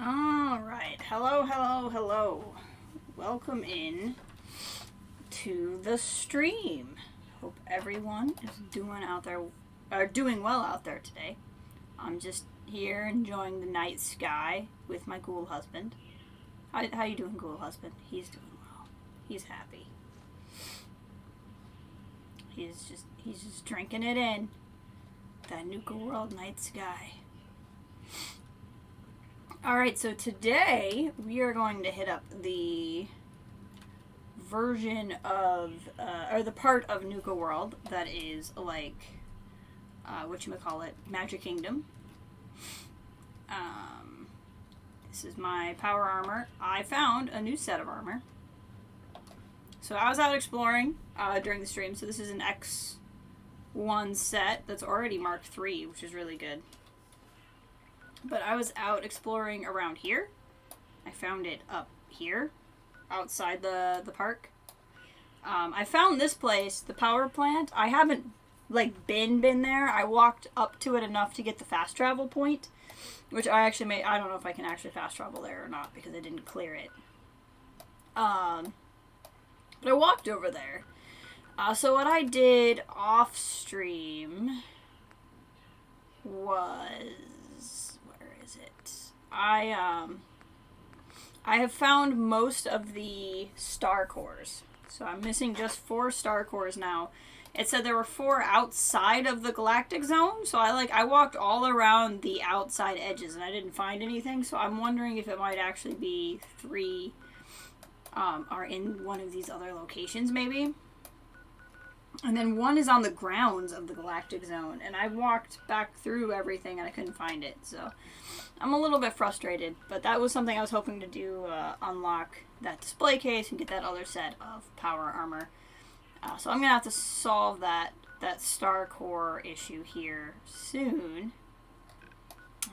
Alright, hello, hello, hello. Welcome in to the stream. Hope everyone is doing well out there today. I'm just here enjoying the night sky with my cool husband. How you doing, cool husband? He's doing well. He's happy. He's just drinking it in. That Nuka World night sky. Alright, so today we are going to hit up the version of, or the part of Nuka World that is like, whatchamacallit, Magic Kingdom. This is my power armor. I found a new set of armor. So I was out exploring during the stream, so this is an X1 set that's already Mark III, which is really good. But I was out exploring around here. I found it up here, outside the park. I found this place, the power plant. I haven't, like, been there. I walked up to it enough to get the fast travel point, which I actually made. I don't know if I can actually fast travel there or not, because I didn't clear it. But I walked over there. So what I did off stream was... I have found most of the star cores. So I'm missing just 4 star cores now. It said there were 4 outside of the galactic zone. So I walked all around the outside edges and I didn't find anything. So I'm wondering if it might actually be 3 are in one of these other locations maybe. And then 1 is on the grounds of the galactic zone. And I walked back through everything and I couldn't find it. So I'm a little bit frustrated, but that was something I was hoping to do, unlock that display case and get that other set of power armor. So I'm going to have to solve that star core issue here soon.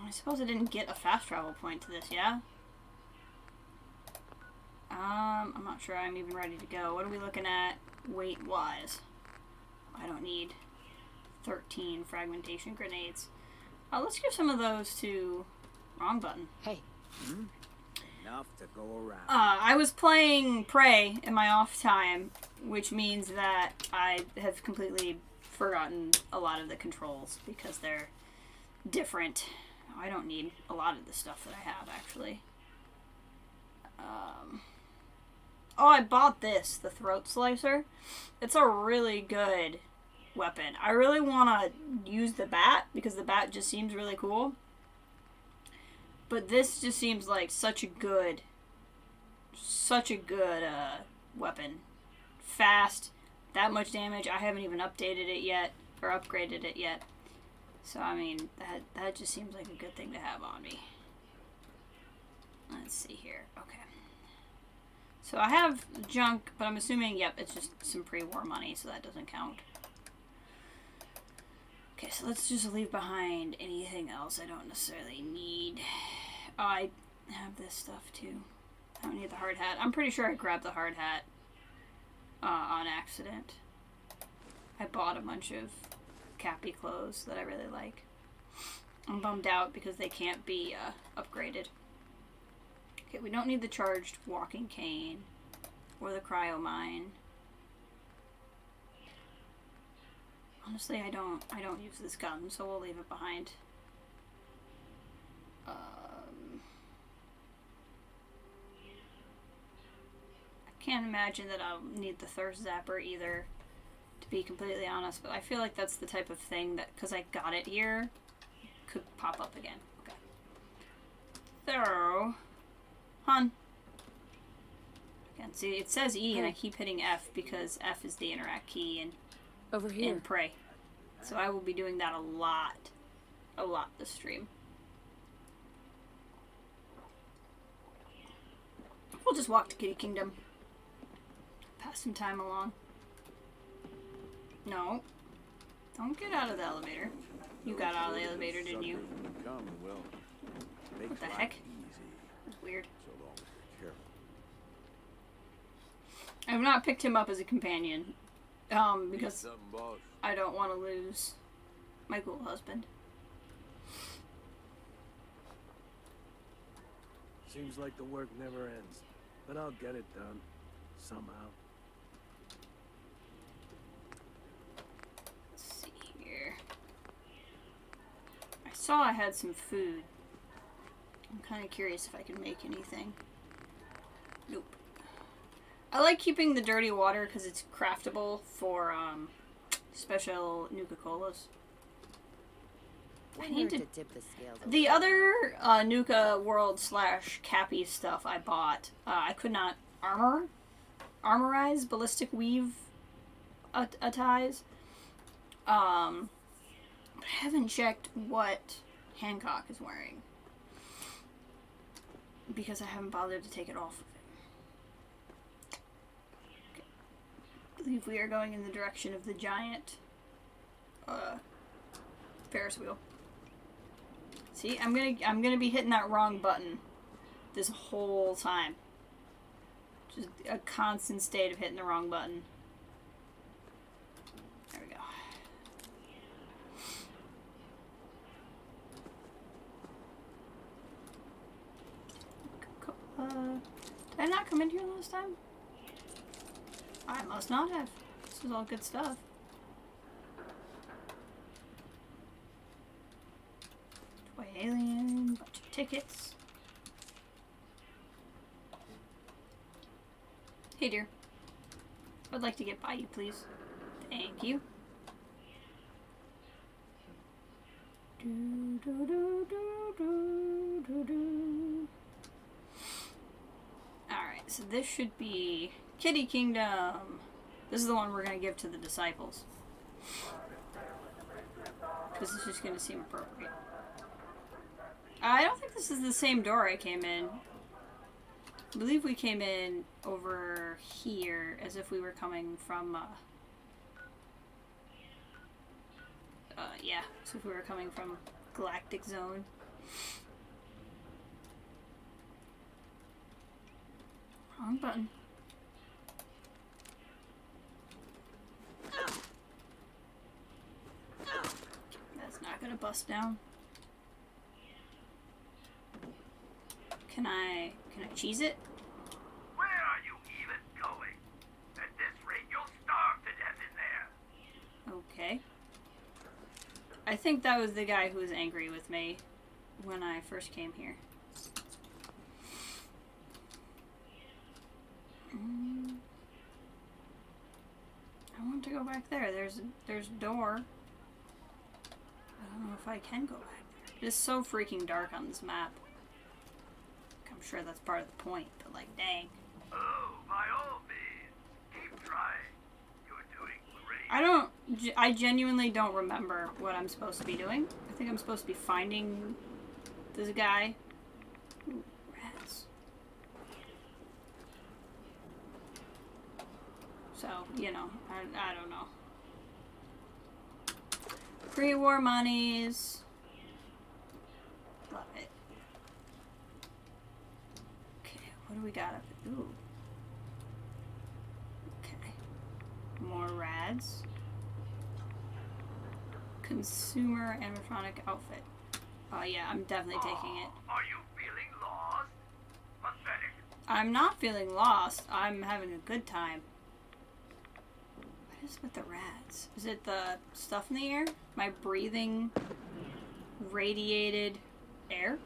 I suppose I didn't get a fast travel point to this, yeah? I'm not sure I'm even ready to go. What are we looking at weight-wise? I don't need 13 fragmentation grenades. Let's give some of those to... Wrong button. Hey. Enough to go around. I was playing Prey in my off time, which means that I have completely forgotten a lot of the controls because they're different. I don't need a lot of the stuff that I have, actually. Oh, I bought this, the Throat Slicer. It's a really good weapon. I really want to use the bat because the bat just seems really cool. But this just seems like such a good weapon. Fast, that much damage. I haven't even updated it yet, or upgraded it yet. So, I mean, that just seems like a good thing to have on me. Let's see here. Okay. So I have junk, but I'm assuming, yep, it's just some pre-war money, so that doesn't count. Okay, so let's just leave behind anything else I don't necessarily need. Oh, I have this stuff too. I don't need the hard hat. I'm pretty sure I grabbed the hard hat on accident. I bought a bunch of Cappy clothes that I really like. I'm bummed out because they can't be upgraded. Okay, we don't need the charged walking cane or the cryo mine. Honestly, I don't use this gun, so we'll leave it behind. I can't imagine that I'll need the thirst zapper either, to be completely honest, but I feel like that's the type of thing that, because I got it here, could pop up again. Okay. So, hun. Again, see, it says E, and I keep hitting F because F is the interact key, and over here. in Prey. So I will be doing that a lot this stream. We'll just walk to Kitty Kingdom. Pass some time along. No. Don't get out of the elevator. You got out of the elevator, didn't you? What the heck? That's weird. I have not picked him up as a companion. Because I don't want to lose my cool husband. Seems like the work never ends. But I'll get it done. Somehow. Let's see here. I saw I had some food. I'm kind of curious if I can make anything. Nope. I like keeping the dirty water because it's craftable for special Nuka Colas. I need to tip the scales. The other Nuka World / Cappy stuff I bought, I could not armorize ballistic weave ties. But I haven't checked what Hancock is wearing because I haven't bothered to take it off of it. Okay. I believe we are going in the direction of the giant Ferris wheel. See, I'm gonna be hitting that wrong button this whole time. Just a constant state of hitting the wrong button. There we go. Did I not come in here last time? I must not have. This is all good stuff. Toy alien, bunch of tickets. Hey dear. I'd like to get by you, please. Thank you. Do, do, do, do, do, do, do. Alright, so this should be Kitty Kingdom. This is the one we're going to give to the disciples. Because it's just going to seem appropriate. I don't think this is the same door I came in. I believe we came in over here as if we were coming from, yeah, as if we were coming from Galactic Zone. Wrong button. That's not gonna bust down. Can I cheese it? Where are you even going? At this rate, you'll starve to death in there. Okay. I think that was the guy who was angry with me when I first came here. I want to go back there. There's a door. I don't know if I can go back there. It is so freaking dark on this map. I'm sure that's part of the point, but like, dang. Oh, by all means, keep trying. You're doing great. I genuinely don't remember what I'm supposed to be doing. I think I'm supposed to be finding this guy. Ooh, rats. So, you know, I don't know. Pre-war monies. Love it. What do we got up? Ooh. Okay. More rads. Consumer animatronic outfit. Oh yeah, I'm definitely taking it. Are you feeling lost? Pathetic. I'm not feeling lost. I'm having a good time. What is with the rads? Is it the stuff in the air? My breathing radiated air?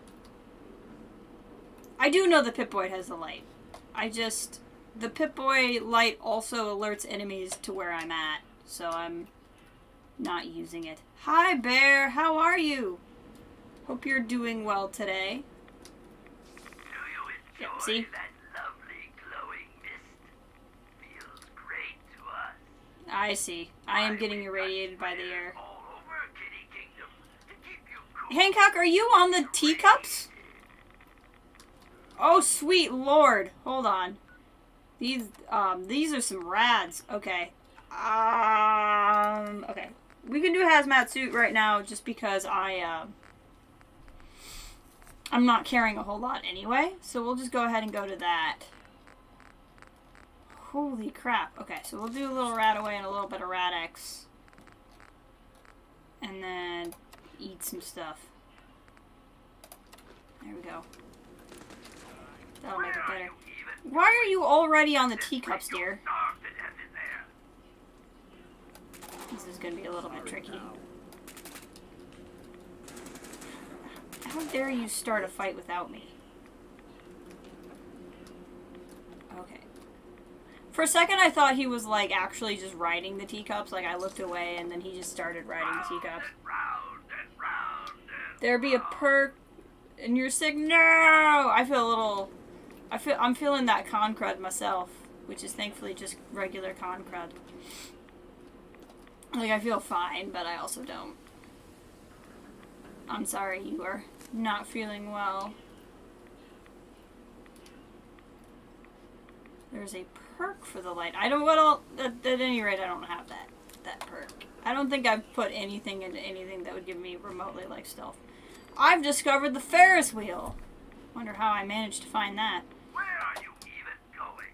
I do know the Pip-Boy has the light. The Pip-Boy light also alerts enemies to where I'm at, so I'm not using it. Hi, Bear. How are you? Hope you're doing well today. Do you enjoy see? that lovely glowing mist? Feels great to us. I see. I am getting irradiated by the air. All over Kitty Kingdom to keep you cool. Hancock, are you on the teacups? Oh, sweet lord. Hold on. These are some rads. Okay. Okay. We can do a hazmat suit right now just because I'm not carrying a whole lot anyway. So we'll just go ahead and go to that. Holy crap. Okay, so we'll do a little rat away and a little bit of Rad-X. And then eat some stuff. There we go. That'll make it Where are better. you even Why are you already on the This teacups, rate, you'll dear? starve to death in there. This is gonna be a little bit tricky. Now. How dare you start a fight without me? Okay. For a second I thought he was like actually just riding the teacups, like I looked away and then he just started riding the teacups. Round and round and There'd be a perk and you're sick. No! I feel a little... I'm feeling that con crud myself, which is thankfully just regular con crud. Like, I feel fine, but I also don't. I'm sorry you are not feeling well. There's a perk for the light. I don't... What all... At any rate, I don't have that perk. I don't think I've put anything into anything that would give me remotely like stealth. I've discovered the Ferris wheel. Wonder how I managed to find that. where are you even going?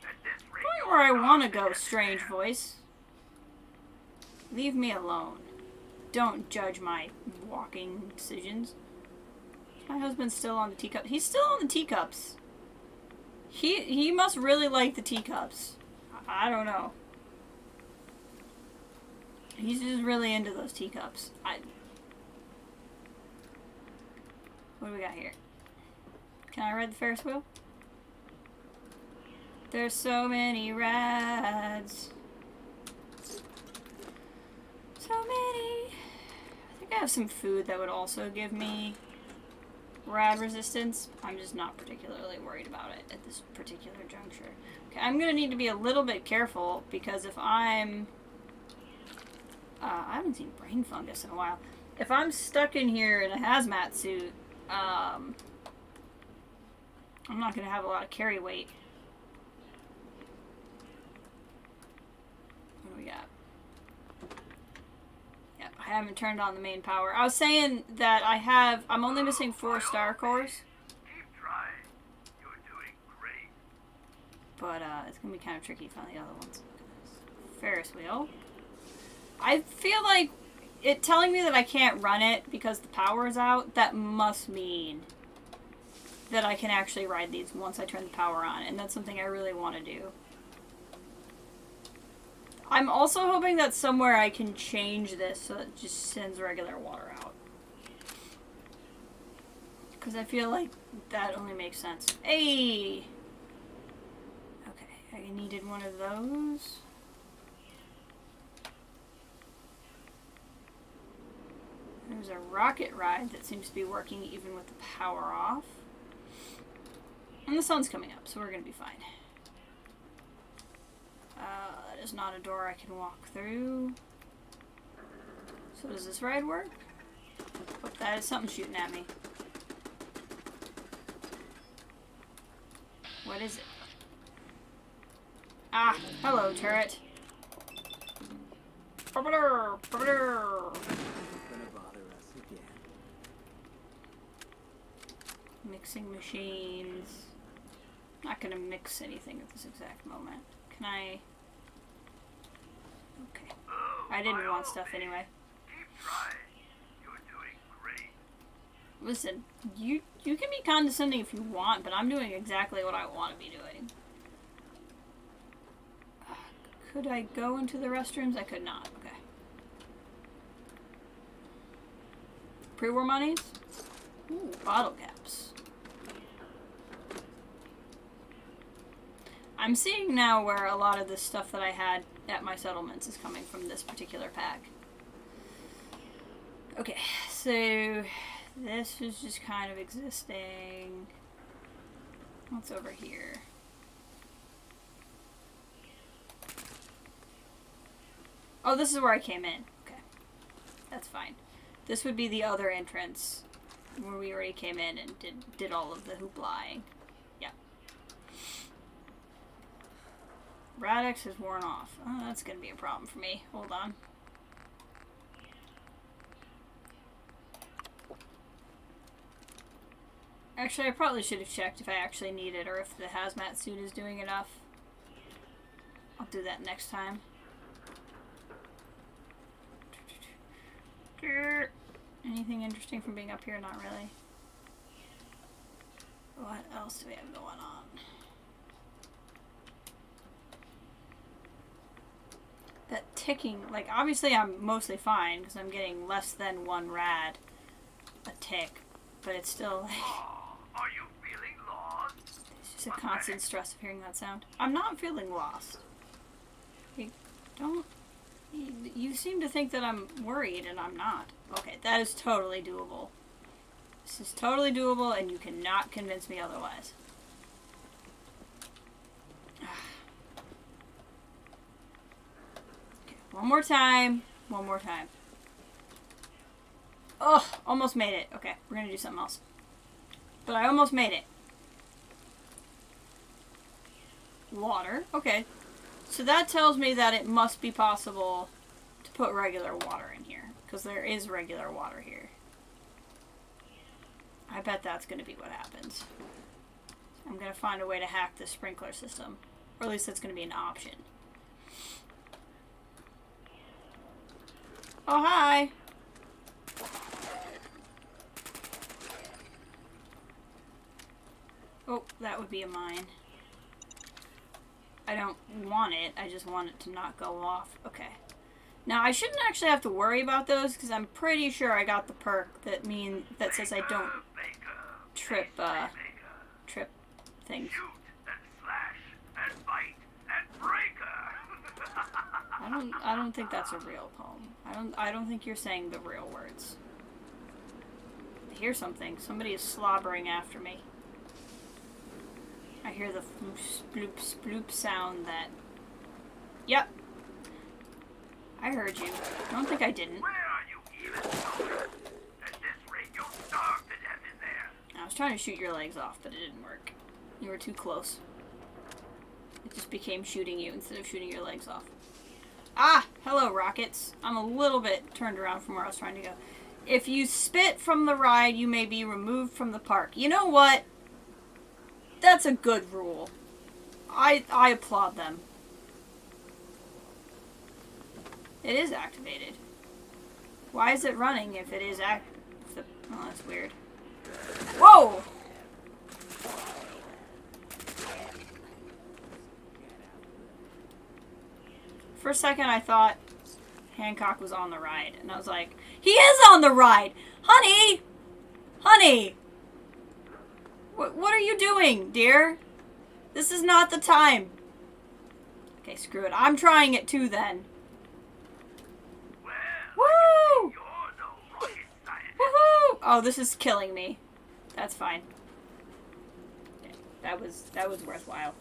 At this rate, Going you'll where I starve want to to go, death in strange there. voice. Leave me alone. Don't judge my walking decisions. My husband's still on the teacups. He's still on the teacups. He must really like the teacups. I don't know. He's just really into those teacups. What do we got here? Can I ride the Ferris wheel? There's so many rides. So many. I think I have some food that would also give me rad resistance. I'm just not particularly worried about it at this particular juncture. Okay, I'm gonna need to be a little bit careful because if I'm... I haven't seen brain fungus in a while. If I'm stuck in here in a hazmat suit, I'm not gonna have a lot of carry weight. What do we got? Yep, I haven't turned on the main power. I was saying that I'm only missing 4 star cores, Keep trying. You're doing great. but it's gonna be kind of tricky to find the other ones. Ferris wheel. I feel like it telling me that I can't run it because the power is out, that must mean that I can actually ride these once I turn the power on, and that's something I really want to do. I'm also hoping that somewhere I can change this so it just sends regular water out. Because I feel like that only makes sense. Hey! Okay, I needed one of those. There's a rocket ride that seems to be working even with the power off. And the sun's coming up, so we're going to be fine. That is not a door I can walk through. So does this ride work? Oh, that is something shooting at me. What is it? Ah, hello, turret. Gonna bother us again. Mixing machines. Not gonna mix anything at this exact moment. Can I? Okay. I didn't want stuff anyway. Keep trying. You're doing great. Listen, you can be condescending if you want, but I'm doing exactly what I want to be doing. Could I go into the restrooms? I could not. Okay. Pre-war monies? Ooh, bottle caps. I'm seeing now where a lot of the stuff that I had at my settlements is coming from this particular pack. Okay, so this is just kind of existing. What's over here? Oh, this is where I came in. Okay, that's fine. This would be the other entrance where we already came in and did all of the hoopla-ing. Yeah. Radix is worn off. Oh, that's gonna be a problem for me. Hold on. Actually, I probably should have checked if I actually need it or if the hazmat suit is doing enough. I'll do that next time. Anything interesting from being up here? Not really. What else do we have going on? That ticking, like, obviously I'm mostly fine because I'm getting less than 1 rad a tick, but it's still like, Oh, are you feeling lost? it's just a constant stress of hearing that sound. I'm not feeling lost. You don't, you seem to think that I'm worried and I'm not. Okay, that is totally doable. This is totally doable and you cannot convince me otherwise. Okay, one more time. One more time. Oh, almost made it. Okay, we're gonna do something else. But I almost made it. Water. Okay. So that tells me that it must be possible to put regular water in here. Because there is regular water here. I bet that's going to be what happens. I'm going to find a way to hack the sprinkler system. Or at least that's going to be an option. Oh, hi! Oh, that would be a mine. I don't want it. I just want it to not go off. Okay. Now, I shouldn't actually have to worry about those because I'm pretty sure I got the perk that says I don't trip trip things. Shoot and slash and bite and breaker. I don't think that's a real poem. I don't think you're saying the real words. I hear something. Somebody is slobbering after me. I hear the floop, sploop, sploop sound that... Yep. I heard you. I don't think I didn't. Where are you even going? At this rate, you'll starve to death in there. I was trying to shoot your legs off, but it didn't work. You were too close. It just became shooting you instead of shooting your legs off. Ah! Hello, rockets. I'm a little bit turned around from where I was trying to go. If you spit from the ride, you may be removed from the park. You know what? That's a good rule. I applaud them. It is activated. Why is it running if it is oh, that's weird. Whoa! For a second I thought Hancock was on the ride. And I was like, he is on the ride! Honey! Honey! What are you doing, dear? This is not the time. Okay, screw it. I'm trying it too then. Woo! You're no rocket scientist. Woohoo! Oh, this is killing me. That's fine. Yeah, that was worthwhile.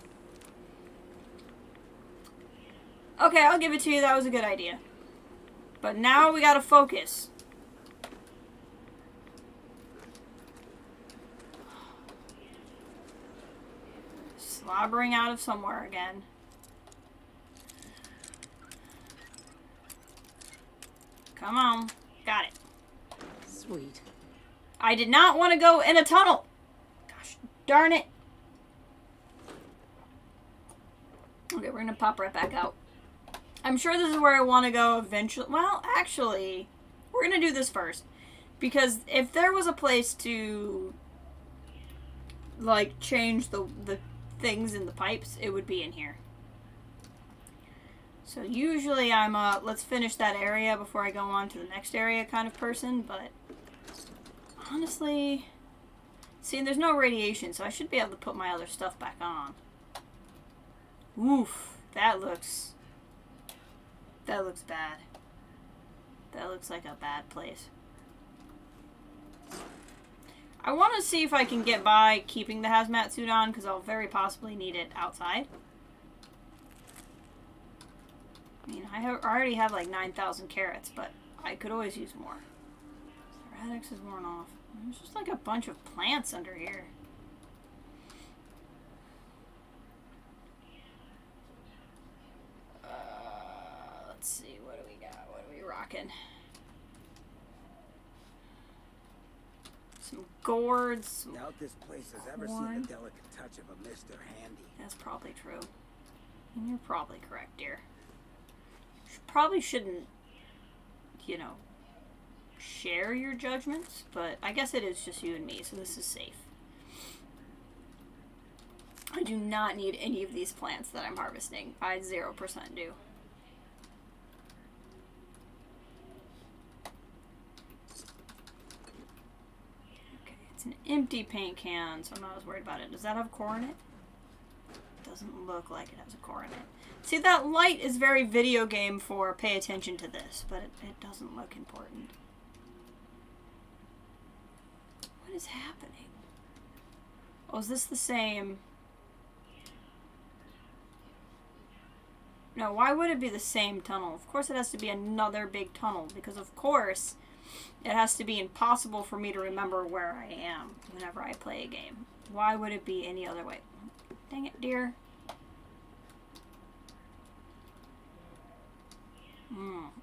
Okay, I'll give it to you. That was a good idea. But now we gotta focus. Slobbering out of somewhere again. Come on. Got it. Sweet. I did not want to go in a tunnel. Gosh darn it. Okay, we're going to pop right back out. I'm sure this is where I want to go eventually. Well, actually, we're going to do this first. Because if there was a place to, like, change the things in the pipes, it would be in here. So usually I'm let's finish that area before I go on to the next area kind of person, but honestly, see, there's no radiation, so I should be able to put my other stuff back on. Oof, that looks bad. That looks like a bad place. I want to see if I can get by keeping the hazmat suit on, because I'll very possibly need it outside. I mean, I already have like 9,000 carrots, but I could always use more. The radix is worn off. There's just like a bunch of plants under here. Let's see, what do we got? What are we rocking? Some gourds. Some Doubt this place has ever seen corn. the delicate touch of a Mr. Handy. That's probably true. And you're probably correct, dear. Probably shouldn't, you know, share your judgments, but I guess it is just you and me, so this is safe. I do not need any of these plants that I'm harvesting. I 0% do. Okay, it's an empty paint can, so I'm not as worried about it. Does that have core in it? Doesn't look like it has a core in it. See, that light is very video game for pay attention to this, but it doesn't look important. What is happening? Oh, is this the same? No, why would it be the same tunnel? Of course it has to be another big tunnel, because of course it has to be impossible for me to remember where I am whenever I play a game. Why would it be any other way? Dang it, dear.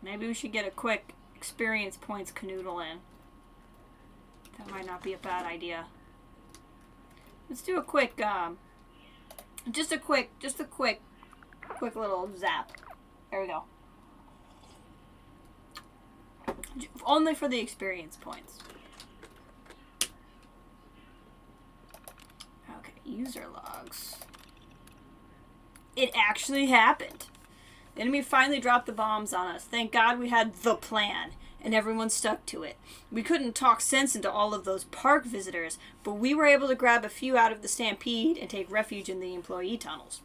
Maybe we should get a quick experience points canoodle in. That might not be a bad idea. Let's do a quick, just a quick little zap. There we go. Only for the experience points. Okay, user logs. It actually happened. The enemy finally dropped the bombs on us. Thank God we had the plan, and everyone stuck to it. We couldn't talk sense into all of those park visitors, but we were able to grab a few out of the stampede and take refuge in the employee tunnels.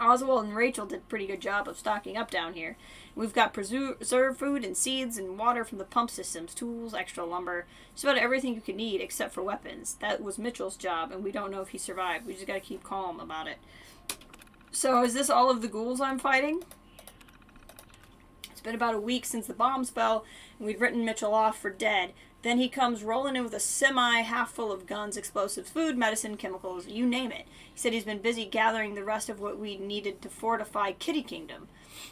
Oswald and Rachel did a pretty good job of stocking up down here. We've got preserved food and seeds and water from the pump systems, tools, extra lumber, just about everything you could need except for weapons. That was Mitchell's job, and we don't know if he survived. We just gotta keep calm about it. So is this all of the ghouls I'm fighting? It's been about a week since the bombs fell, and we'd written Mitchell off for dead. Then he comes rolling in with a semi half full of guns, explosives, food, medicine, chemicals, you name it. He said he's been busy gathering the rest of what we needed to fortify Kitty Kingdom.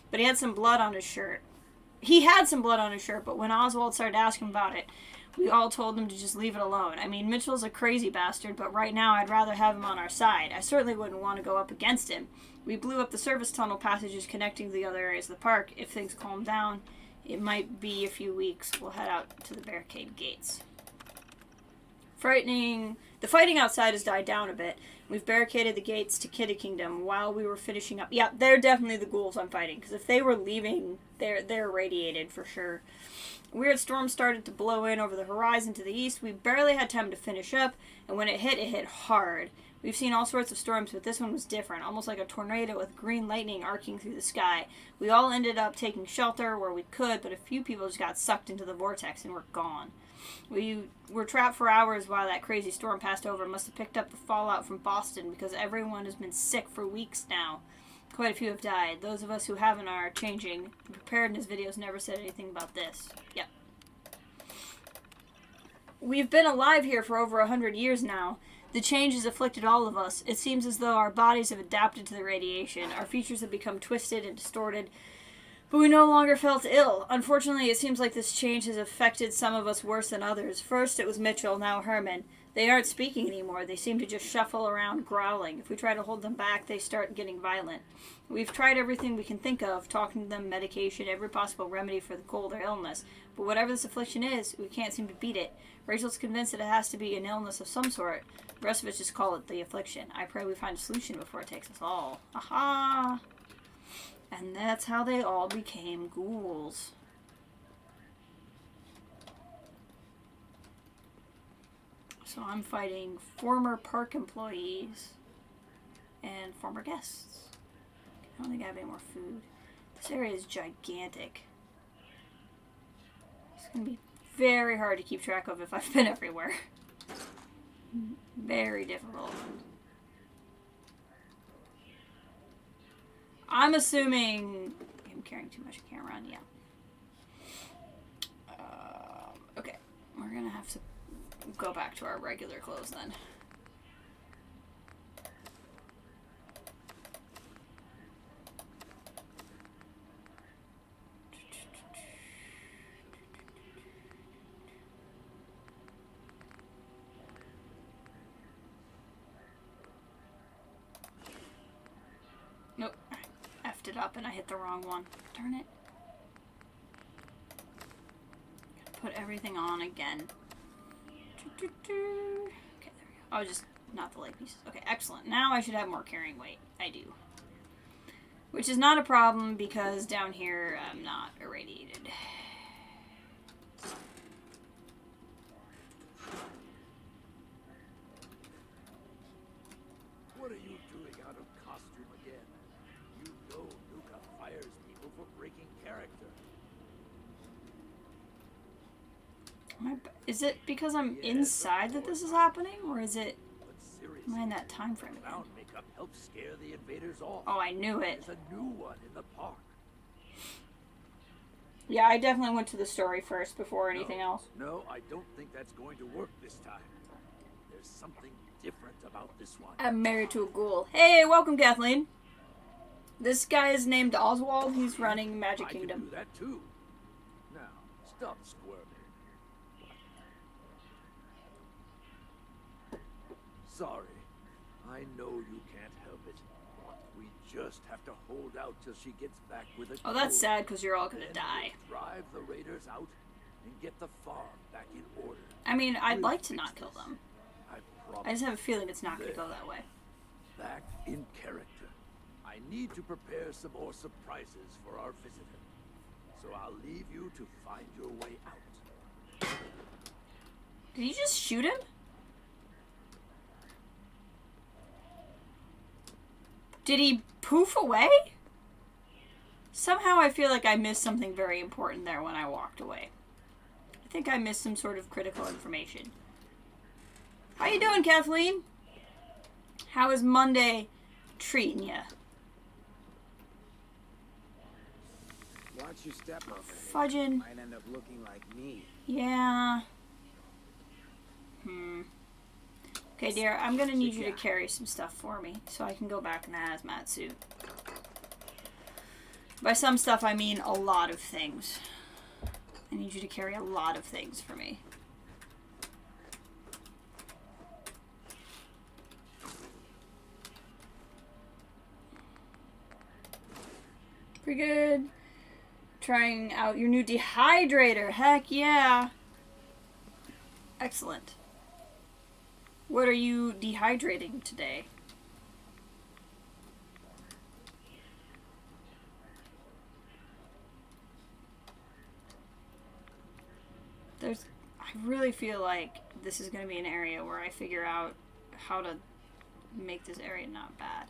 But he had some blood on his shirt. But when Oswald started asking about it, we all told him to just leave it alone. I mean, Mitchell's a crazy bastard, but right now I'd rather have him on our side. I certainly wouldn't want to go up against him. We blew up the service tunnel passages connecting to the other areas of the park. If things calm down, it might be a few weeks. We'll head out to the barricade gates. Frightening. The fighting outside has died down a bit. We've barricaded the gates to Kitty Kingdom while we were finishing up. Yeah, they're definitely the ghouls I'm fighting, because if they were leaving, they're irradiated for sure. Weird storm started to blow in over the horizon to the east. We barely had time to finish up, and when it hit hard. We've seen all sorts of storms, but this one was different, almost like a tornado with green lightning arcing through the sky. We all ended up taking shelter where we could, but a few people just got sucked into the vortex and were gone. We were trapped for hours while that crazy storm passed over. Must have picked up the fallout from Boston, because everyone has been sick for weeks now. Quite a few have died. Those of us who haven't are changing. The preparedness videos never said anything about this. Yep. We've been alive here for over 100 years now. The change has afflicted all of us. It seems as though our bodies have adapted to the radiation. Our features have become twisted and distorted, but we no longer felt ill. Unfortunately, it seems like this change has affected some of us worse than others. First, it was Mitchell, now Herman. They aren't speaking anymore. They seem to just shuffle around growling. If we try to hold them back, they start getting violent. We've tried everything we can think of, talking to them, medication, every possible remedy for the cold or illness. But whatever this affliction is, we can't seem to beat it. Rachel's convinced that it has to be an illness of some sort. The rest of us just call it the affliction. I pray we find a solution before it takes us all. Aha! And that's how they all became ghouls. So I'm fighting former park employees and former guests. I don't think I have any more food. This area is gigantic. It's going to be very hard to keep track of if I've been everywhere. Very difficult. I'm assuming I'm carrying too much. I can't run. Yeah. Okay. We're going to have to go back to our regular clothes then. Nope. I effed it up and I hit the wrong one. Darn it. Gotta put everything on again. Okay, there we go. I was just not the leg pieces. Okay, excellent. Now I should have more carrying weight. I do. Which is not a problem because down here I'm not irradiated. What are you doing out of costume again? You know Nuka fires people for breaking character. Is it because I'm inside that this is happening? Or is it... But seriously, Am I in that time frame again? clown makeup helps scare the invaders off. Oh, I knew it. There's a new one in the park. Yeah, I definitely went to the story first before anything else. No, I don't think that's going to work this time. There's something different about this one. I'm married to a ghoul. Hey, welcome, Kathleen. This guy is named Oswald. He's running Magic I Kingdom. can do that too. Now, stop squirming. Sorry. I know you can't help it. We just have to hold out till she gets back with a Oh, that's code. sad because you're all gonna Then die. we'll drive the raiders out and get the farm back in order. I mean, I'd We'll like to fix not kill this. them. I I promise. just have a feeling it's not gonna go that way. Back in character. I need to prepare some more surprises for our visitor. So I'll leave you to find your way out. Did you just shoot him? Did he poof away? Somehow I feel like I missed something very important there when I walked away. I think I missed some sort of critical information. How you doing, Kathleen? How is Monday treating you? Watch your step over here. Fudging. Might end up looking like me. Yeah. Okay, dear, I'm gonna need you to carry some stuff for me so I can go back in the hazmat suit. By some stuff, I mean a lot of things. I need you to carry a lot of things for me. Pretty good. Trying out your new dehydrator. Heck yeah. Excellent. What are you dehydrating today? I really feel like this is going to be an area where I figure out how to make this area not bad.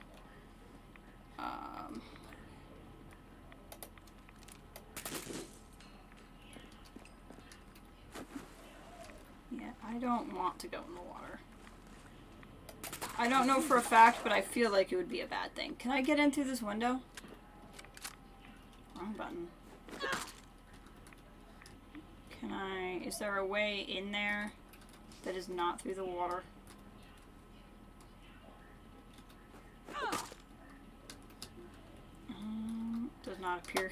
Yeah, I don't want to go in the water. I don't know for a fact, but I feel like it would be a bad thing. Can I get in through this window? Wrong button. Can I... Is there a way in there that is not through the water? Does not appear...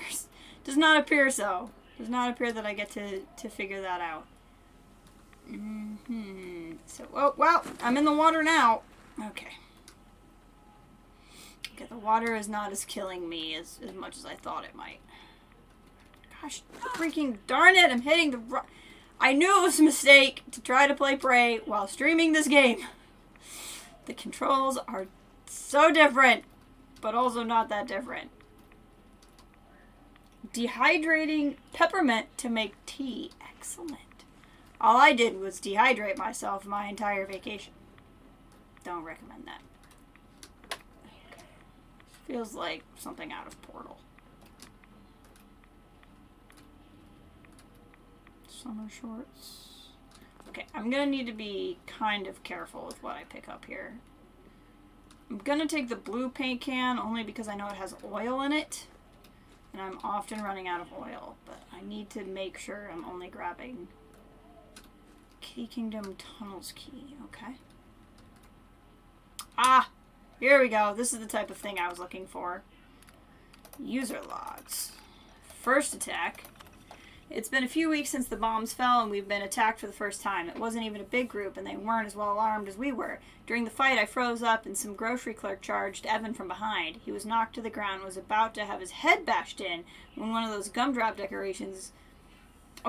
Does not appear so. Does not appear that I get to figure that out. So, oh, well, I'm in the water now. Okay. Okay, the water is not as killing me as much as I thought it might. Gosh, freaking darn it, I'm hitting the... I knew it was a mistake to try to play Prey while streaming this game. The controls are so different, but also not that different. Dehydrating peppermint to make tea. Excellent. All I did was dehydrate myself my entire vacation. Don't recommend that. Okay. Feels like something out of Portal. Summer shorts. Okay, I'm gonna need to be kind of careful with what I pick up here. I'm gonna take the blue paint can only because I know it has oil in it. And I'm often running out of oil, but I need to make sure I'm only grabbing Kitty Kingdom Tunnels key, okay. Ah! Here we go. This is the type of thing I was looking for. User logs. First attack. It's been a few weeks since the bombs fell and we've been attacked for the first time. It wasn't even a big group and they weren't as well armed as we were. During the fight, I froze up and some grocery clerk charged Evan from behind. He was knocked to the ground and was about to have his head bashed in when one of those gumdrop decorations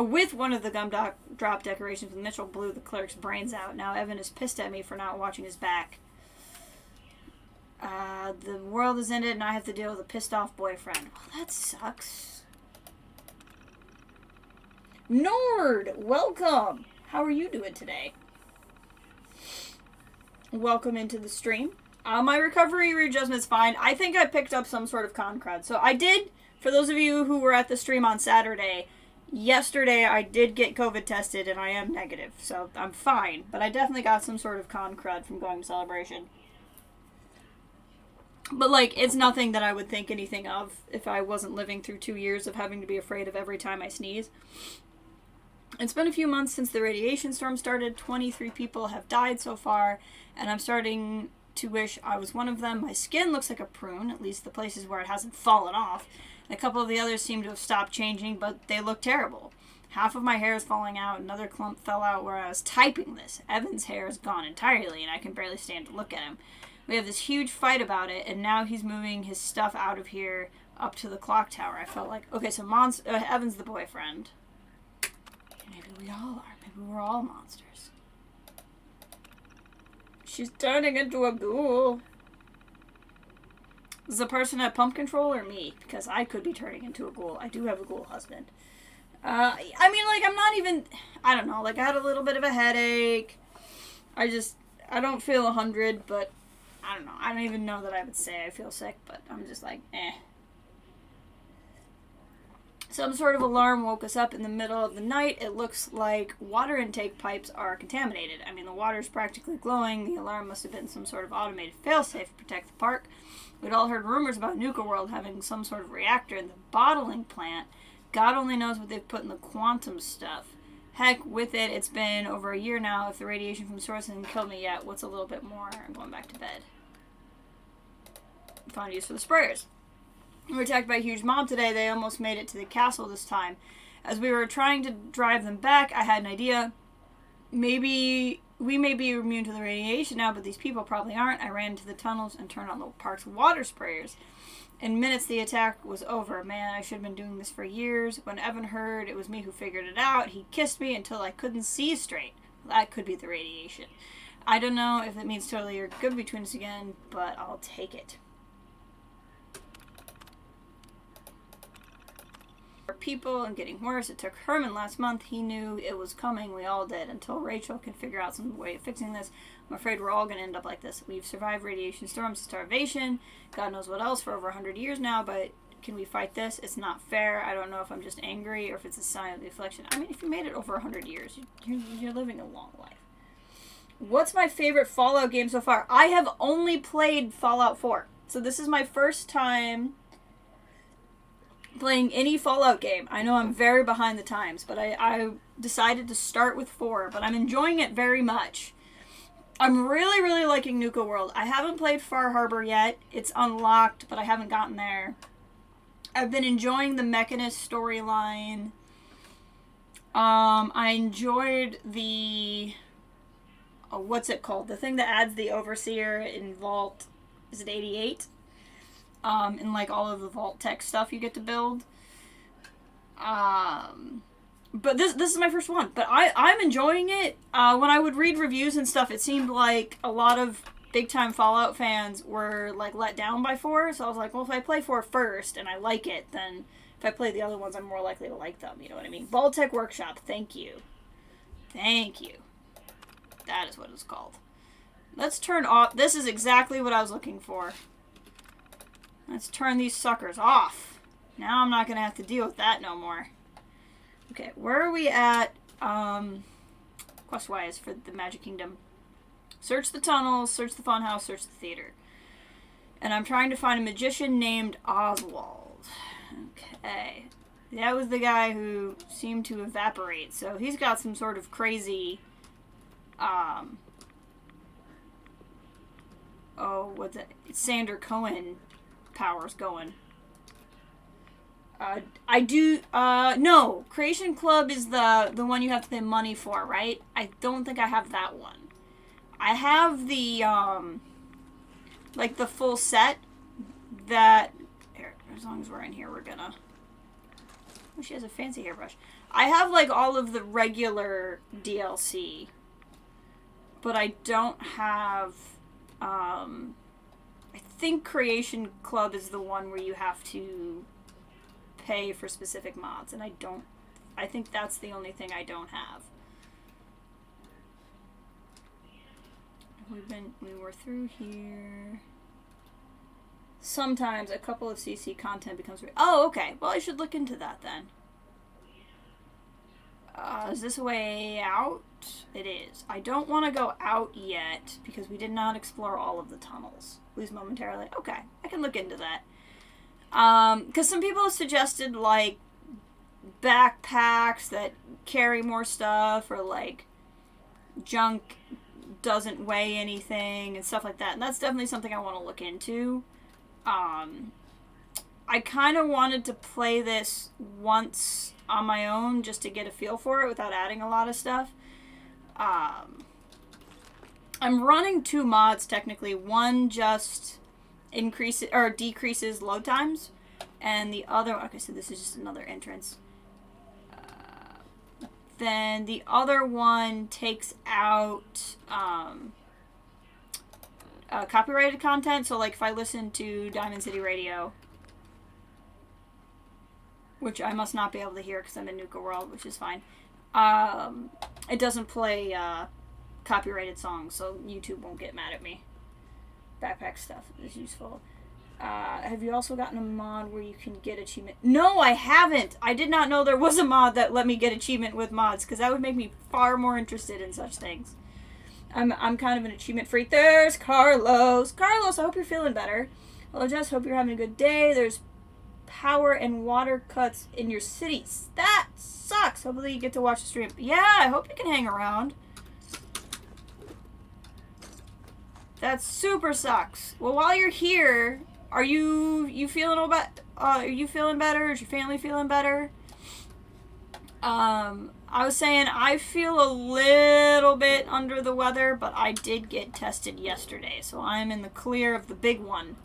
with one of the gumdrop decorations with Mitchell blew the cleric's brains out. Now Evan is pissed at me for not watching his back. The world is ended and I have to deal with a pissed off boyfriend. Well, that sucks. Nord, welcome. How are you doing today? Welcome into the stream. My recovery readjustment's fine. I think I picked up some sort of con crud. So I did, for those of you who were at the stream on Saturday, yesterday I did get COVID tested and I am negative. So I'm fine. But I definitely got some sort of con crud from going to Celebration. But, like, it's nothing that I would think anything of if I wasn't living through 2 years of having to be afraid of every time I sneeze. It's been a few months since the radiation storm started. 23 people have died so far, and I'm starting to wish I was one of them. My skin looks like a prune, at least the places where it hasn't fallen off. And a couple of the others seem to have stopped changing, but they look terrible. Half of my hair is falling out, another clump fell out where I was typing this. Evan's hair is gone entirely, and I can barely stand to look at him. We have this huge fight about it, and now he's moving his stuff out of here up to the clock tower. I felt like, okay, so Evan's the boyfriend. Maybe we all are. Maybe we're all monsters. She's turning into a ghoul. Is the person at pump control or me? Because I could be turning into a ghoul. I do have a ghoul husband. I mean, like, I'm not even, I don't know, like, I had a little bit of a headache. I don't feel 100, but I don't know. I don't even know that I would say I feel sick, but I'm just like, eh. Some sort of alarm woke us up in the middle of the night. It looks like water intake pipes are contaminated. I mean, the water's practically glowing. The alarm must have been some sort of automated failsafe to protect the park. We'd all heard rumors about Nuka World having some sort of reactor in the bottling plant. God only knows what they've put in the quantum stuff. Heck with it, it's been over a year now. If the radiation from the source hasn't killed me yet, what's a little bit more? I'm going back to bed. Found use for the sprayers. We were attacked by a huge mob today. They almost made it to the castle this time. As we were trying to drive them back, I had an idea. Maybe we may be immune to the radiation now, but these people probably aren't. I ran into the tunnels and turned on the park's water sprayers. In minutes, the attack was over. Man, I should have been doing this for years. When Evan heard it was me who figured it out, he kissed me until I couldn't see straight. That could be the radiation. I don't know if it means totally you're good between us again, but I'll take it. People and getting worse. It took Herman last month. He knew it was coming. We all did. Until Rachel can figure out some way of fixing this, I'm afraid we're all going to end up like this. We've survived radiation storms, starvation, God knows what else for over 100 years now, but can we fight this? It's not fair. I don't know if I'm just angry or if it's a sign of the affliction. I mean, if you made it over 100 years, you're living a long life. What's my favorite Fallout game so far? I have only played Fallout 4. So this is my first time playing any Fallout game. I know I'm very behind the times, but I decided to start with 4, but I'm enjoying it very much. I'm really, really liking Nuka World. I haven't played Far Harbor yet. It's unlocked, but I haven't gotten there. I've been enjoying the Mechanist storyline. I enjoyed the, what's it called? The thing that adds the Overseer in Vault, is it 88? And like all of the Vault Tech stuff you get to build. But this is my first one. But I'm enjoying it. When I would read reviews and stuff, it seemed like a lot of big-time Fallout fans were like let down by 4. So I was like, well, if I play 4 first and I like it, then if I play the other ones, I'm more likely to like them. You know what I mean? Vault Tech Workshop, thank you. Thank you. That is what it's called. Let's turn off. This is exactly what I was looking for. Let's turn these suckers off. Now I'm not going to have to deal with that no more. Okay, where are we at quest-wise for the Magic Kingdom? Search the tunnels, search the funhouse, search the theater. And I'm trying to find a magician named Oswald. Okay. That was the guy who seemed to evaporate. So he's got some sort of crazy, what's it? Sander Cohen powers going. No. Creation Club is the one you have to pay money for, right? I don't think I have that one. I have the, like the full set that, here, as long as we're in here, we're gonna, oh, she has a fancy hairbrush. I have, like, all of the regular DLC, but I don't have, I think Creation Club is the one where you have to pay for specific mods, and I think that's the only thing I don't have. We were through here. Sometimes a couple of CC content becomes... Oh, okay. Well, I should look into that then. Is this a way out? It is. I don't want to go out yet because we did not explore all of the tunnels. At least momentarily. Okay, I can look into that. Because some people have suggested, like, backpacks that carry more stuff, or, like, junk doesn't weigh anything and stuff like that. And that's definitely something I want to look into. I kind of wanted to play this once on my own just to get a feel for it without adding a lot of stuff. I'm running 2 mods technically. One just increases or decreases load times, and the other... Okay, so this is just another entrance. Then the other one takes out copyrighted content. So, like, if I listen to Diamond City Radio, which I must not be able to hear because I'm in Nuka World, which is fine, it doesn't play copyrighted songs, so YouTube won't get mad at me. Backpack stuff is useful. Have you also gotten a mod where you can get achievement? No, I haven't! I did not know there was a mod that let me get achievement with mods, because that would make me far more interested in such things. I'm kind of an achievement freak. There's Carlos! Carlos, I hope you're feeling better. Hello, Jess. Hope you're having a good day. There's power and water cuts in your cities. That sucks! Hopefully you get to watch the stream. Yeah, I hope you can hang around. That super sucks. Well, while you're here... Are you feeling are you feeling better? Is your family feeling better? I was saying I feel a little bit under the weather, but I did get tested yesterday, so I'm in the clear of the big one.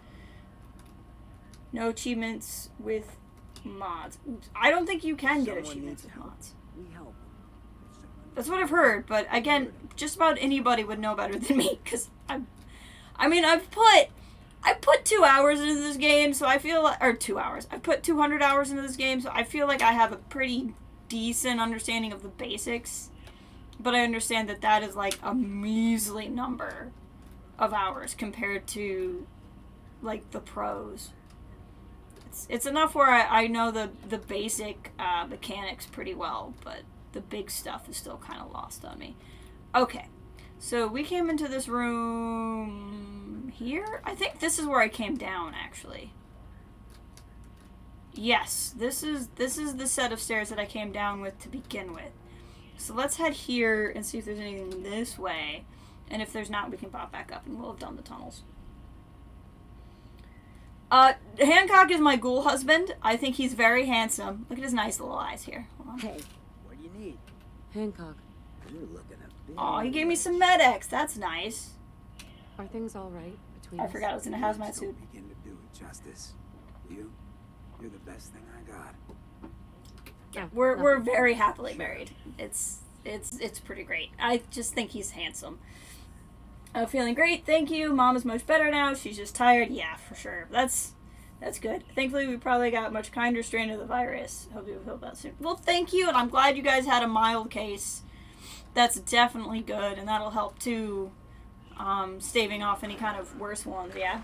No achievements with mods. Oops. I don't think you can get achievements with mods. We help. That's what I've heard, but again, just about anybody would know better than me, because I put 2 hours into this game, so I feel like... Or 2 hours. I put 200 hours into this game, so I feel like I have a pretty decent understanding of the basics. But I understand that that is, like, a measly number of hours compared to, like, the pros. It's enough where I know the basic mechanics pretty well, but the big stuff is still kind of lost on me. Okay. So we came into this room here. I think this is where I came down, actually. Yes, this is the set of stairs that I came down with to begin with. So let's head here and see if there's anything this way. And if there's not, we can pop back up and we'll have done the tunnels. Hancock is my ghoul husband. I think he's very handsome. Look at his nice little eyes here. Hold on. Hey, what do you need? Hancock, You're looking a bit... Oh, he gave me some Med-X. That's nice. are things all right between I us? forgot I was in a hazmat suit. Don't begin to do it justice. You're the best thing I got. Yeah, we're very happily married. It's pretty great. I just think he's handsome. Feeling great, thank you. Mom is much better now. She's just tired. Yeah, for sure. That's good. Thankfully, we probably got much kinder strain of the virus. Hope you feel better soon. Well, thank you, and I'm glad you guys had a mild case. That's definitely good, and that'll help too. Staving off any kind of worse ones. Yeah.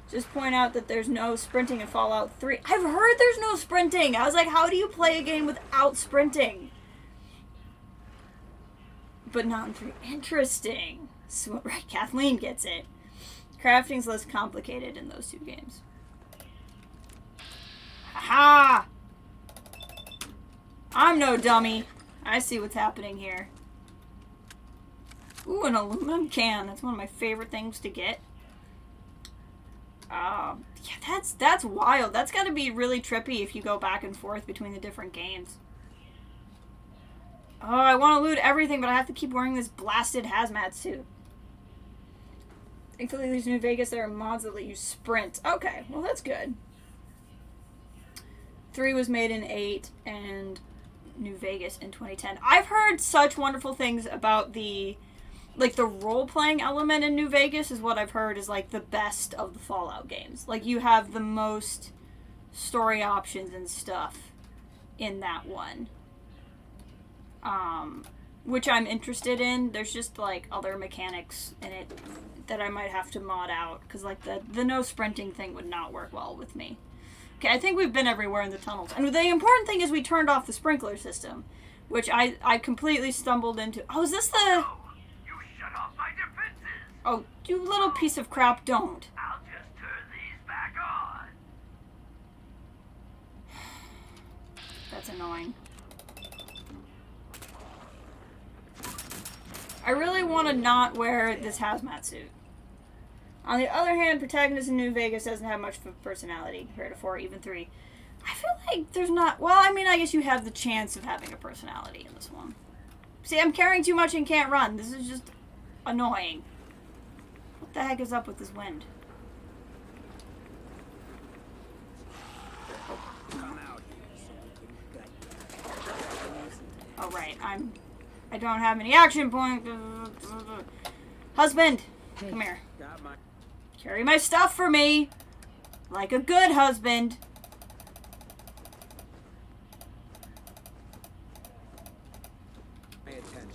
Just point out that there's no sprinting in Fallout 3. I've heard there's no sprinting. I was like, how do you play a game without sprinting? But not in 3. Interesting. So, right, Kathleen gets it. Crafting's less complicated in those 2 games. Ha! I'm no dummy. I see what's happening here. Ooh, an aluminum can. That's one of my favorite things to get. Yeah, that's wild. That's got to be really trippy if you go back and forth between the different games. Oh, I want to loot everything, but I have to keep wearing this blasted hazmat suit. Thankfully, there's New Vegas. There are mods that let you sprint. Okay, well, that's good. 3 was made in 8, and New Vegas in 2010. I've heard such wonderful things about the role-playing element in New Vegas is what I've heard is, like, the best of the Fallout games. Like, you have the most story options and stuff in that one. Which I'm interested in. There's just, like, other mechanics in it that I might have to mod out. Because, like, the no sprinting thing would not work well with me. Okay, I think we've been everywhere in the tunnels. And the important thing is we turned off the sprinkler system. Which I completely stumbled into. Oh, is this the... You shut off my defenses! Oh, you little piece of crap, don't. I'll just turn these back on. That's annoying. I really want to not wear this hazmat suit. On the other hand, protagonist in New Vegas doesn't have much of a personality compared to 4 or even 3. I feel like there's not... Well, I mean, I guess you have the chance of having a personality in this one. See, I'm carrying too much and can't run. This is just annoying. What the heck is up with this wind? Oh, right. I don't have any action points. Husband! Hey. Come here. Carry my stuff for me. Like a good husband. Pay attention.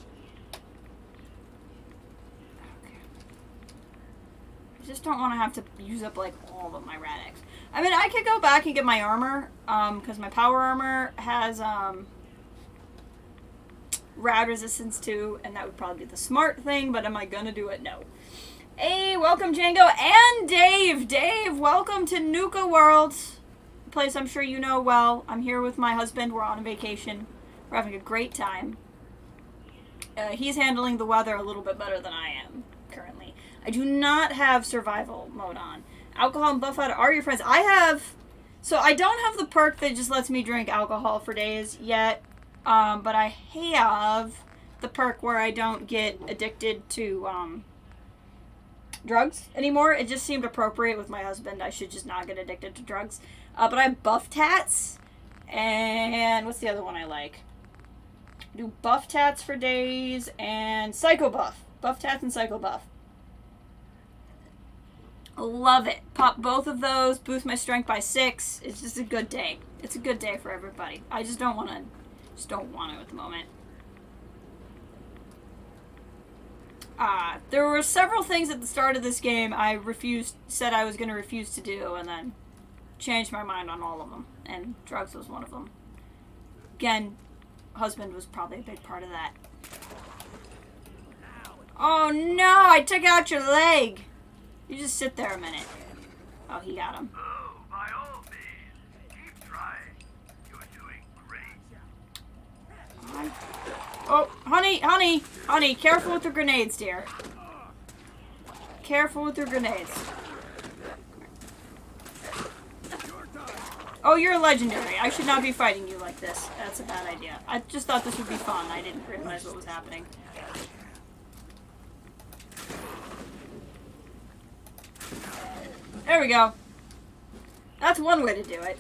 Okay. I just don't want to have to use up, like, all of my Radix. I mean, I could go back and get my armor, because my power armor has, rad resistance too, and that would probably be the smart thing, but am I gonna do it? No. Hey, welcome Django and Dave! Dave, welcome to Nuka World, a place I'm sure you know well. I'm here with my husband, we're on a vacation. We're having a great time. He's handling the weather a little bit better than I am, currently. I do not have survival mode on. Alcohol and buff out are your friends. So I don't have the perk that just lets me drink alcohol for days yet. But I have the perk where I don't get addicted to, drugs anymore. It just seemed appropriate with my husband. I should just not get addicted to drugs. But I have buff tats. And what's the other one I like? Do buff tats for days and psycho buff. Buff tats and psycho buff. Love it. Pop both of those. Boost my strength by 6. It's just a good day. It's a good day for everybody. I just don't want to... don't want to at the moment. There were several things at the start of this game I said I was going to refuse to do, and then changed my mind on all of them. And drugs was one of them. Again, husband was probably a big part of that. Oh no, I took out your leg! You just sit there a minute. Oh, he got him. Oh, by all means, keep trying. You're doing great. Oh, honey, careful with the grenades, dear. Careful with your grenades. Oh, you're legendary. I should not be fighting you like this. That's a bad idea. I just thought this would be fun. I didn't realize what was happening. There we go. That's one way to do it.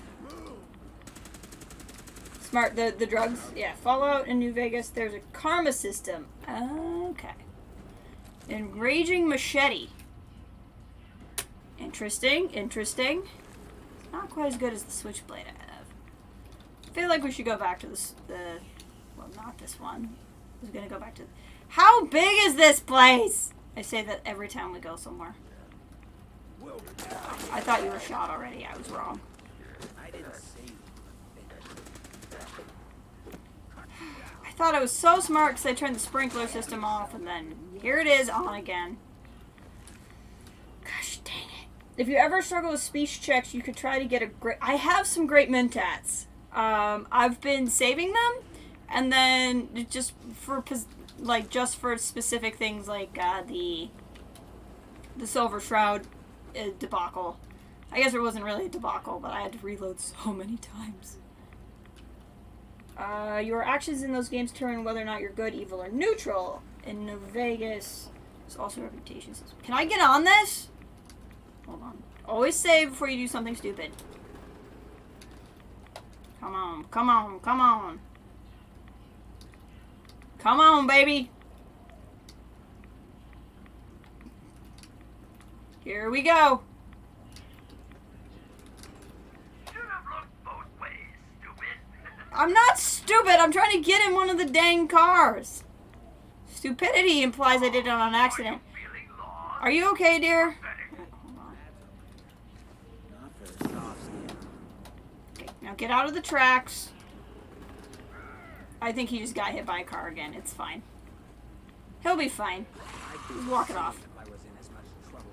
Smart, the drugs. Yeah, Fallout in New Vegas, there's a karma system. Okay. Enraging machete. Interesting. It's not quite as good as the switchblade I have. I feel like we should go back to well, not this one. I was gonna go back to... How big is this place? I say that every time we go somewhere. I thought you were shot already. I was wrong. I thought I was so smart because I turned the sprinkler system off, and then here it is on again. Gosh dang it. If you ever struggle with speech checks, you could try to get a great... I have some great mentats. I've been saving them, and then just for specific things like the Silver Shroud debacle. I guess it wasn't really a debacle, but I had to reload so many times. Your actions in those games determine whether or not you're good, evil, or neutral. In New Vegas, there's also a reputation system. Can I get on this? Hold on. Always save before you do something stupid. Come on. Come on, baby. Here we go. Should have looked both ways, stupid. I'm not stupid. I'm trying to get in one of the dang cars. Stupidity implies I did it on accident. Feeling lost? Are you okay, dear? Hold on. Not for the soft skin. Okay, now get out of the tracks. I think he just got hit by a car again. It's fine. He'll be fine. He's walking off. I was in as much trouble.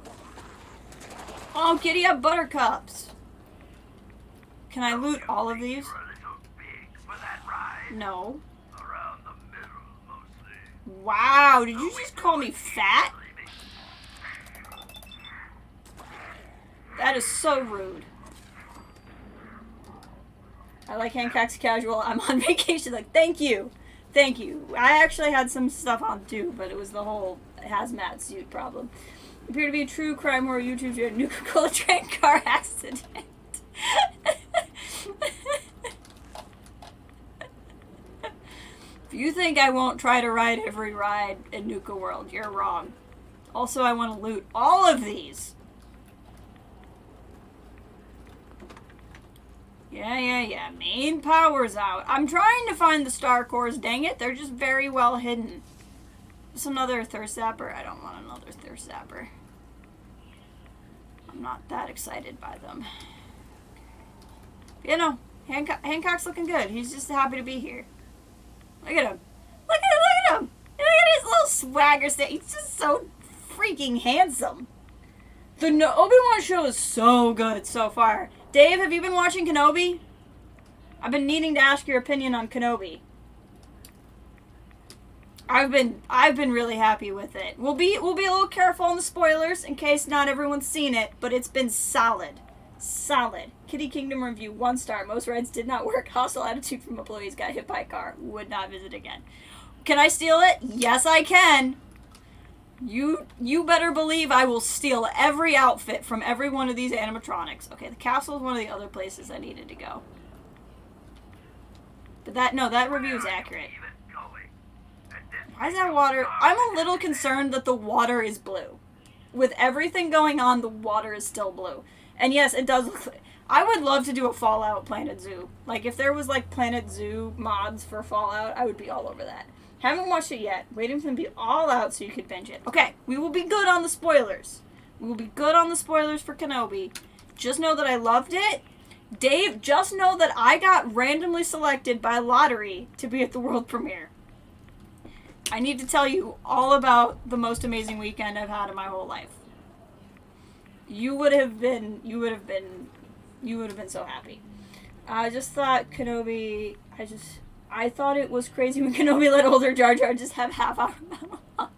Oh, giddy up buttercups. Can I loot all of these? You're a little big for that ride. No. Around the middle, mostly. Wow, did you just call me fat? That is so rude. I like Hancock's casual. I'm on vacation. Like, thank you. Thank you. I actually had some stuff on too, but it was the whole hazmat suit problem. Appear to be a true crime horror YouTuber, Nuka train car accident. If you think I won't try to ride every ride in Nuka World, you're wrong. Also, I want to loot all of these. Yeah. Main power's out. I'm trying to find the star cores, dang it. They're just very well hidden. Just another thirst zapper. I don't want another thirst zapper. I'm not that excited by them. You know, Hancock's looking good. He's just happy to be here. Look at him. Look at him. Look at his little swagger state. He's just so freaking handsome. The Obi-Wan show is so good so far. Dave, have you been watching Kenobi? I've been needing to ask your opinion on Kenobi. I've been really happy with it. We'll be a little careful on the spoilers in case not everyone's seen it, but it's been solid. Solid. Kitty Kingdom review, 1 star. Most rides did not work. Hostile attitude from employees. Got hit by a car. Would not visit again. Can I steal it? Yes, I can. You better believe I will steal every outfit from every one of these animatronics. Okay, the castle is one of the other places I needed to go. But that review is accurate. Why is that water? I'm a little concerned that the water is blue. With everything going on, the water is still blue. And yes, it does look... I would love to do a Fallout Planet Zoo. Like, if there was, like, Planet Zoo mods for Fallout, I would be all over that. Haven't watched it yet. Waiting for them to be all out so you could binge it. Okay, we will be good on the spoilers. We will be good on the spoilers for Kenobi. Just know that I loved it. Dave, just know that I got randomly selected by lottery to be at the world premiere. I need to tell you all about the most amazing weekend I've had in my whole life. You would have been so happy. I just thought Kenobi, I thought it was crazy when Kenobi let older Jar Jar just have half-hour monologue.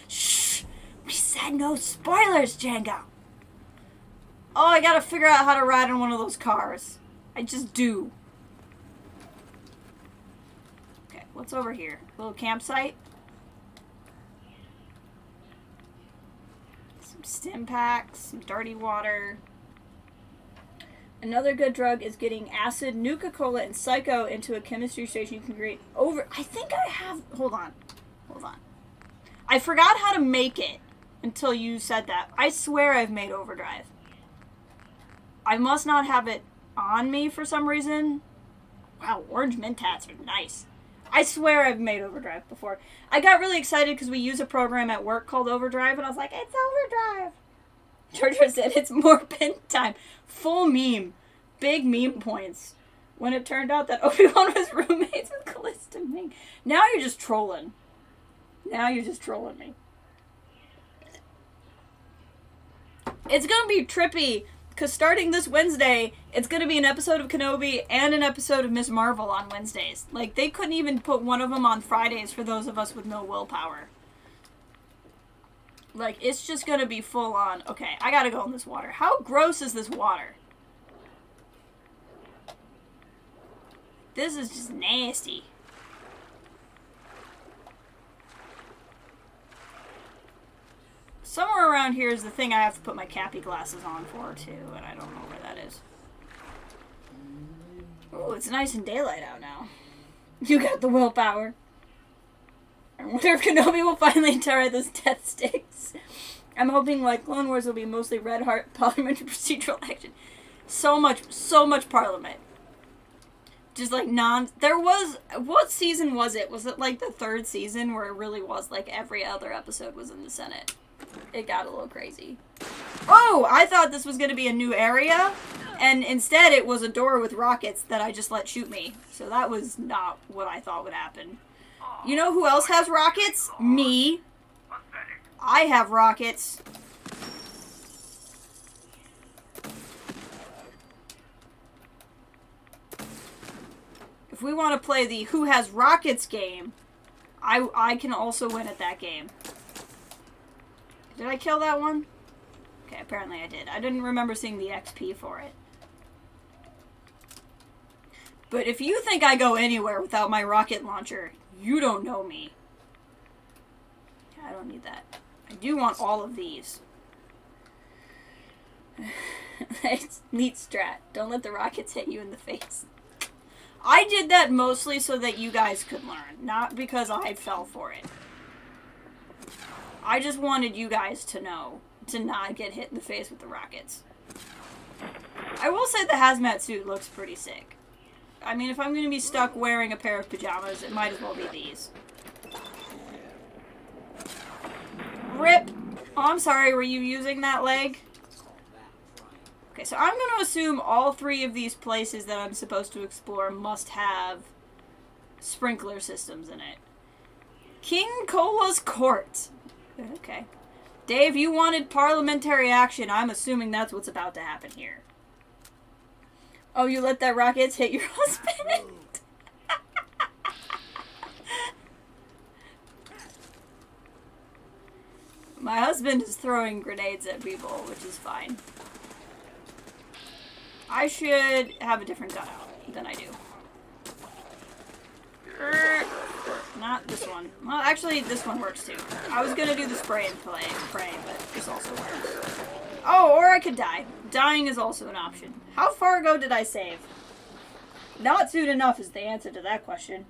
Shh! We said no spoilers, Django! Oh, I gotta figure out how to ride in one of those cars. I just do. Okay, what's over here? A little campsite? Some stim packs, some dirty water. Another good drug is getting acid, Nuka-Cola, and Psycho into a chemistry station you can create over... I think I have... Hold on. I forgot how to make it until you said that. I swear I've made Overdrive. I must not have it on me for some reason. Wow, orange mint tats are nice. I swear I've made Overdrive before. I got really excited because we use a program at work called Overdrive, and I was like, it's Overdrive! Georgia said it's more pin time. Full meme. Big meme points. When it turned out that Obi-Wan was roommates with Callista Ming. Now you're just trolling. Me. It's gonna be trippy, because starting this Wednesday, it's gonna be an episode of Kenobi and an episode of Ms. Marvel on Wednesdays. Like, they couldn't even put one of them on Fridays for those of us with no willpower. Like, it's just gonna be full on. Okay, I gotta go in this water. How gross is this water? This is just nasty. Somewhere around here is the thing I have to put my Cappy glasses on for, too, and I don't know where that is. Ooh, it's nice and daylight out now. You got the willpower. I wonder if Kenobi will finally tire those death sticks. I'm hoping like Clone Wars will be mostly Red Heart parliamentary procedural action. So much Parliament. Just like there was, what season was it? Was it like the 3rd season where it really was like every other episode was in the Senate? It got a little crazy. Oh, I thought this was going to be a new area, and instead it was a door with rockets that I just let shoot me. So that was not what I thought would happen. You know who else has rockets? Me. I have rockets. If we want to play the Who Has Rockets game, I can also win at that game. Did I kill that one? Okay, apparently I did. I didn't remember seeing the XP for it. But if you think I go anywhere without my rocket launcher, you don't know me. I don't need that. I do want all of these. It's neat strat. Don't let the rockets hit you in the face. I did that mostly so that you guys could learn, not because I fell for it. I just wanted you guys to know to not get hit in the face with the rockets. I will say the hazmat suit looks pretty sick. I mean, if I'm going to be stuck wearing a pair of pajamas, it might as well be these. Rip! Oh, I'm sorry, were you using that leg? Okay, so I'm going to assume all 3 of these places that I'm supposed to explore must have sprinkler systems in it. King Cola's Court. Okay. Dave, you wanted parliamentary action. I'm assuming that's what's about to happen here. Oh, you let that rockets hit your husband? My husband is throwing grenades at people, which is fine. I should have a different gun out than I do. Not this one. Well, actually, this one works too. I was gonna do the spray and pray, but this also works. Oh, or I could die. Dying is also an option. How far ago did I save? Not soon enough is the answer to that question.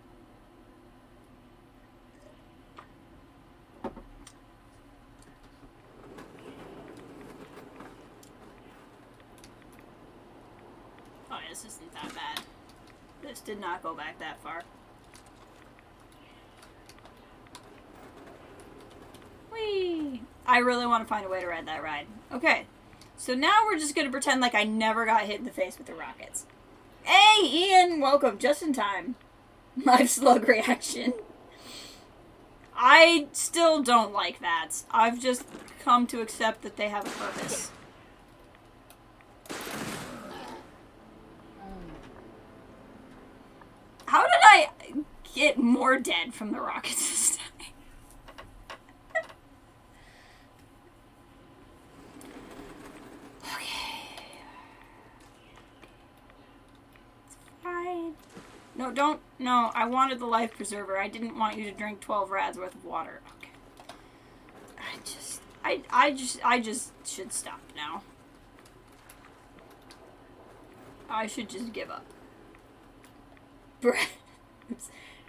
Oh, this isn't that bad. This did not go back that far. Whee! I really want to find a way to ride that ride. Okay, so now we're just going to pretend like I never got hit in the face with the rockets. Hey, Ian! Welcome, just in time. Live slug reaction. I still don't like that. I've just come to accept that they have a purpose. How did I get more dead from the rockets this time? Okay. It's fine. No, don't. No, I wanted the life preserver. I didn't want you to drink 12 rads worth of water. Okay. I just should stop now. I should just give up.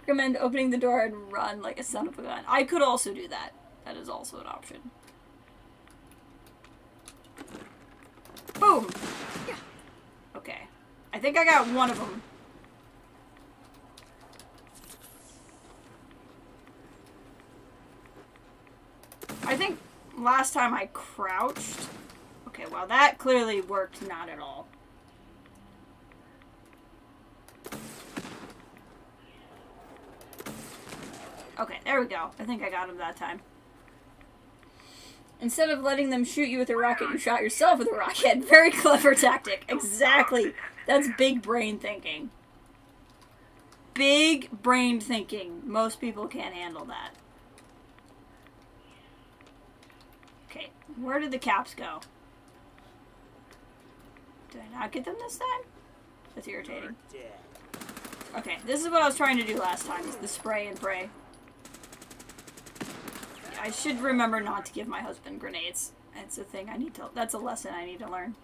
Recommend opening the door and run like a son of a gun. I could also do that. That is also an option. Boom! Okay. I think I got one of them. I think last time I crouched. Okay, well that clearly worked not at all. Okay, there we go. I think I got him that time. Instead of letting them shoot you with a rocket, you shot yourself with a rocket. Very clever tactic. Exactly. That's big brain thinking. Big brain thinking. Most people can't handle that. Okay, where did the caps go? Did I not get them this time? That's irritating. Okay, this is what I was trying to do last time, is the spray and pray. I should remember not to give my husband grenades. It's a thing I need to, that's a lesson I need to learn.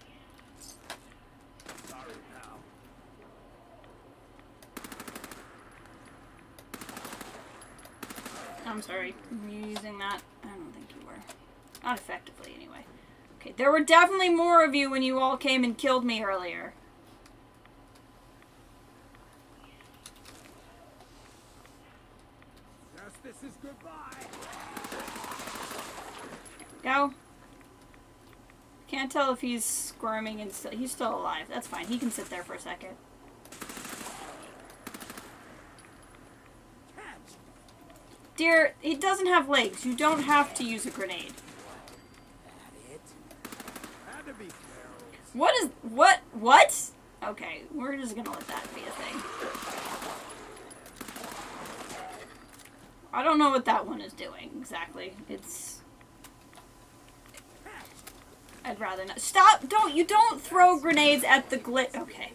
I'm sorry. Were you using that? I don't think you were. Not effectively, anyway. Okay, there were definitely more of you when you all came and killed me earlier. Justice is goodbye. Go. Can't tell if he's squirming and he's still alive. That's fine. He can sit there for a second. Dear, he doesn't have legs. You don't have to use a grenade. What is... What? Okay, we're just gonna let that be a thing. I don't know what that one is doing, exactly. It's... I'd rather not... Stop! You don't throw grenades at the Okay.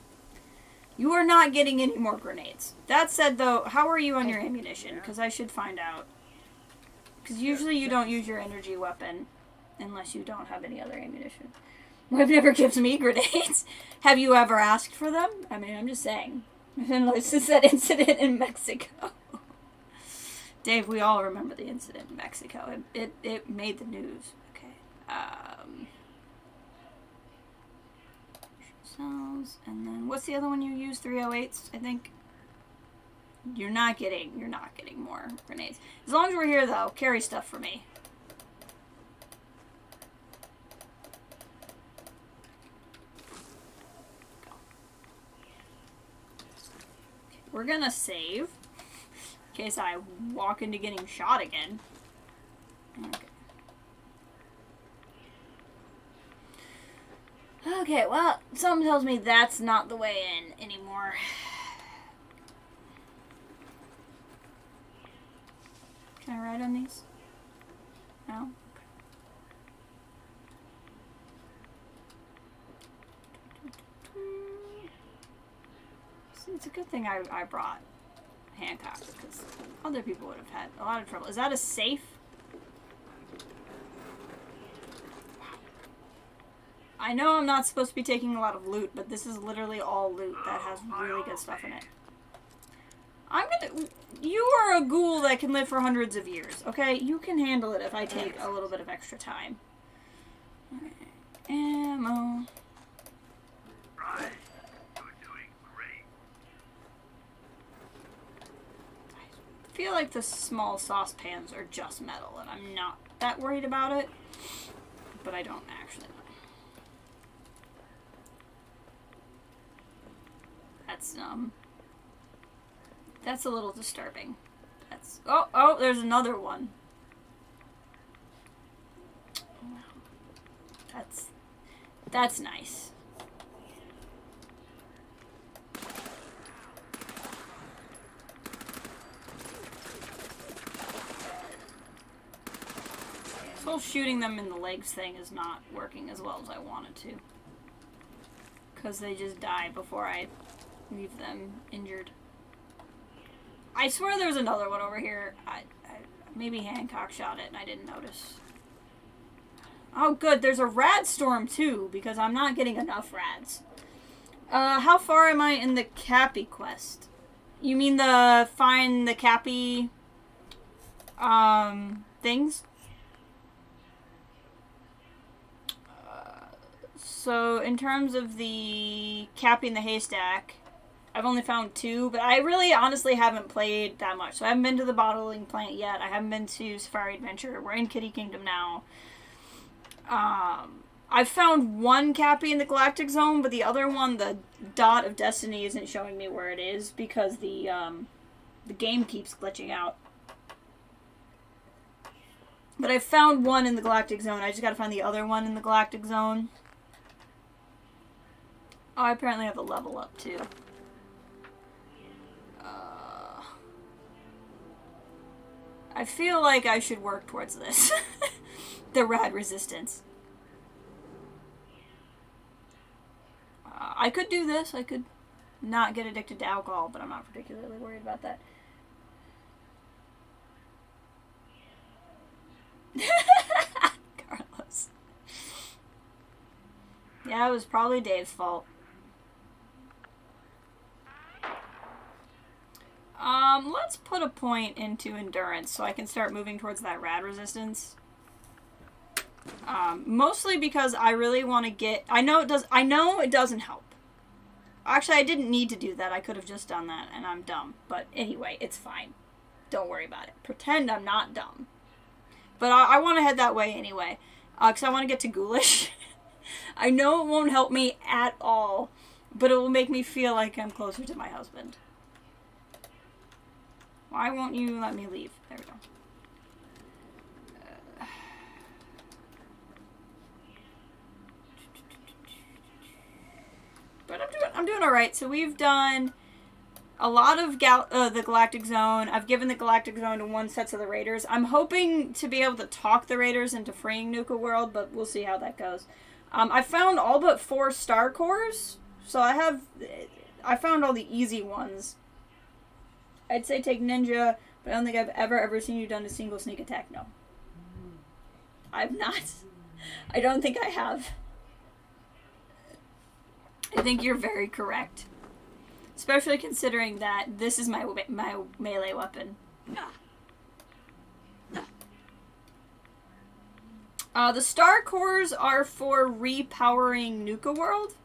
You are not getting any more grenades. That said, though, how are you on your ammunition? Because I should find out. Because usually you don't use your energy weapon unless you don't have any other ammunition. Web never gives me grenades. Have you ever asked for them? I mean, I'm just saying. Since that incident in Mexico. Dave, we all remember the incident in Mexico. It made the news. Okay. Cells, and then what's the other one you use? 308s, I think. You're not getting more grenades. As long as we're here, though, carry stuff for me. Go. We're gonna save in case I walk into getting shot again. Okay. Okay, well, something tells me that's not the way in anymore. Can I ride on these? No? See, it's a good thing I brought Hancock, because other people would have had a lot of trouble. Is that a safe? I know I'm not supposed to be taking a lot of loot, but this is literally all loot that has really good stuff in it. You are a ghoul that can live for hundreds of years, okay? You can handle it if I take a little bit of extra time. Alright. Ammo. Right. You're doing great. I feel like the small saucepans are just metal, and I'm not that worried about it. But I don't actually know. That's a little disturbing. Oh, there's another one. That's nice. This whole shooting them in the legs thing is not working as well as I wanted to. Because they just die before I leave them injured. I swear there's another one over here. Maybe Hancock shot it and I didn't notice. Oh good, there's a rad storm too, because I'm not getting enough rads. How far am I in the Cappy quest? You mean the find the Cappy things? So in terms of the Cappy in the Haystack, I've only found 2, but I really honestly haven't played that much. So I haven't been to the bottling plant yet. I haven't been to Safari Adventure. We're in Kitty Kingdom now. I've found 1 Cappy in the Galactic Zone, but the other one, the Dot of Destiny, isn't showing me where it is because the game keeps glitching out. But I found 1 in the Galactic Zone. I just gotta find the other one in the Galactic Zone. Oh, I apparently have a level up too. I feel like I should work towards this. The rad resistance. I could do this. I could not get addicted to alcohol, but I'm not particularly worried about that. Carlos. Yeah, it was probably Dave's fault. Let's put put a point into endurance so I can start moving towards that rad resistance. Mostly because I really want to get... I know it doesn't help. Actually, I didn't need to do that. I could have just done that, and I'm dumb. But anyway, it's fine. Don't worry about it. Pretend I'm not dumb. But I want to head that way anyway. Because I want to get to Ghoulish. I know it won't help me at all. But it will make me feel like I'm closer to my husband. Why won't you let me leave? There we go. But I'm doing alright. So we've done a lot of the Galactic Zone. I've given the Galactic Zone to one set of the Raiders. I'm hoping to be able to talk the Raiders into freeing Nuka World, but we'll see how that goes. I found all but 4 star cores. So I found all the easy ones. I'd say take Ninja, but I don't think I've ever seen you done a single sneak attack. No. I've not. I don't think I have. I think you're very correct. Especially considering that this is my melee weapon. The star cores are for repowering Nuka World,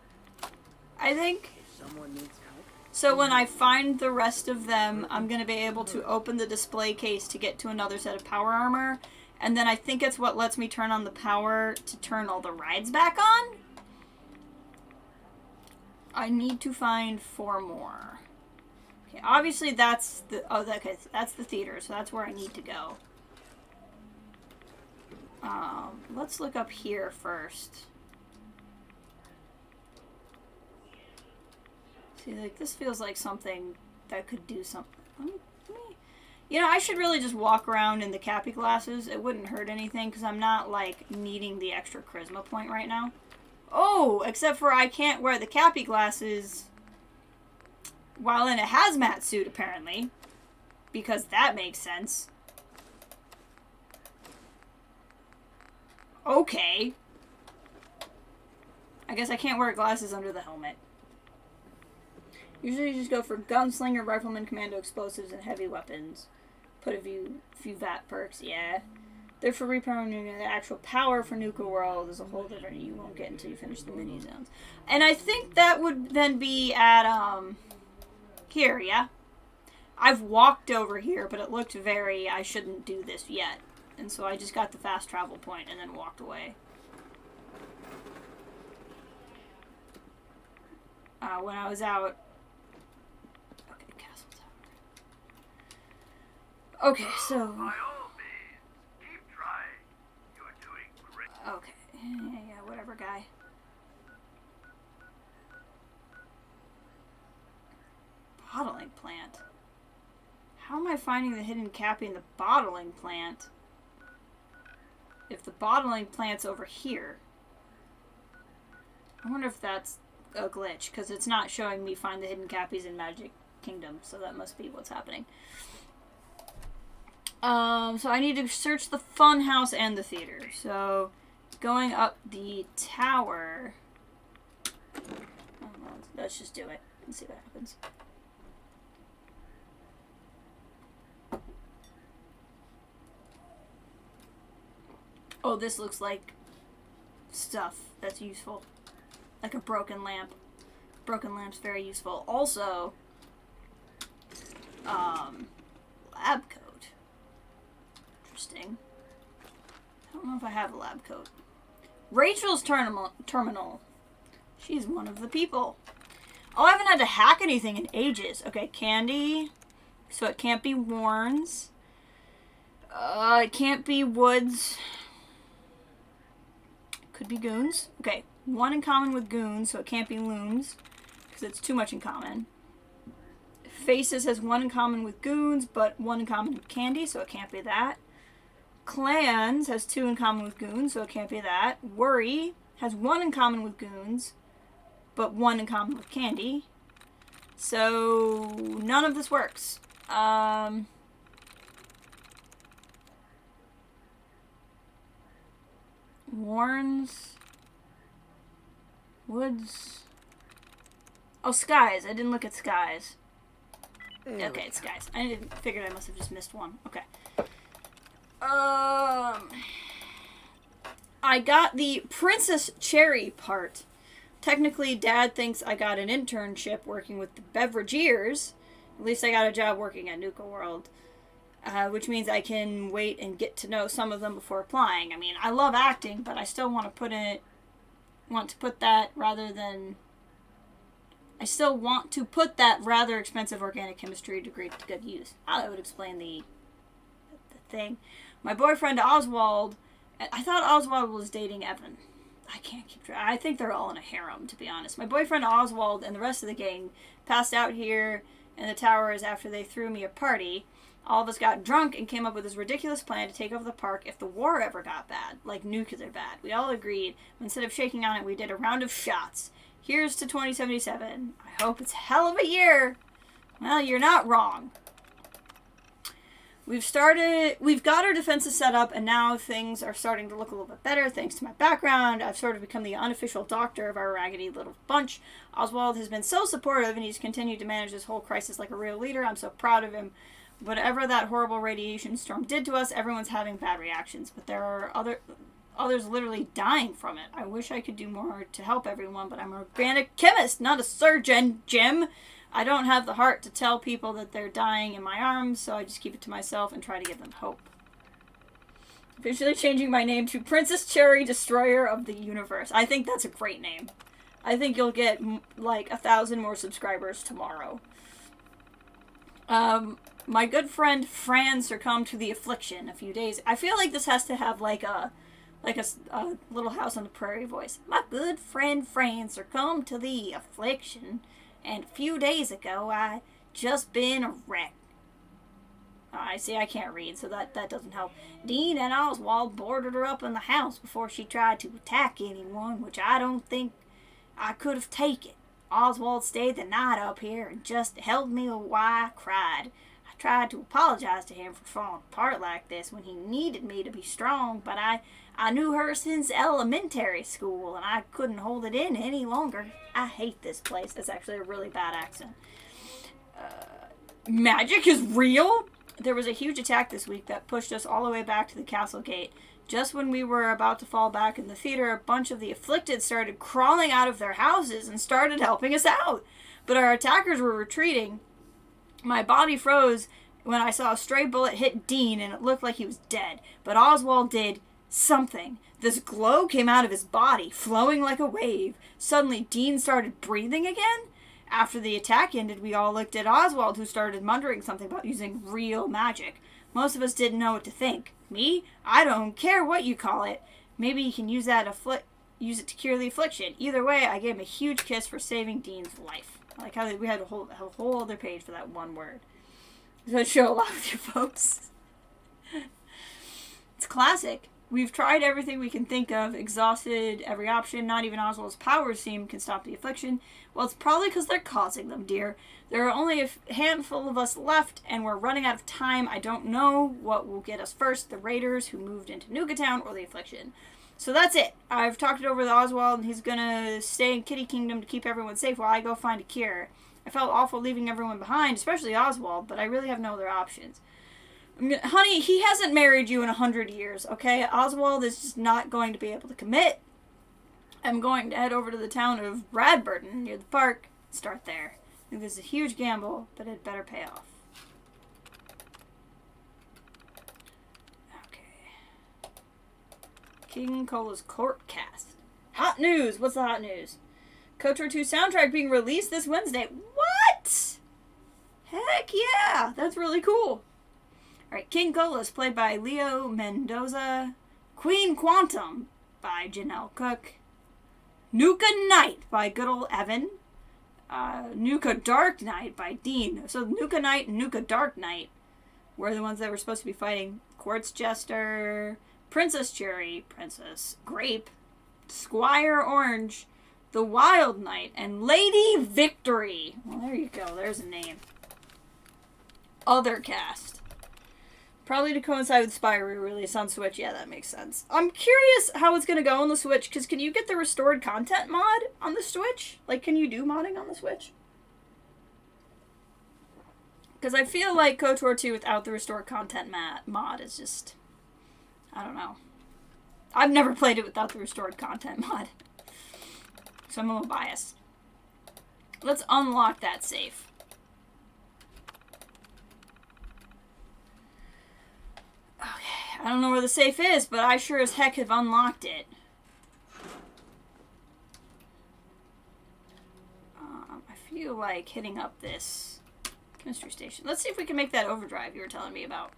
I think. Someone needs help. So when I find the rest of them, I'm going to be able to open the display case to get to another set of power armor. And then I think it's what lets me turn on the power to turn all the rides back on. I need to find 4 more. Okay, obviously that's the... Oh, okay, that's the theater, so that's where I need to go. Let's look up here first. See, like, this feels like something that could do something. You know, I should really just walk around in the Cappy glasses. It wouldn't hurt anything, because I'm not, like, needing the extra charisma point right now. Oh, except for I can't wear the Cappy glasses while in a hazmat suit, apparently. Because that makes sense. Okay. I guess I can't wear glasses under the helmet. Usually you just go for gunslinger, rifleman, commando, explosives, and heavy weapons. Put a few VAT perks, yeah. They're for repowering. The actual power for Nuka World is a whole different... You won't get until you finish the mini zones. And I think that would then be at, here, yeah? I've walked over here, but it looked very... I shouldn't do this yet. And so I just got the fast travel point and then walked away. When I was out... Okay, Castle Tower. Okay, so... By all means, keep trying. You're doing great. Okay, yeah, whatever, guy. Bottling plant. How am I finding the hidden Cappy in the bottling plant? If the bottling plant's over here. I wonder if that's a glitch, because it's not showing me find the hidden Cappies in Magic Kingdom, so that must be what's happening. So I need to search the fun house and the theater. So, going up the tower... let's just do it and see what happens. Oh, this looks like stuff that's useful. Like a broken lamp. Broken lamp's very useful. Also, lab coat. Interesting. I don't know if I have a lab coat. Rachel's terminal. She's one of the people. Oh, I haven't had to hack anything in ages. Okay, candy. So it can't be Warren's. It can't be Woods. Could be Goons. Okay, 1 in common with Goons, so it can't be Loons, because it's too much in common. Faces has 1 in common with Goons, but 1 in common with Candy, so it can't be that. Clans has 2 in common with Goons, so it can't be that. Worry has 1 in common with Goons, but 1 in common with Candy. So none of this works. Warren's, Woods. Oh, Skies. I didn't look at Skies. Okay, it's guys. I figured I must have just missed one. Okay. I got the Princess Cherry part. Technically, Dad thinks I got an internship working with the Beverageers. At least I got a job working at Nuka World. Which means I can wait and get to know some of them before applying. I mean, I love acting, but I still want to put that rather expensive organic chemistry degree to good use. That would explain the thing. My boyfriend Oswald, I thought Oswald was dating Evan. I can't keep track. I think they're all in a harem, to be honest. My boyfriend Oswald and the rest of the gang passed out here in the towers after they threw me a party. All of us got drunk and came up with this ridiculous plan to take over the park if the war ever got bad, like nuclear bad. We all agreed, but instead of shaking on it, we did a round of shots. Here's to 2077. I hope it's a hell of a year. Well, you're not wrong. We've got our defenses set up, and now things are starting to look a little bit better thanks to my background. I've sort of become the unofficial doctor of our raggedy little bunch. Oswald has been so supportive, and he's continued to manage this whole crisis like a real leader. I'm so proud of him. Whatever that horrible radiation storm did to us, everyone's having bad reactions, but there are others literally dying from it. I wish I could do more to help everyone, but I'm an organic chemist, not a surgeon, Jim. I don't have the heart to tell people that they're dying in my arms, so I just keep it to myself and try to give them hope. Officially changing my name to Princess Cherry, Destroyer of the Universe. I think that's a great name. I think you'll get, like, 1,000 more subscribers tomorrow. My good friend Fran succumbed to the affliction a few days. I feel like this has to have, like a Little House on the Prairie voice. My good friend Fran succumbed to the affliction. And a few days ago, I just been a wreck. I see, I can't read, so that doesn't help. Dean and Oswald boarded her up in the house before she tried to attack anyone, which I don't think I could have taken. Oswald stayed the night up here and just held me while I cried. I tried to apologize to him for falling apart like this when he needed me to be strong, but I knew her since elementary school, and I couldn't hold it in any longer. I hate this place. It's actually a really bad accent. Magic is real? There was a huge attack this week that pushed us all the way back to the castle gate. Just when we were about to fall back in the theater, a bunch of the afflicted started crawling out of their houses and started helping us out. But our attackers were retreating. My body froze when I saw a stray bullet hit Dean, and it looked like he was dead. But Oswald did something. This glow came out of his body, flowing like a wave. Suddenly, Dean started breathing again. After the attack ended, we all looked at Oswald, who started muttering something about using real magic. Most of us didn't know what to think. Me? I don't care what you call it. Maybe you can use it to cure the affliction. Either way, I gave him a huge kiss for saving Dean's life. I like how we had a whole other page for that one word. So show a lot of you folks. It's classic. We've tried everything we can think of, exhausted every option. Not even Oswald's powers can stop the affliction. Well, it's probably because they're causing them, dear. There are only a handful of us left, and we're running out of time. I don't know what will get us first, the raiders who moved into Nuka Town or the affliction. So that's it. I've talked it over with Oswald, and he's going to stay in Kitty Kingdom to keep everyone safe while I go find a cure. I felt awful leaving everyone behind, especially Oswald, but I really have no other options. Honey, he hasn't married you in 100 years, okay? Oswald is just not going to be able to commit. I'm going to head over to the town of Bradburton, near the park. Start there. I think this is a huge gamble, but it better pay off. Okay. King Cola's Court Cast. Hot news! What's the hot news? KOTOR 2 soundtrack being released this Wednesday. What? Heck yeah! That's really cool. Alright, King Cola is played by Leo Mendoza. Queen Quantum by Janelle Cook. Nuka Knight by good old Evan. Nuka Dark Knight by Dean. So Nuka Knight and Nuka Dark Knight were the ones that were supposed to be fighting. Quartz Jester, Princess Cherry, Princess Grape, Squire Orange, the Wild Knight, and Lady Victory. Well, there you go. There's a name. Other cast. Probably to coincide with Spy re-release on Switch. Yeah, that makes sense. I'm curious how it's going to go on the Switch, because can you get the restored content mod on the Switch? Like, can you do modding on the Switch? Because I feel like KOTOR 2 without the restored content mod is just... I don't know. I've never played it without the restored content mod. So I'm a little biased. Let's unlock that safe. Okay, I don't know where the safe is, but I sure as heck have unlocked it. I feel like hitting up this chemistry station. Let's see if we can make that overdrive you were telling me about.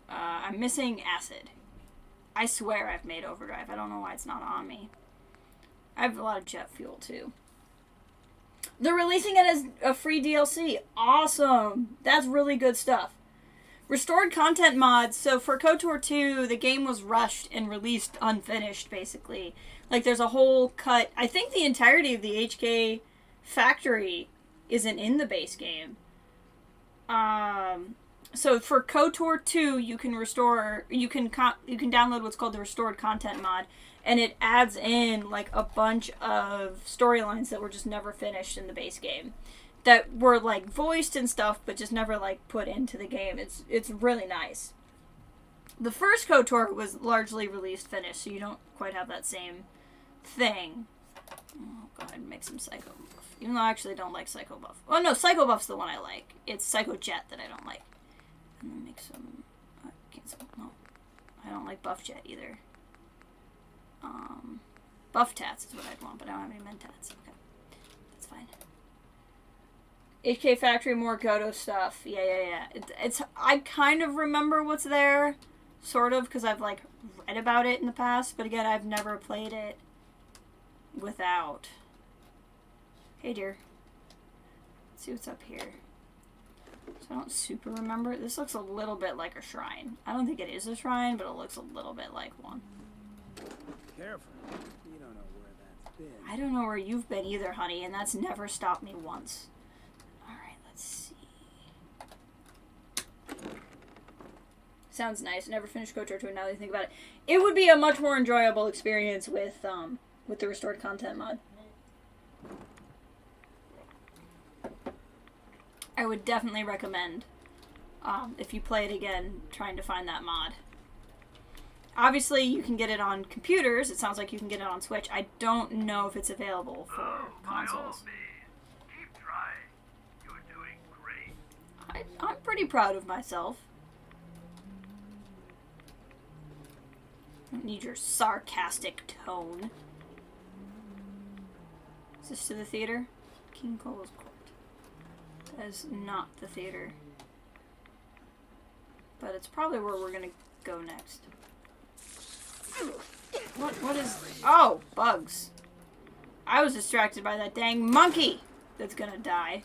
I'm missing acid. I swear I've made overdrive. I don't know why it's not on me. I have a lot of jet fuel, too. They're releasing it as a free DLC. Awesome! That's really good stuff. Restored content mods. So for KOTOR 2, the game was rushed and released unfinished, basically. Like, there's a whole cut. I think the entirety of the HK factory isn't in the base game. So for KOTOR 2, you can download what's called the restored content mod, and it adds in like a bunch of storylines that were just never finished in the base game, that were like voiced and stuff, but just never like put into the game. It's really nice. The first KOTOR was largely released finished, so you don't quite have that same thing. Oh, go ahead and make some Psycho Buff. Even though I actually don't like Psycho Buff. Oh no, Psycho Buff's the one I like. It's Psycho Jet that I don't like. And then make some... cancel. No. I don't like Buff Jet either. Buff Tats is what I'd want, but I don't have any Mentats. Okay. That's fine. HK Factory, more Goto stuff. Yeah. It's I kind of remember what's there. Sort of, because I've, like, read about it in the past. But again, I've never played it without. Hey, dear. Let's see what's up here. So I don't super remember. This looks a little bit like a shrine. I don't think it is a shrine, but it looks a little bit like one. Careful. You don't know where that's been. I don't know where you've been either, honey, and that's never stopped me once. Alright, let's see. Sounds nice. Never finished KOTOR 2 now that I think about it. It would be a much more enjoyable experience with the restored content mod. I would definitely recommend, if you play it again, trying to find that mod. Obviously, you can get it on computers. It sounds like you can get it on Switch. I don't know if it's available for consoles. Keep trying. You're doing great. I'm pretty proud of myself. I don't need your sarcastic tone. Is this to the theater? King Cole's Court. That is not the theater. But it's probably where we're gonna go next. What is... Oh, bugs. I was distracted by that dang monkey that's gonna die.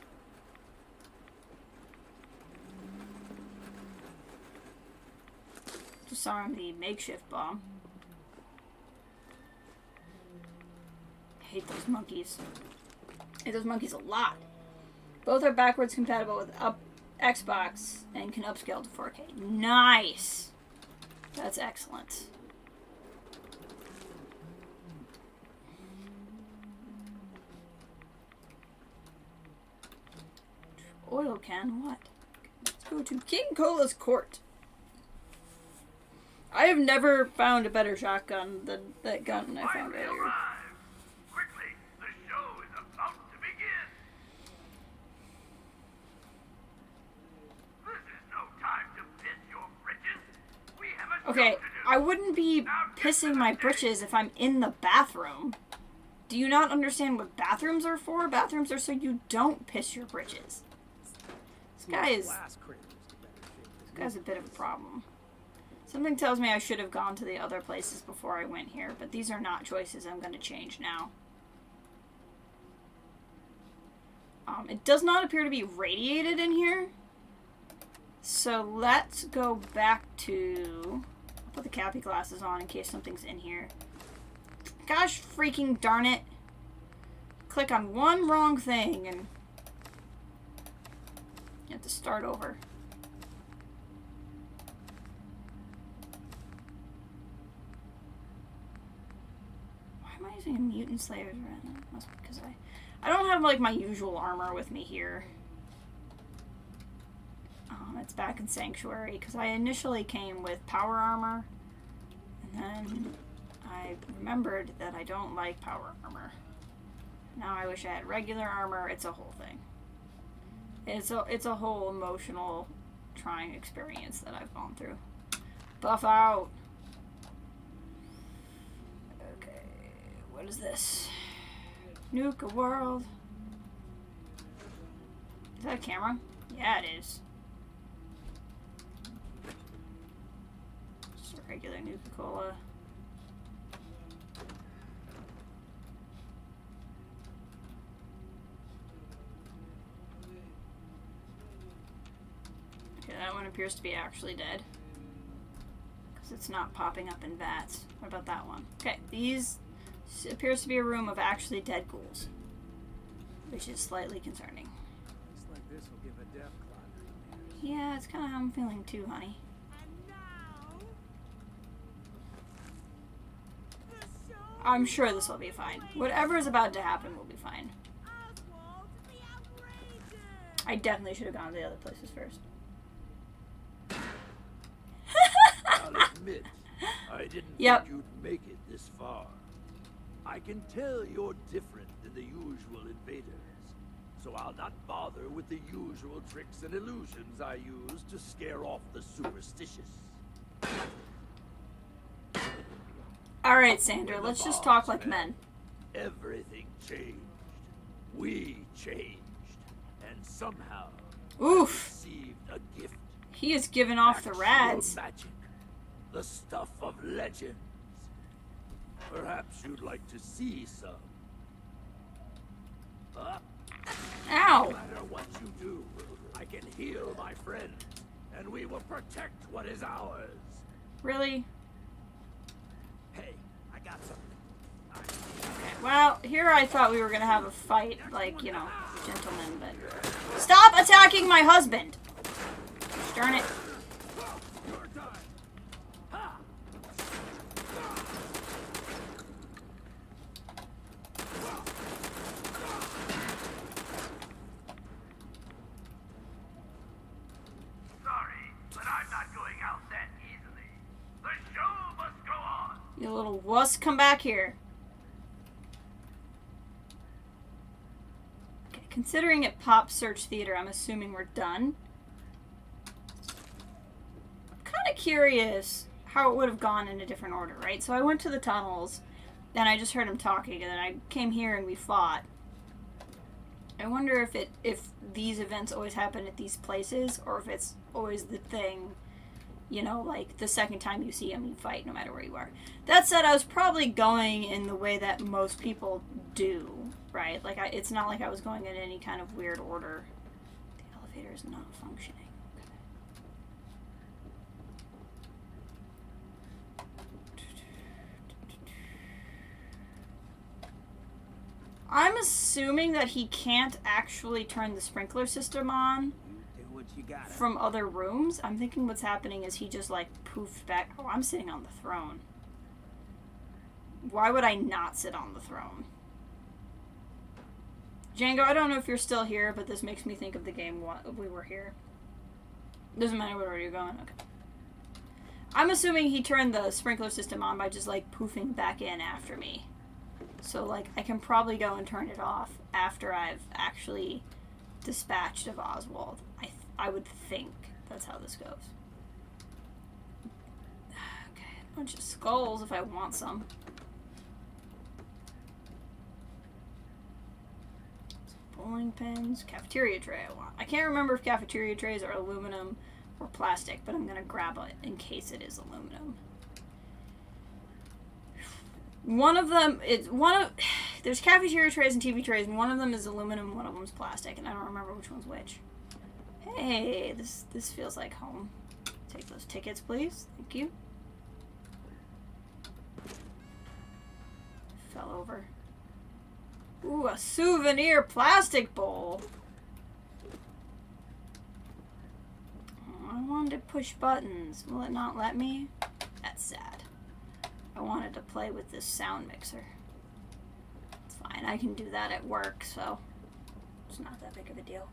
Disarm the makeshift bomb. I hate those monkeys. I hate those monkeys a lot. Both are backwards compatible with Xbox and can upscale to 4K. Nice! That's excellent. Oil can, what? Let's go to King Cola's Court. I have never found a better shotgun than that gun I found Finally earlier. arrived. Quickly, the show is about to begin. This is no time to piss your britches. We have a Okay, job to do. I wouldn't be pissing my britches if I'm in the bathroom. Do you not understand what bathrooms are for? Bathrooms are so you don't piss your britches. This guy's a bit of a problem. Something tells me I should have gone to the other places before I went here, but these are not choices I'm going to change now. It does not appear to be radiated in here. So let's go back to... I'll put the Cappy glasses on in case something's in here. Gosh freaking darn it. Click on one wrong thing and... You have to start over. Why am am I using a mutant slayer's red? Must be because I don't have like my usual armor with me here. It's back in Sanctuary because I initially came with power armor, and then I remembered that I don't like power armor. Now I wish I had regular armor. It's a whole thing. It's a whole emotional trying experience that I've gone through. Buff out. Okay, what is this? Nuka World. Is that a camera? Yeah, it is. Just a regular Nuka-Cola. Okay, that one appears to be actually dead. Because it's not popping up in vats. What about that one? Okay, these appears to be a room of actually dead ghouls. Which is slightly concerning. Looks like this will give a death cloud. Yeah, it's kind of how I'm feeling too, honey. I'm sure this will be fine. Whatever is about to happen will be fine. I definitely should have gone to the other places first. I'll admit, I didn't Yep. think you'd make it this far. I can tell you're different than the usual invaders, so I'll not bother with the usual tricks and illusions I use to scare off the superstitious. Alright, Sandra, let's just talk like men. Everything changed. We changed. And somehow Oof. received a gift. He is giving off the Actual rads. magic. The stuff of legends. Perhaps you'd like to see some. No Ow! matter what you do, I can heal my friend, and we will protect what is ours. Really? Hey, I got something. Well, here I thought we were gonna have a fight, like, you know, gentlemen, but... Stop attacking my husband! Darn it. Your time. Ha! Sorry, but I'm not going out that easily. The show must go on. You little wuss, come back here. Okay, considering it popped Search Theater, I'm assuming we're done. I'm kind of curious how it would have gone in a different order, right? So I went to the tunnels, and I just heard him talking, and then I came here and we fought. I wonder if these events always happen at these places, or if it's always the thing, you know, like the second time you see him, you fight no matter where you are. That said, I was probably going in the way that most people do, right? Like, it's not like I was going in any kind of weird order. The elevator is not functioning. I'm assuming that he can't actually turn the sprinkler system on You do what you gotta. from other rooms. I'm thinking what's happening is he just like poofed back. Oh, I'm sitting on the throne. Why would I not sit on the throne? Django, I don't know if you're still here, but this makes me think of the game we were here. Doesn't matter where you're going. Okay. I'm assuming he turned the sprinkler system on by just like poofing back in after me. So, like, I can probably go and turn it off after I've actually dispatched of Oswald. I would think that's how this goes. Okay, a bunch of skulls if I want some. Some bowling pins. Cafeteria tray I want. I can't remember if cafeteria trays are aluminum or plastic, but I'm going to grab it in case it is aluminum. One of them, there's cafeteria trays and TV trays, and one of them is aluminum, one of them is plastic, and I don't remember which one's which. Hey, this feels like home. Take those tickets, please. Thank you. Fell over. Ooh, a souvenir plastic bowl. Oh, I wanted to push buttons. Will it not let me? That's sad. I wanted to play with this sound mixer. fine. I can do that at work, so it's not that big of a deal.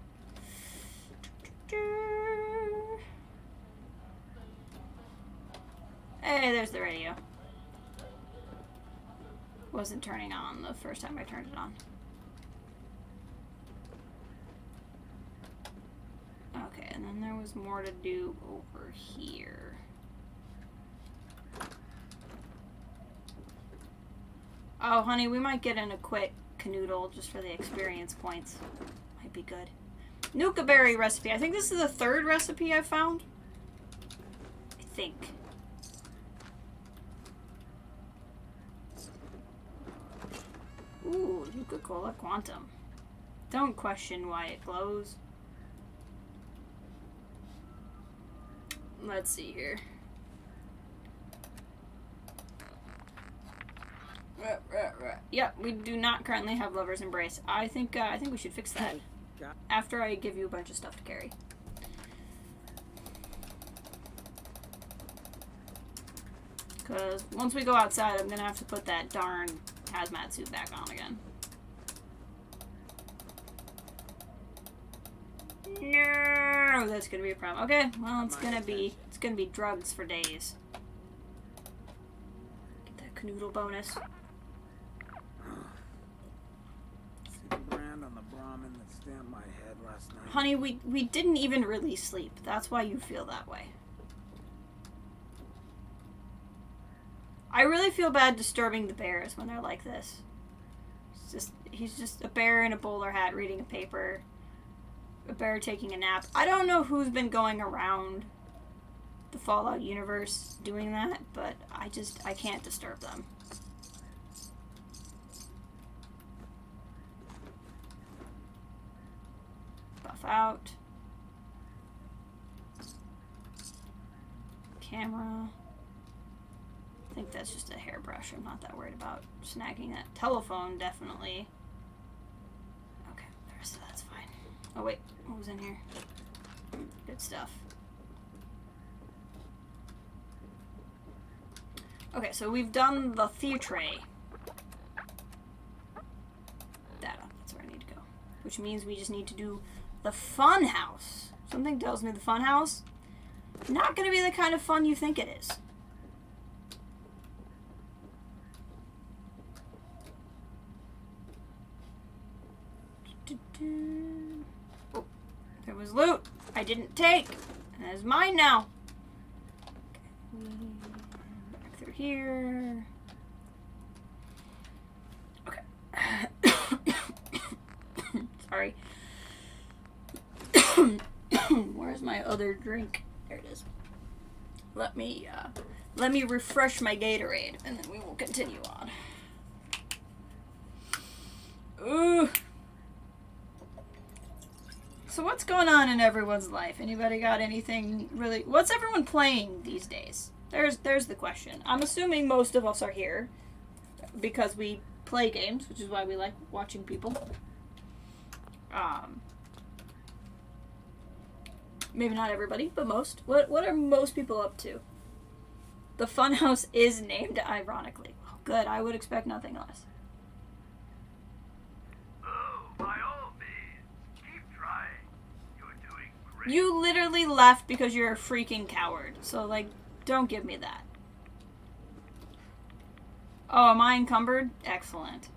Hey, there's the radio. Wasn't turning on the first time I turned it on. Okay, and then there was more to do over here. Oh, honey, we might get in a quick canoodle just for the experience points. Might be good. Nuka berry recipe. I think this is the third recipe I've found. I think. Ooh, Nuka-Cola Quantum. Don't question why it glows. Let's see here. Yep, we do not currently have Lover's Embrace. I think we should fix that after I give you a bunch of stuff to carry. Because once we go outside, I'm gonna have to put that darn hazmat suit back on again. No, that's gonna be a problem. Okay, well, it's gonna be drugs for days. Get that canoodle bonus. See the brand on the Brahmin that stamped my head last night? Honey, we didn't even really sleep. That's why you feel that way. I really feel bad disturbing the bears when they're like this. He's just a bear in a bowler hat reading a paper. A bear taking a nap. I don't know who's been going around the Fallout universe doing that, but I can't disturb them. Buff out. Camera. I think that's just a hairbrush. I'm not that worried about snagging that. Telephone, definitely. Okay, the rest of that's fine. Oh wait, what was in here? Good stuff. Okay, so we've done the theatre. That's where I need to go. Which means we just need to do the fun house. Something tells me the fun house, not gonna be the kind of fun you think it is. Oh, there was loot I didn't take, and that is mine now. Okay, back through here. Okay. Sorry. Where's my other drink? There it is. Let me refresh my Gatorade, and then we will continue on. Ooh. So what's going on in everyone's life? Anybody got anything really? What's everyone playing these days? There's the question. I'm assuming most of us are here because we play games, which is why we like watching people. Maybe not everybody, but most. What are most people up to? The funhouse is named ironically. Well, good. I would expect nothing less. Oh, by all means, keep trying. You're doing great. You literally left because you're a freaking coward. So, like, don't give me that. Oh, am I encumbered? Excellent.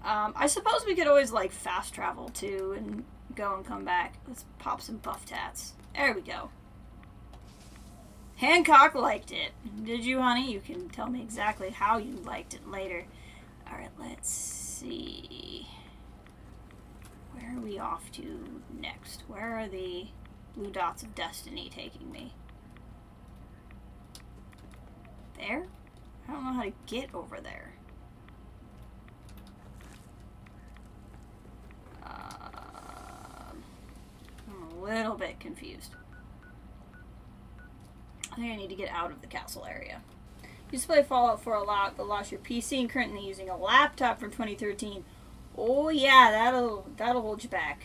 I suppose we could always, like, fast travel, too, and go and come back. Let's pop some buff tats. There we go. Hancock liked it. Did you, honey? You can tell me exactly how you liked it later. Alright, let's see. Where are we off to next? Where are the blue dots of destiny taking me? There? I don't know how to get over there. I'm a little bit confused. I think I need to get out of the castle area. Used to play Fallout 4 a lot, but lost your PC and currently using a laptop from 2013. Oh yeah, that'll hold you back.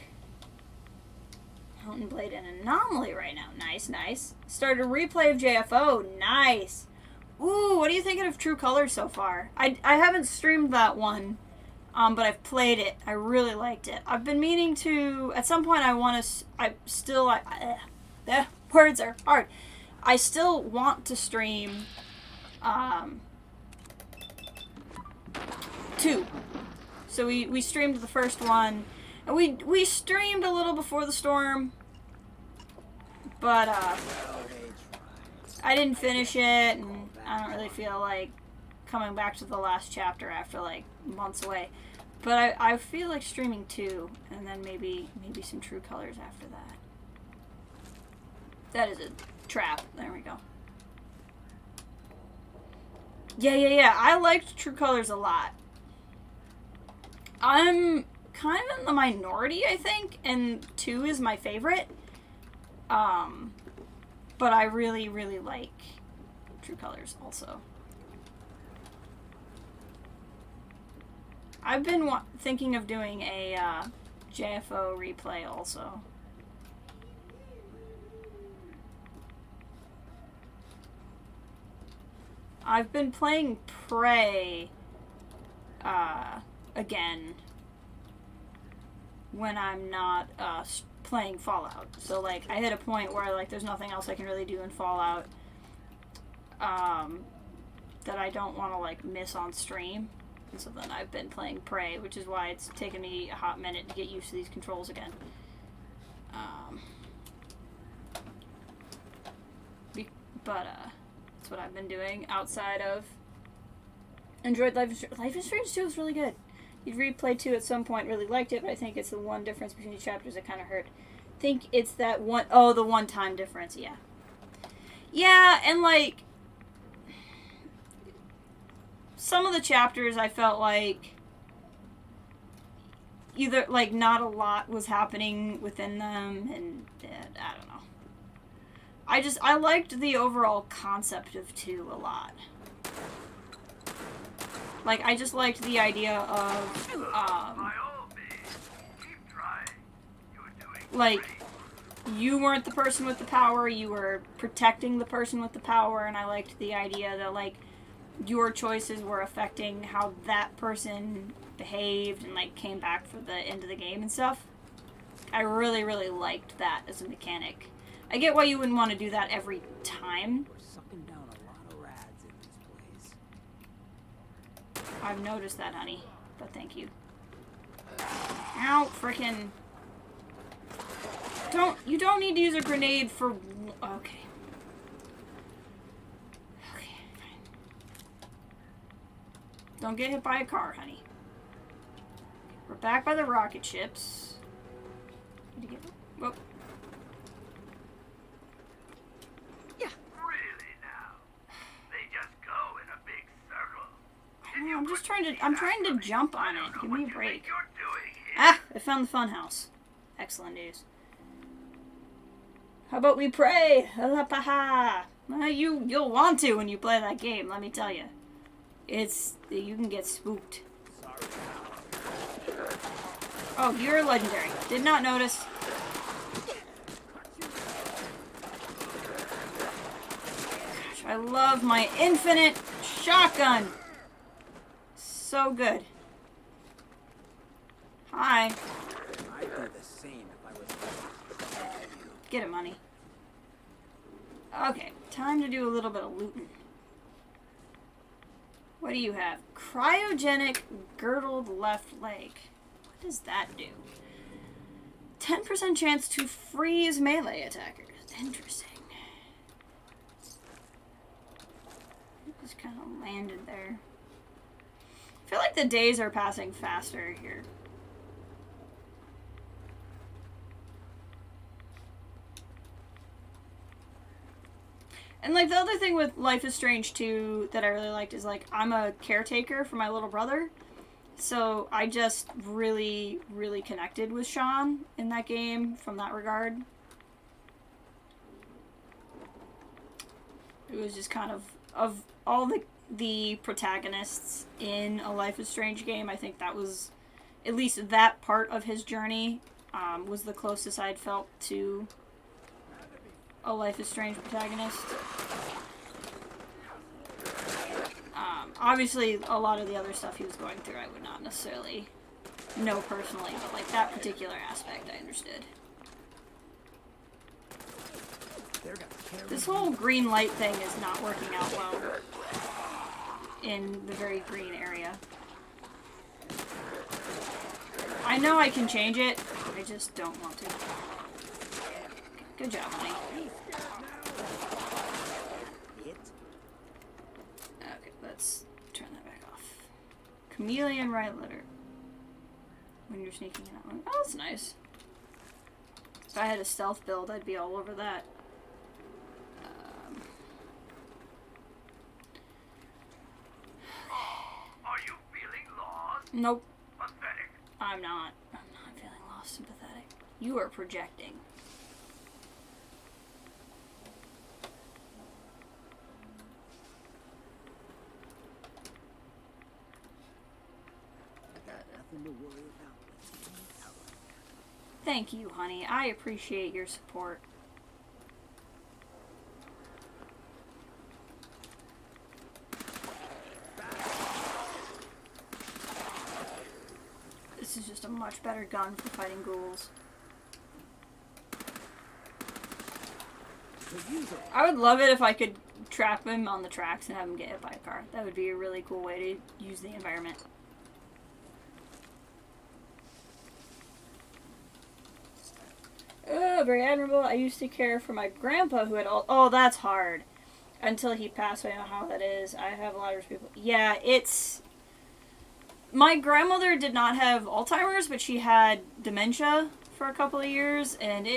Mountain Blade and Anomaly right now. Nice, nice. Started a replay of JFO. Nice. Ooh, what are you thinking of True Colors so far? I haven't streamed that one, but I've played it. I really liked it. I've been meaning to, at some point words are hard. I still want to stream, 2. So we streamed the first one, and we streamed a little before the storm, but I didn't finish it, and I don't really feel like coming back to the last chapter after like months away. But I feel like streaming 2, and then maybe some True Colors after that. That is a trap. There we go. Yeah. I liked True Colors a lot. I'm kind of in the minority, I think, and 2 is my favorite. But I really, really like True Colors also. I've been thinking of doing a JFO replay also. I've been playing Prey again when I'm not playing Fallout. So like I hit a point where like there's nothing else I can really do in Fallout that I don't want to like miss on stream. And so then I've been playing Prey, which is why it's taken me a hot minute to get used to these controls again. That's what I've been doing outside of enjoyed Life is Strange 2 is really good. You'd replay 2 at some point, really liked it, but I think it's the one difference between the chapters that kind of hurt. I think it's that one, the one-time difference, yeah. Yeah, and like, some of the chapters I felt like either, like, not a lot was happening within them, and I don't know. I liked the overall concept of 2 a lot. Like, I just liked the idea of, like, you weren't the person with the power, you were protecting the person with the power, and I liked the idea that, like, your choices were affecting how that person behaved and, like, came back for the end of the game and stuff. I really, really liked that as a mechanic. I get why you wouldn't want to do that every time. We're sucking down a lot of rads in this place. I've noticed that, honey, but thank you. Ow, frickin'. You don't need to use a grenade for... Okay. Okay, fine. Don't get hit by a car, honey. We're back by the rocket ships. Need to get... Whoop. Really now? They just go in a big circle. I'm trying to jump on it. Give me a break. You're doing here. Ah, I found the funhouse. Excellent news. How about we pray? You'll want to when you play that game, let me tell you. You can get spooked. Oh, you're legendary. Did not notice. Gosh, I love my infinite shotgun. So good. Hi. I'd do the same if I was Get it, money. Okay, time to do a little bit of looting. What do you have? Cryogenic girdled left leg. What does that do? 10% chance to freeze melee attackers. Interesting. Just kind of landed there. I feel like the days are passing faster here. And, like, the other thing with Life is Strange 2 that I really liked is, like, I'm a caretaker for my little brother. So I just really, really connected with Sean in that game from that regard. It was just kind of all the protagonists in a Life is Strange game, I think that was, at least that part of his journey, was the closest I'd felt to a Life is Strange protagonist. obviously, a lot of the other stuff he was going through I would not necessarily know personally, but like that particular aspect I understood. This whole green light thing is not working out well in the very green area. I know I can change it, I just don't want to. Good job, honey. Okay, let's turn that back off. Chameleon right letter. When you're sneaking in that one. Oh, that's nice. If I had a stealth build, I'd be all over that. Are you feeling lost? Nope. Pathetic. I'm not. I'm not feeling lost, sympathetic. You are projecting. Nothing to worry about. Thank you, honey. I appreciate your support. This is just a much better gun for fighting ghouls. I would love it if I could trap him on the tracks and have him get hit by a car. That would be a really cool way to use the environment. Oh, very admirable. I used to care for my grandpa who had all... Oh, that's hard. Until he passed, I know how that is. I have a lot of people... Yeah, it's... My grandmother did not have Alzheimer's, but she had dementia for a couple of years, and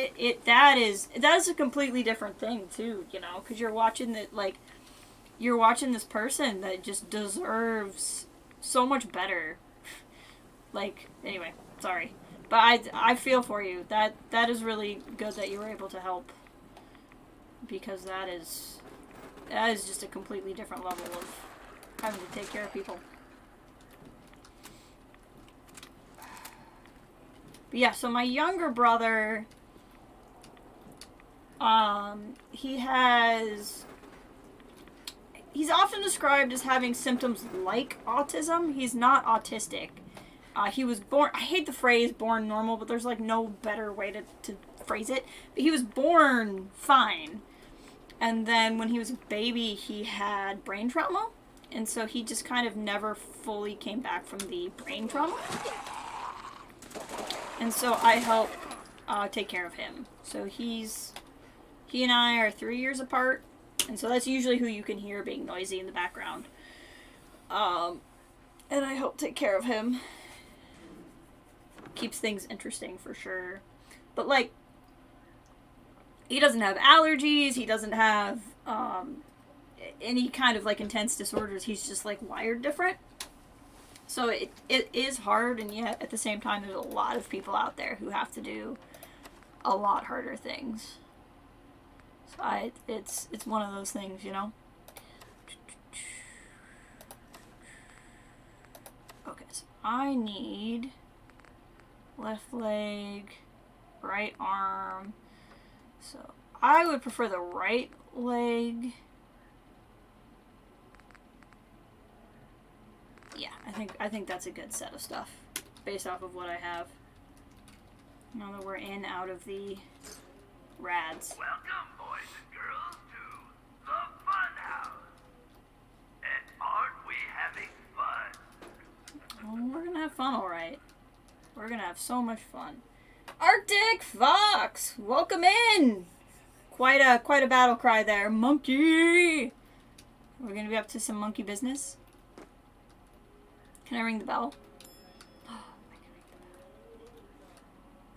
that is a completely different thing too, you know, because you're watching this person that just deserves so much better. Like, anyway, sorry, but I feel for you. That is really good that you were able to help, because that is just a completely different level of having to take care of people. But yeah, so my younger brother, he's often described as having symptoms like autism. He's not autistic. He was born, I hate the phrase born normal, but there's like no better way to phrase it. But he was born fine. And then when he was a baby, he had brain trauma. And so he just kind of never fully came back from the brain trauma. And so I help take care of him. So he and I are 3 years apart. And so that's usually who you can hear being noisy in the background. And I help take care of him. Keeps things interesting for sure. But like, he doesn't have allergies. He doesn't have any kind of like intense disorders. He's just like wired different. So it is hard, and yet at the same time there's a lot of people out there who have to do a lot harder things. So it's one of those things, you know? Okay, so I need left leg, right arm. So I would prefer the right leg. Yeah, I think that's a good set of stuff based off of what I have. Now that we're in out of the rads. Welcome, boys and girls, to the Fun House. And aren't we having fun? Oh, we're gonna have fun, all right. We're gonna have so much fun. Arctic Fox, welcome in. Quite a battle cry there, monkey. We're gonna be up to some monkey business. Can I ring the bell? Oh, I can ring the bell.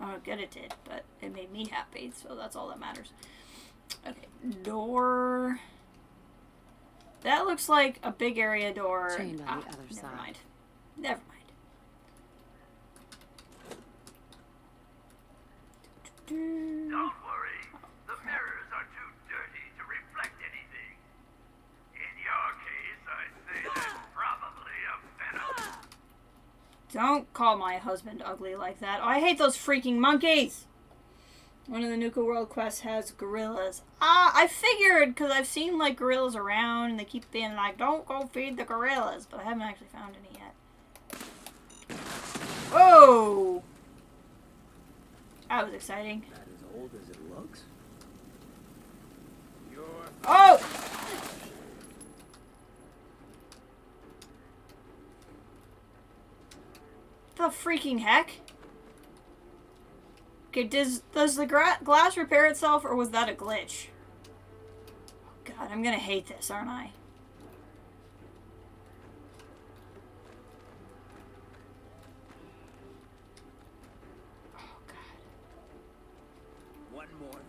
I don't know how good it did, but it made me happy, so that's all that matters. Okay, door. That looks like a big area door. Chained on the other never side. mind. Never mind. Don't worry. The mirrors are too dirty to reflect anything. In your case, I'd say that's probably a venom. Don't call my husband ugly like that. Oh, I hate those freaking monkeys. One of the Nuka World quests has gorillas. Ah, I figured, because I've seen, like, gorillas around, and they keep being like, don't go feed the gorillas, but I haven't actually found any yet. Whoa! That was exciting. Not as old as it looks. Oh! The freaking heck? Okay, does the glass repair itself, or was that a glitch? Oh god, I'm gonna hate this, aren't I? Oh god. One more.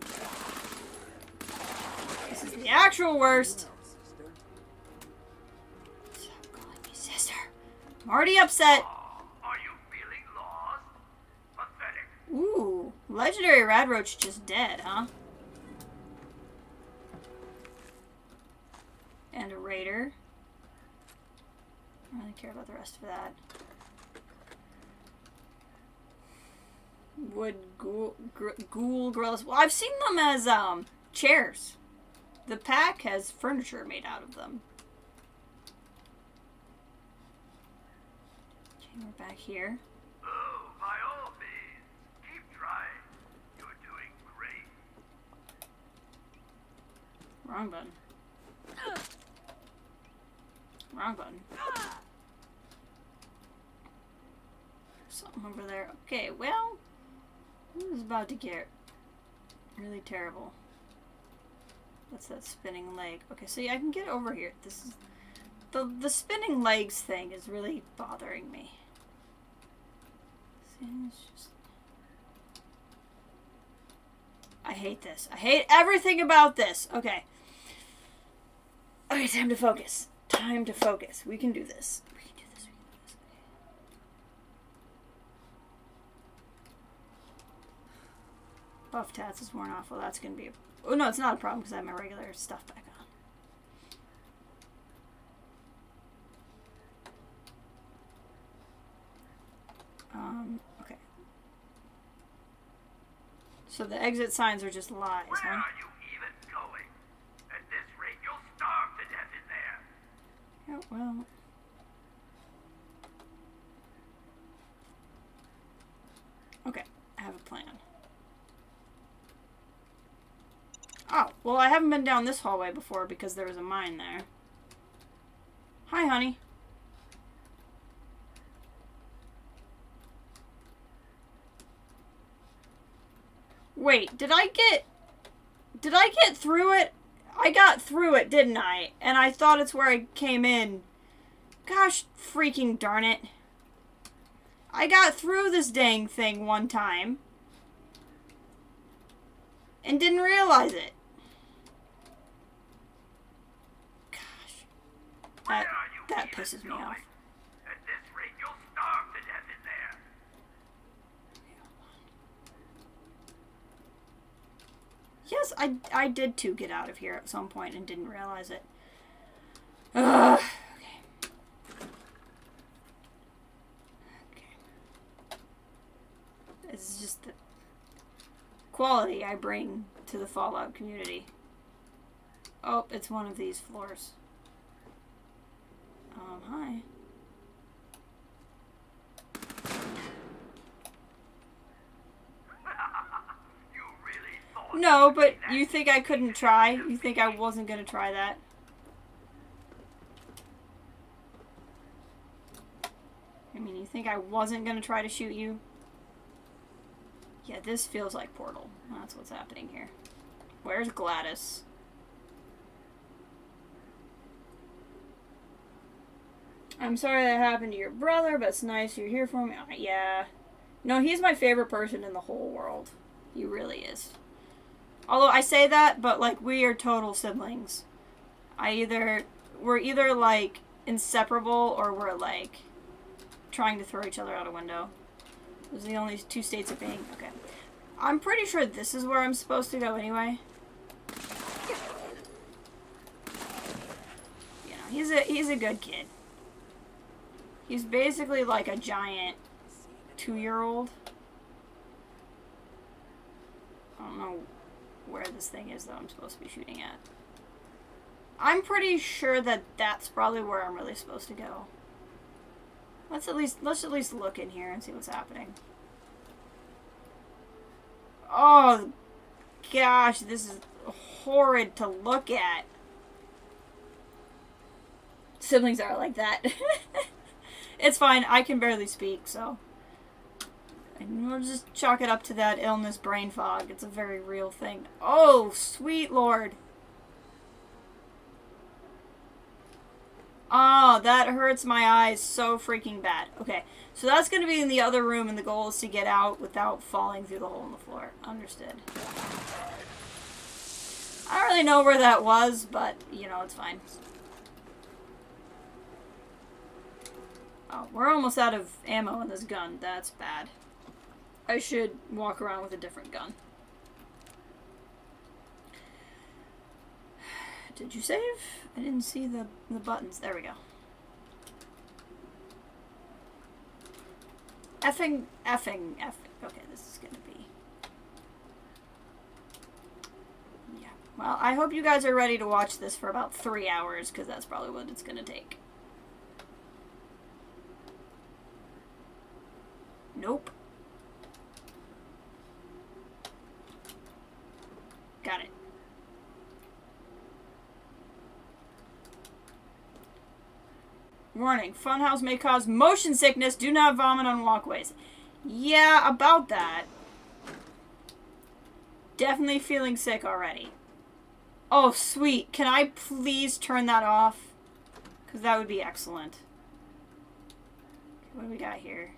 This is the actual worst. Sister. Stop calling me sister. I'm already upset. Are you feeling lost? Pathetic. Ooh, legendary Radroach just dead, huh? And a raider. I don't really care about the rest of that. Wood ghoul gorillas. Well, I've seen them as chairs. The pack has furniture made out of them. Okay, we're back here. Oh, by all means, keep trying. You're doing great. Wrong button. Wrong button. Something over there. Okay, well, this is about to get really terrible. What's that spinning leg? Okay, so yeah, I can get over here. This is the spinning legs thing is really bothering me. See, it's just... I hate this. I hate everything about this. Okay. Okay, time to focus. Time to focus. We can do this. We can do this. We can do this. Okay. Buff tats is worn off. Well, that's going to be a... Oh, no, it's not a problem because I have my regular stuff back on. Okay. So the exit signs are just lies, Where huh? are you even going? At this rate, you'll starve to death in there. Yeah, well... Okay, I have a plan. Oh, well, I haven't been down this hallway before because there was a mine there. Hi, honey. Wait, did I get through it? I got through it, didn't I? And I thought it's where I came in. Gosh freaking darn it. I got through this dang thing one time. And didn't realize it. Gosh. That pisses me off. At this rate, you'll starve to death in there. Yes, I did too get out of here at some point and didn't realize it. Ugh. Okay. It's just the quality I bring to the Fallout community. Oh, it's one of these floors. Hi. You really thought... No, but you think I couldn't try? You think I wasn't gonna try that? I mean, you think I wasn't gonna try to shoot you? Yeah, this feels like Portal. That's what's happening here. Where's Gladys? I'm sorry that happened to your brother, but it's nice you're here for me. Yeah. No, he's my favorite person in the whole world. He really is. Although I say that, but like we are total siblings. We're either like inseparable or we're like trying to throw each other out a window. Those are the only two states of being. Okay. I'm pretty sure this is where I'm supposed to go anyway. You know, he's a good kid. He's basically like a giant 2-year-old. I don't know where this thing is, though, I'm supposed to be shooting at. I'm pretty sure that that's probably where I'm really supposed to go. Let's at least look in here and see what's happening. Oh, gosh, this is horrid to look at. Siblings are like that. It's fine, I can barely speak, so... And we'll just chalk it up to that illness brain fog. It's a very real thing. Oh, sweet lord. Oh, that hurts my eyes so freaking bad. Okay, so that's going to be in the other room, and the goal is to get out without falling through the hole in the floor. Understood. I don't really know where that was, but, you know, it's fine. Oh, we're almost out of ammo in this gun. That's bad. I should walk around with a different gun. Did you save? I didn't see the buttons. There we go. Effing. Okay, this is gonna be... Yeah. Well, I hope you guys are ready to watch this for about 3 hours, because that's probably what it's gonna take. Nope. Got it. Warning, funhouse may cause motion sickness. Do not vomit on walkways. Yeah, about that. Definitely feeling sick already. Oh, sweet. Can I please turn that off? Because that would be excellent. What do we got here?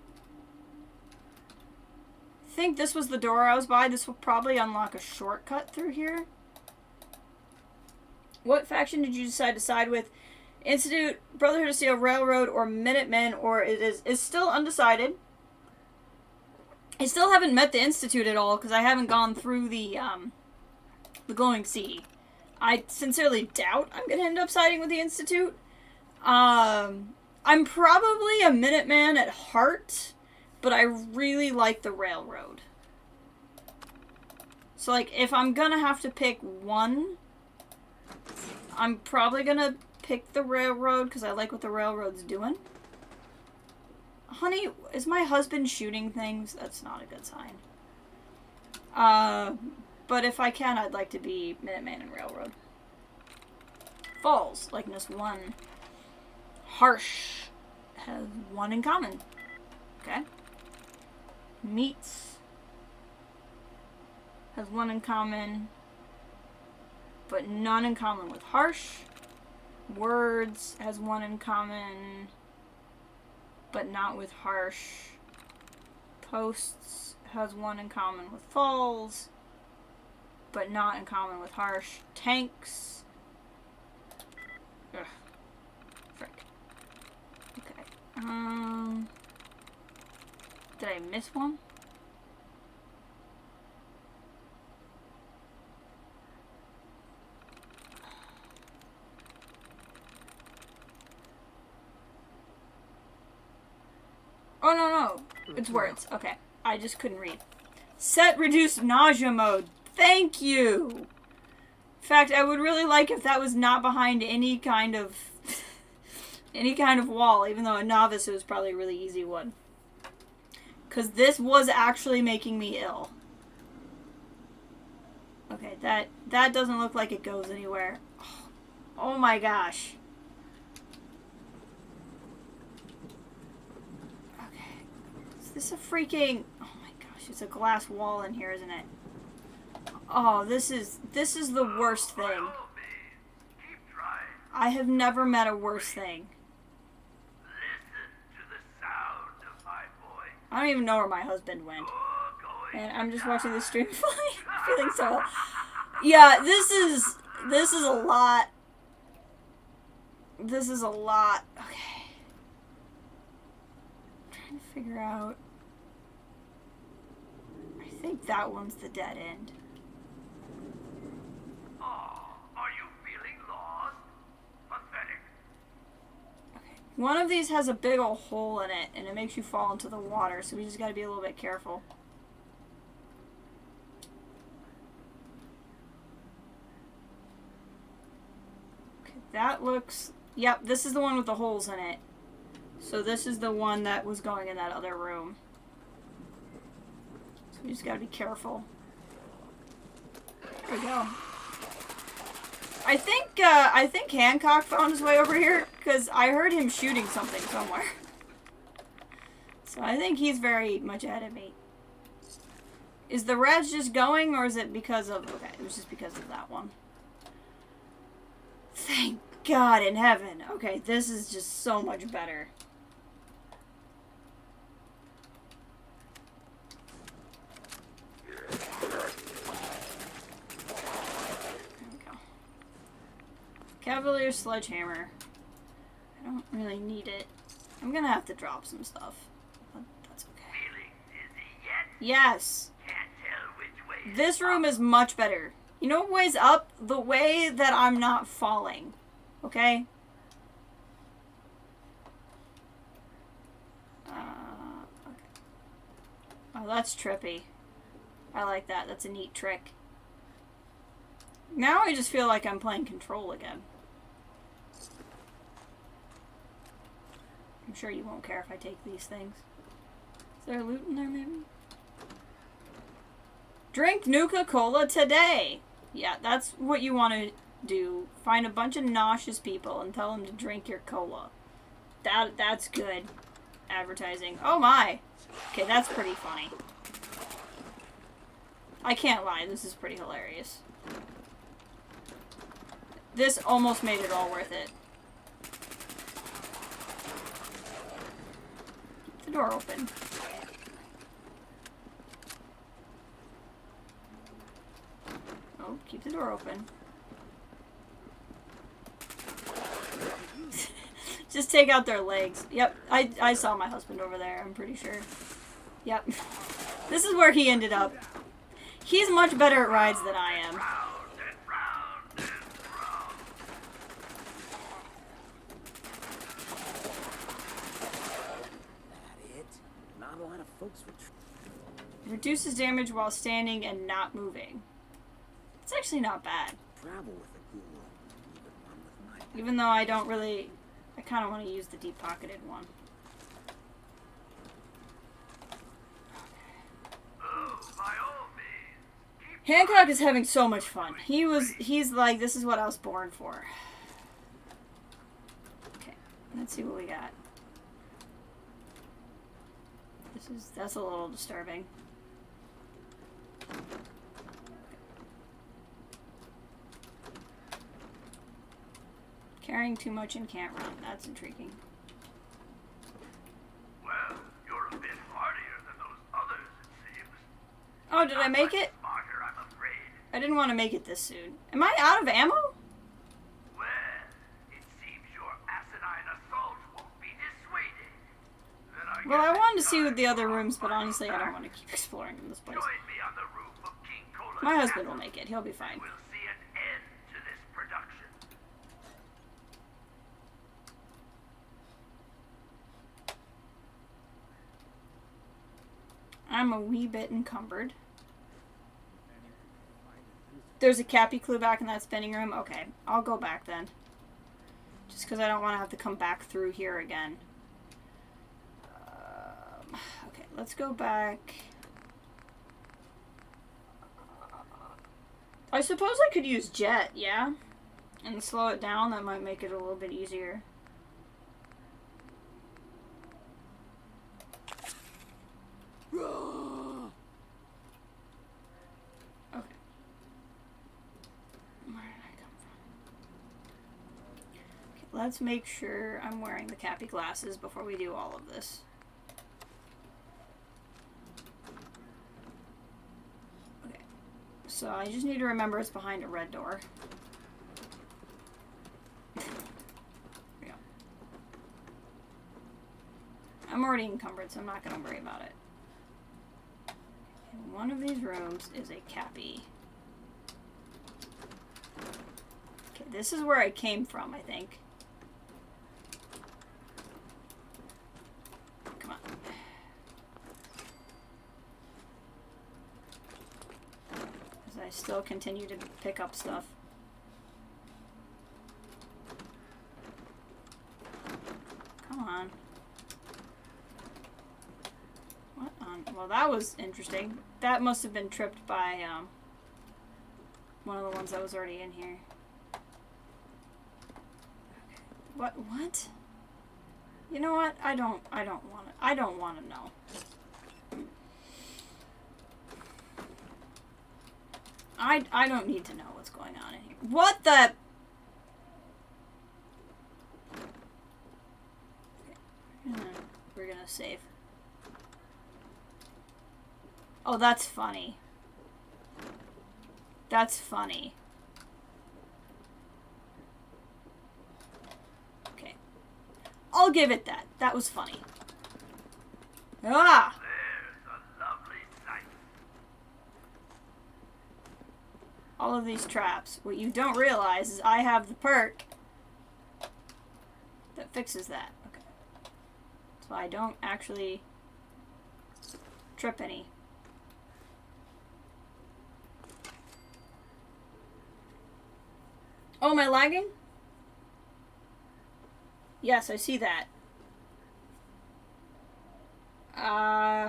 I think this was the door I was by. This will probably unlock a shortcut through here. What faction did you decide to side with? Institute, Brotherhood of Steel, Railroad, or Minutemen, or it is still undecided. I still haven't met the Institute at all, because I haven't gone through the Glowing Sea. I sincerely doubt I'm going to end up siding with the Institute. I'm probably a Minuteman at heart, but I really like the Railroad. So, like, if I'm gonna have to pick one, I'm probably gonna pick the Railroad, because I like what the Railroad's doing. Honey, is my husband shooting things? That's not a good sign. But if I can, I'd like to be Minuteman and Railroad. Falls, likeness 1. Harsh has 1 in common. Okay. Meats has 1 in common, but none in common with Harsh. Words has 1 in common, but not with Harsh. Posts has 1 in common with Falls, but not in common with Harsh. Tanks. Ugh. Frick. Okay. Did I miss one? Oh, no. It's words. Okay. I just couldn't read. Set reduced nausea mode. Thank you! In fact, I would really like if that was not behind any kind of... any kind of wall, even though a novice it was probably a really easy one. Because this was actually making me ill. Okay, that doesn't look like it goes anywhere. Oh my gosh. Okay. Is this a freaking... Oh my gosh, it's a glass wall in here, isn't it? Oh, this is the worst thing. I have never met a worse thing. I don't even know where my husband went. And I'm just watching the stream feeling so... Yeah, this is a lot. This is a lot. Okay. I'm trying to figure out... I think that one's the dead end. Are you feeling lost? Pathetic. Okay. One of these has a big old hole in it, and it makes you fall into the water, so we just gotta be a little bit careful. that looks... Yep, this is the one with the holes in it. So this is the one that was going in that other room. So we just gotta be careful. There we go. I think Hancock found his way over here, because I heard him shooting something somewhere. So I think he's very much ahead of me. Is the res just going, or is it because of... Okay, it was just because of that one. Thank God in heaven. Okay, this is just so much better. There we go. Cavalier Sledgehammer. I don't really need it. I'm gonna have to drop some stuff. But that's okay. Feeling dizzy yet? Yes! Can't tell which way This room is much better. You know what way's up? The way that I'm not falling. Okay? Okay. Oh, that's trippy. I like that. That's a neat trick. Now I just feel like I'm playing Control again. I'm sure you won't care if I take these things. Is there loot in there, maybe? Drink Nuka Cola today! Yeah, that's what you want to do. Find a bunch of nauseous people and tell them to drink your cola. That's good advertising. Oh my! Okay, that's pretty funny. I can't lie, this is pretty hilarious. This almost made it all worth it. Keep the door open. Oh, keep the door open. Just take out their legs. Yep, I saw my husband over there, I'm pretty sure. Yep. This is where he ended up. He's much better at rides than I am. round and round and round. That it? Not a lot of folks would Reduces damage while standing and not moving. It's actually not bad. travel with a ghoul. Even one with my... Even though I don't really... I kind of want to use the deep-pocketed one. Oh, by all means. Keep Hancock is having so much fun. He's like, this is what I was born for. Okay, let's see what we got. That's a little disturbing. Carrying too much and can't run. That's intriguing. Well, you're a bit hardier than those others, it seems. Oh, did I make it? Smarter, I'm afraid. I didn't want to make it this soon. Am I out of ammo? Well, it seems your asinine assault won't be dissuaded. Then Well, I guess wanted to it's see with time the other for rooms, but a honestly, I don't back. want to keep exploring in this place. Join me on the roof of King Cola's My husband will castle. make it. He'll be fine. We'll see an end to this production. I'm a wee bit encumbered. There's a Cappy clue back in that spinning room? Okay, I'll go back then. Just because I don't want to have to come back through here again. Okay, let's go back. I suppose I could use Jet, yeah? And slow it down, that might make it a little bit easier. Okay. Where did I come from? Okay, let's make sure I'm wearing the Cappy glasses before we do all of this. Okay. So I just need to remember it's behind a red door. There we go. I'm already encumbered, so I'm not going to worry about it. In one of these rooms is a Cappy. Okay, this is where I came from, I think. Come on. As I still continue to pick up stuff. on. What on? Well, that was interesting. That must have been tripped by, one of the ones that was already in here. Okay. What? You know what? I don't want to know. I don't need to know what's going on in here. What the? Okay. We're gonna save. Oh, that's funny. That's funny. Okay. I'll give it that. That was funny. Ah! There's a lovely sight. All of these traps. What you don't realize is I have the perk that fixes that. Okay. So I don't actually trip any. Oh, am I lagging? Yes, I see that.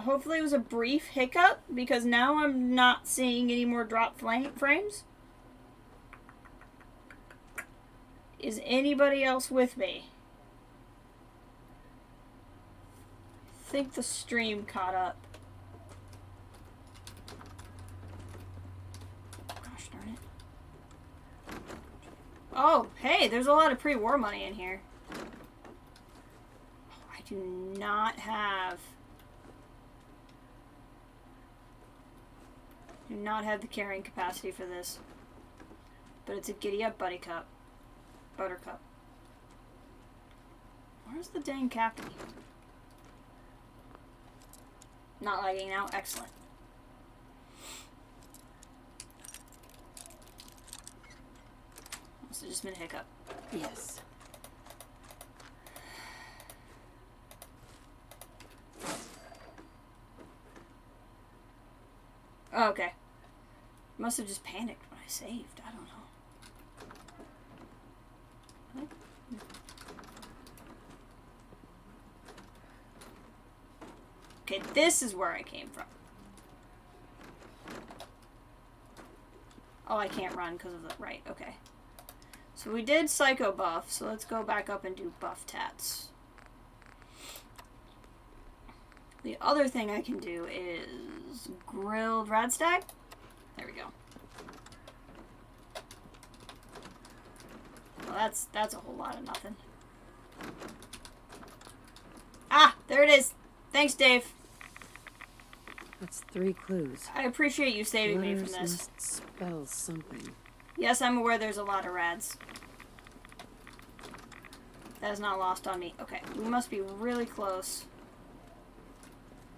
Hopefully it was a brief hiccup, because now I'm not seeing any more drop frames. Is anybody else with me? I think the stream caught up. Gosh darn it. Oh, hey, there's a lot of pre-war money in here. Oh, I do not have... do not have the carrying capacity for this. But it's a giddy up buddy cup. Buttercup. Where's the dang captain? Not lagging now. Excellent. Must have just been a hiccup. Yes. Oh, okay. Must have just panicked when I saved. I don't know. What? Okay, this is where I came from. Oh, I can't run because of the... right, okay. So we did Psycho buff, so let's go back up and do buff tats. The other thing I can do is grilled radstag. There we go. Well, that's a whole lot of nothing. Ah, there it is. Thanks, Dave. That's 3 clues. I appreciate you saving me from Letters this. must spell something. Yes, I'm aware there's a lot of rads. That is not lost on me. Okay, we must be really close.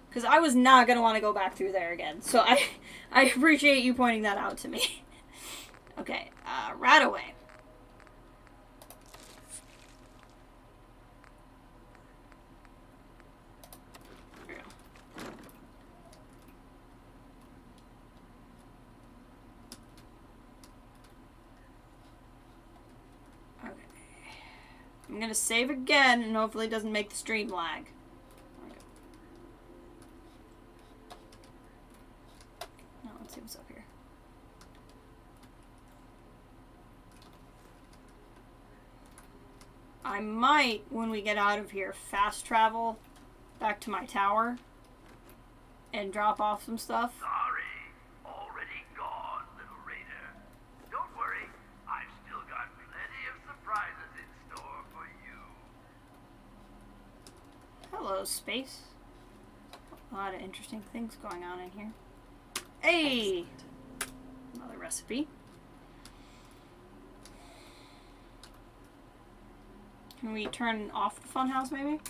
Because I was not going to want to go back through there again. So I appreciate you pointing that out to me. Okay, rat away. There we go. Okay. I'm going to save again and hopefully it doesn't make the stream lag. See what's up here. I might, when we get out of here, fast travel back to my tower and drop off some stuff. Sorry, already gone, little raider. Don't worry, I've still got plenty of surprises in store for you. Hello, space. A lot of interesting things going on in here. Hey! Another recipe. Can we turn off the funhouse, maybe?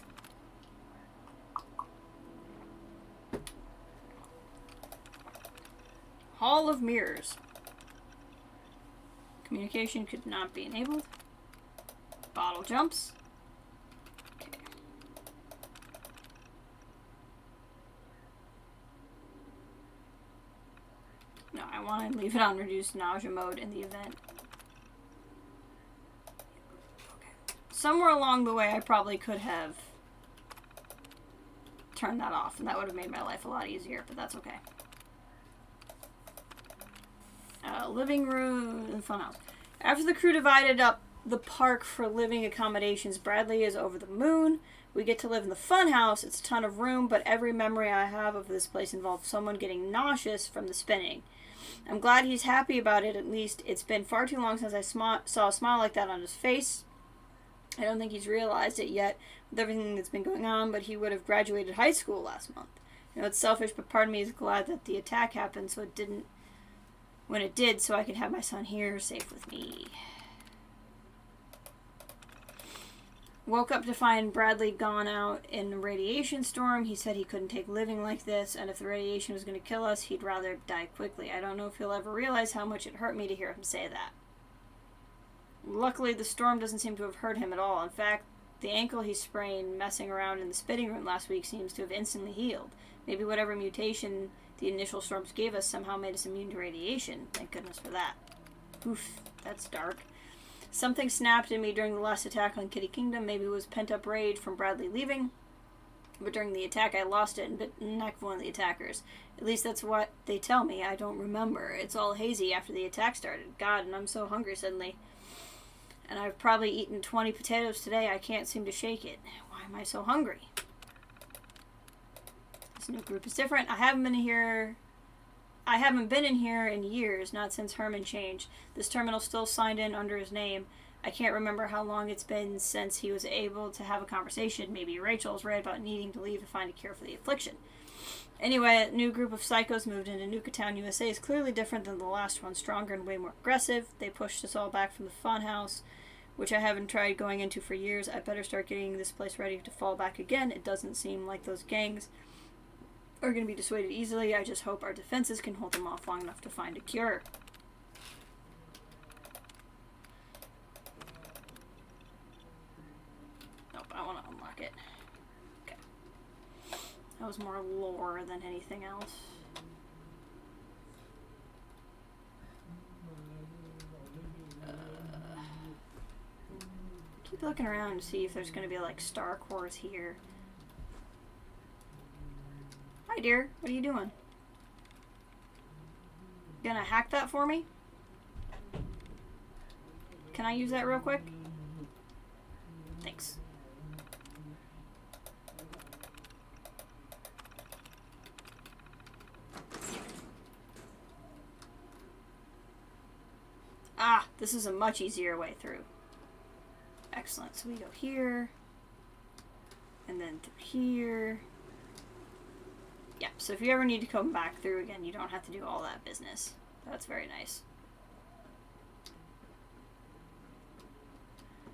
Hall of Mirrors. Communication could not be enabled. Bottle jumps. Okay. No, I want to leave it on reduced nausea mode in the event. Okay. Somewhere along the way, I probably could have turned that off, and that would have made my life a lot easier, but that's okay. Living room and funhouse. After the crew divided up the park for living accommodations, Bradley is over the moon. We get to live in the funhouse. It's a ton of room, but every memory I have of this place involves someone getting nauseous from the spinning. I'm glad he's happy about it, at least. It's been far too long since I saw a smile like that on his face. I don't think he's realized it yet with everything that's been going on, but he would have graduated high school last month. I know it's selfish, but part of me is glad that the attack happened so it didn't when it did, so I could have my son here safe with me. Woke up to find Bradley gone out in a radiation storm. He said he couldn't take living like this, and if the radiation was going to kill us, he'd rather die quickly. I don't know if he'll ever realize how much it hurt me to hear him say that. Luckily, the storm doesn't seem to have hurt him at all. In fact, the ankle he sprained messing around in the spitting room last week seems to have instantly healed. Maybe whatever mutation the initial storms gave us somehow made us immune to radiation. Thank goodness for that. Oof, that's dark. Something snapped in me during the last attack on Kitty Kingdom. Maybe it was pent-up rage from Bradley leaving. But during the attack, I lost it and bit the neck of one of the attackers. At least that's what they tell me. I don't remember. It's all hazy after the attack started. God, and I'm so hungry suddenly. And I've probably eaten 20 potatoes today. I can't seem to shake it. Why am I so hungry? This new group is different. I haven't been in here in years, not since Herman changed. This terminal's still signed in under his name. I can't remember how long it's been since he was able to have a conversation. Maybe Rachel's right about needing to leave to find a cure for the affliction. Anyway, a new group of psychos moved into Nuka Town, USA. Is clearly different than the last one, stronger and way more aggressive. They pushed us all back from the funhouse, which I haven't tried going into for years. I better start getting this place ready to fall back again. It doesn't seem like those gangs are going to be dissuaded easily. I just hope our defenses can hold them off long enough to find a cure. Nope, I want to unlock it. Okay. That was more lore than anything else. Keep looking around to see if there's going to be like star cores here. Hi, dear. What are you doing? Gonna hack that for me? Can I use that real quick? Thanks. Ah, this is a much easier way through. Excellent. So we go here, and then through here. Yeah, so if you ever need to come back through again, you don't have to do all that business. That's very nice.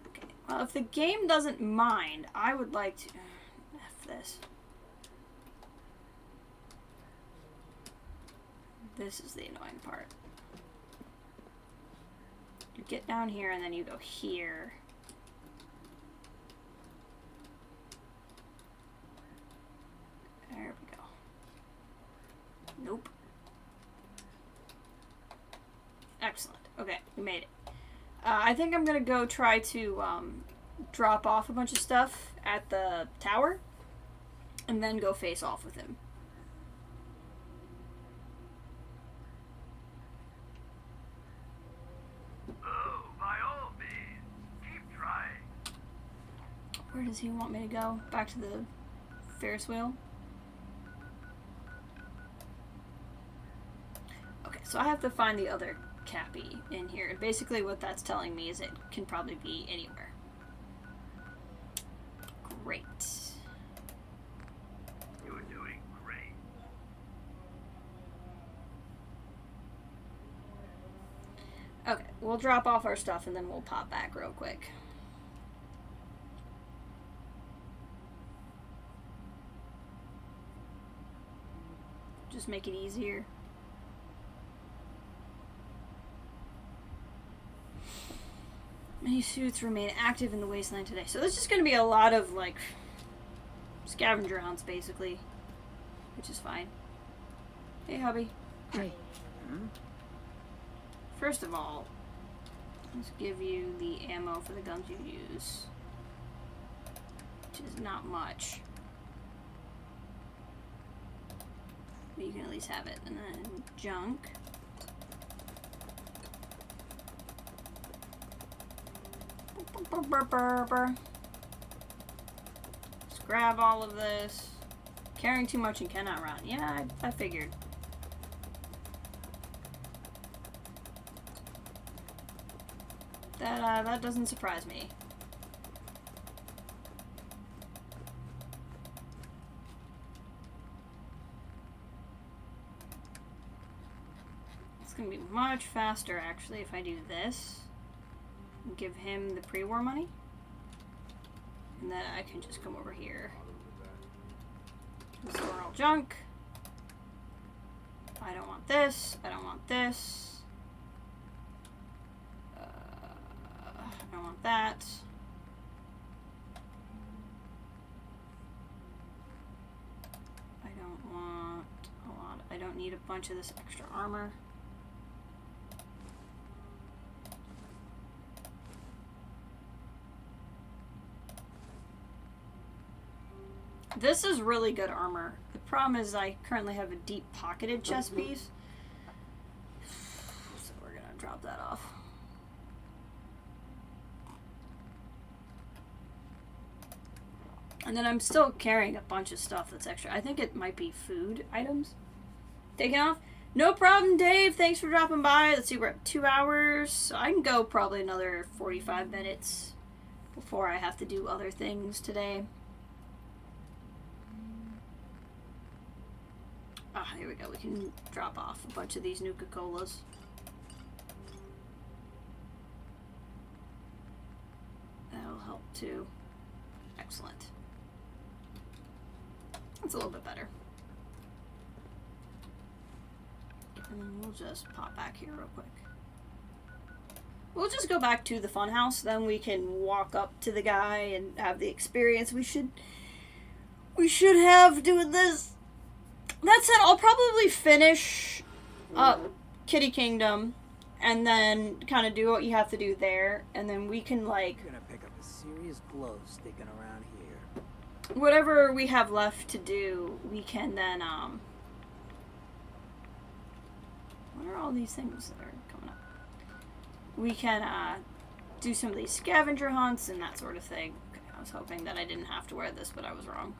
Okay, well, if the game doesn't mind, I would like to... F this. This is the annoying part. You get down here, and then you go here. There we go. Nope. Excellent. Okay, we made it. I think I'm gonna go try to drop off a bunch of stuff at the tower and then go face off with him. Oh, by all means, keep trying. Where does he want me to go? Back to the Ferris wheel? Okay, so I have to find the other Cappy in here. And basically what that's telling me is it can probably be anywhere. Great. You're doing great. Okay, we'll drop off our stuff and then we'll pop back real quick. Just make it easier. Many suits remain active in the wasteland today. So there's just going to be a lot of, like, scavenger hunts, basically. Which is fine. Hey, hubby. Hey. First of all, let's give you the ammo for the guns you use. Which is not much. You can at least have it. And then junk. Let's grab all of this. Carrying too much and cannot run. Yeah, I figured. That doesn't surprise me. It's gonna be much faster actually if I do this. Give him the pre-war money. And then I can just come over here. Store all junk. I don't want this. I don't want this. I don't want that. I don't want a lot. I don't need a bunch of this extra armor. This is really good armor. The problem is I currently have a deep pocketed chest piece. So we're gonna drop that off. And then I'm still carrying a bunch of stuff that's extra. I think it might be food items. Taking off. No problem, Dave. Thanks for dropping by. Let's see, we're at 2 hours. So I can go probably another 45 minutes before I have to do other things today. Ah, here we go. We can drop off a bunch of these Nuka Colas. That'll help too. Excellent. That's a little bit better. And then we'll just pop back here real quick. We'll just go back to the funhouse, then we can walk up to the guy and have the experience we should have doing this. That said, I'll probably finish up Kitty Kingdom and then kind of do what you have to do there, and then we can, like, You're gonna pick up a serious glow sticking around here. whatever we have left to do, we can then, what are all these things that are coming up? We can, do some of these scavenger hunts and that sort of thing. Okay, I was hoping that I didn't have to wear this, but I was wrong.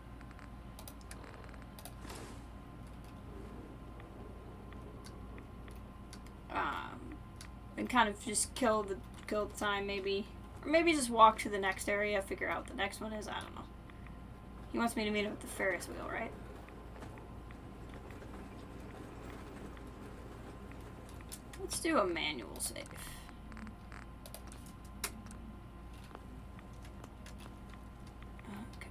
And kind of just kill the time, maybe. Or maybe just walk to the next area, figure out what the next one is, I don't know. He wants me to meet him at the Ferris wheel, right? Let's do a manual save. Okay.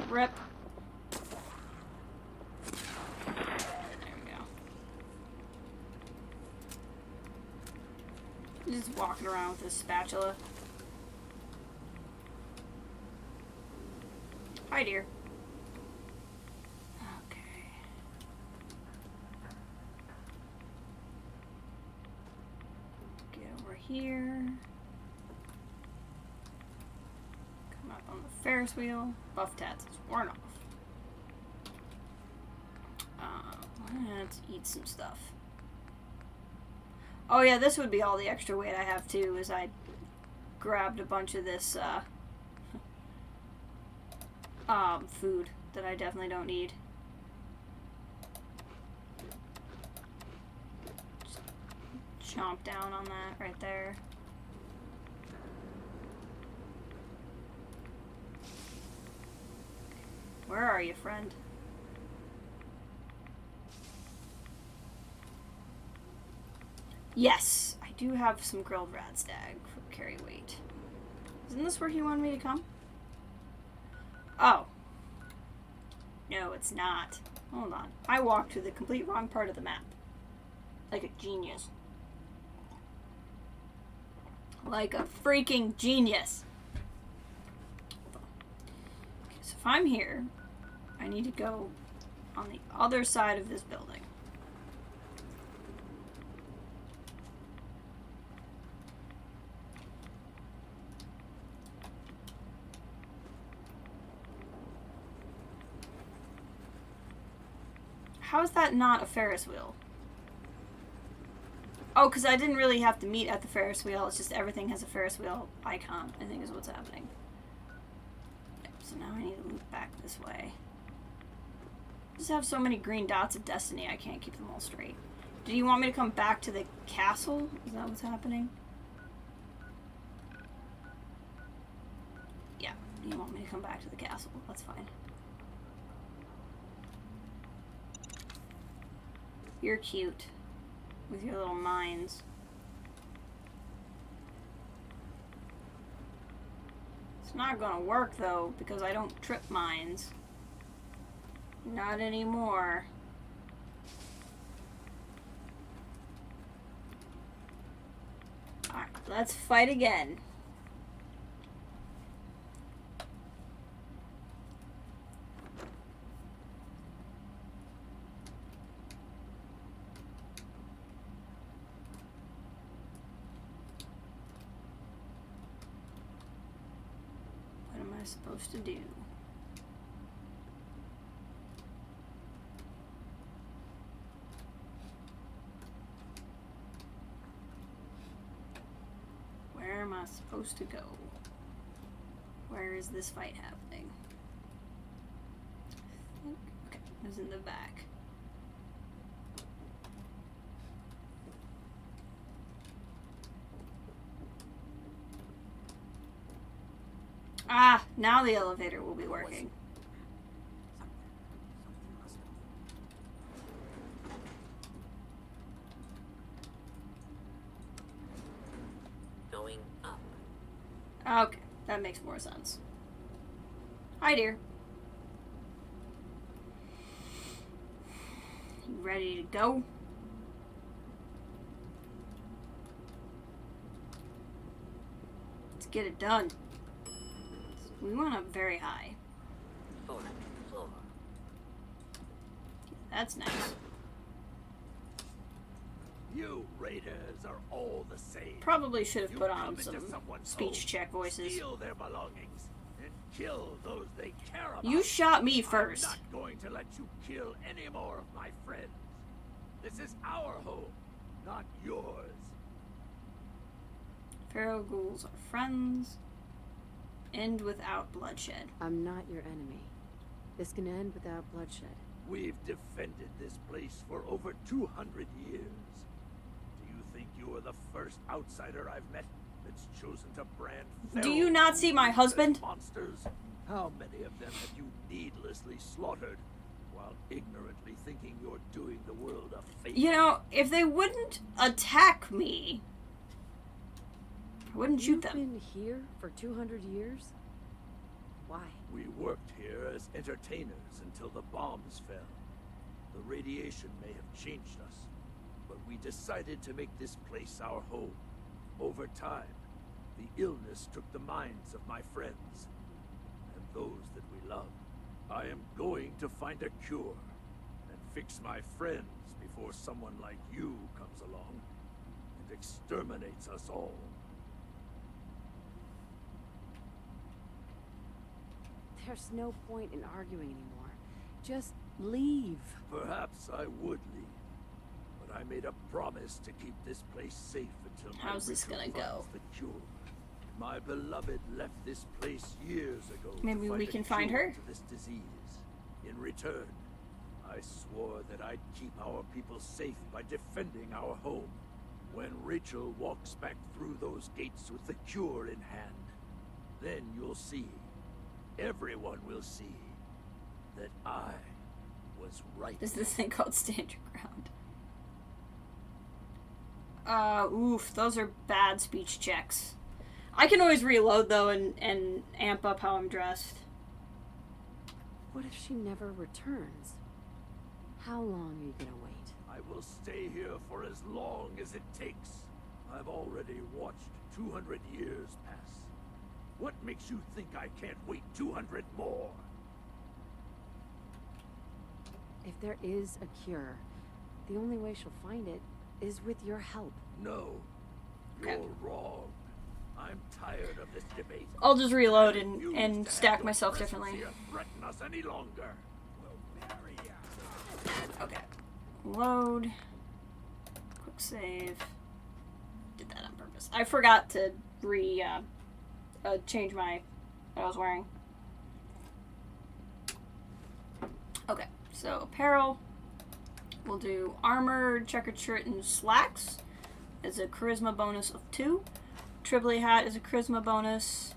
Rip. There we go. Just walking around with this spatula. Hi, dear. Okay. Get over here. Come up on the Ferris wheel. Buff tats is worn off. Let's eat some stuff. Oh yeah, this would be all the extra weight I have too, is I grabbed a bunch of this food that I definitely don't need. Just chomp down on that right there. Where are you, friend? Yes, I do have some grilled radstag for carry weight. Isn't this where he wanted me to come? Oh. No, it's not. Hold on. I walked to the complete wrong part of the map. Like a genius. Like a freaking genius. Hold on. Okay, so if I'm here, I need to go on the other side of this building. How is that not a Ferris wheel? Oh, because I didn't really have to meet at the Ferris wheel. It's just everything has a Ferris wheel icon, I think is what's happening. Yep, so now I need to loop back this way. I just have so many green dots of destiny, I can't keep them all straight. Do you want me to come back to the castle? Is that what's happening? Yeah, you want me to come back to the castle. That's fine. You're cute. With your little mines. It's not gonna work though, because I don't trip mines. Not anymore. Alright, let's fight again. Supposed to do. Where am I supposed to go? Where is this fight happening? Okay, it was in the back. Ah, now the elevator will be working. Going up. Okay, that makes more sense. Hi, dear. You ready to go? Let's get it done. We went up very high. 4th floor. That's nice. You raiders are all the same. Probably should have You put come on into some someone's speech home, check voices. Steal their belongings and kill those they care about. You shot me first. I'm not going to let you kill any more of my friends. This is our home, not yours. Feral ghouls are friends. End without bloodshed. I'm not your enemy. This can end without bloodshed. We've defended this place for over 200 years. Do you think you are the first outsider I've met that's chosen to brand Do you not see my husband? monsters? How many of them have you needlessly slaughtered while ignorantly thinking you're doing the world a favor? You know, if they wouldn't attack me, I wouldn't shoot You've them. been here for 200 years? Why? We worked here as entertainers until the bombs fell. The radiation may have changed us, but we decided to make this place our home. Over time, the illness took the minds of my friends, and those that we love. I am going to find a cure, and fix my friends before someone like you comes along and exterminates us all. There's no point in arguing anymore. Just leave. Perhaps I would leave, but I made a promise to keep this place safe until my How's this ritual gonna go? finds the cure. My beloved left this place years ago. Maybe to we find a can find cure her? to this disease. In return, I swore that I'd keep our people safe by defending our home. When Rachel walks back through those gates with the cure in hand, then you'll see. Everyone will see that I was right. There's this thing called Stand Your Ground. Oof, those are bad speech checks. I can always reload though and amp up how I'm dressed. What if she never returns? How long are you gonna wait? I will stay here for as long as it takes. I've already watched 200 years pass. What makes you think I can't wait 200 more? If there is a cure, the only way she'll find it is with your help. No, Okay. you're wrong. I'm tired of this debate. I'll just reload I refuse and to stack have your myself presence differently. here threaten us any longer. We'll bury ya. Okay. Load. Quick save. Did that on purpose. I forgot to change what I was wearing. Okay, so apparel. We'll do armor, checkered shirt, and slacks as a charisma bonus of 2. Triply hat is a charisma bonus.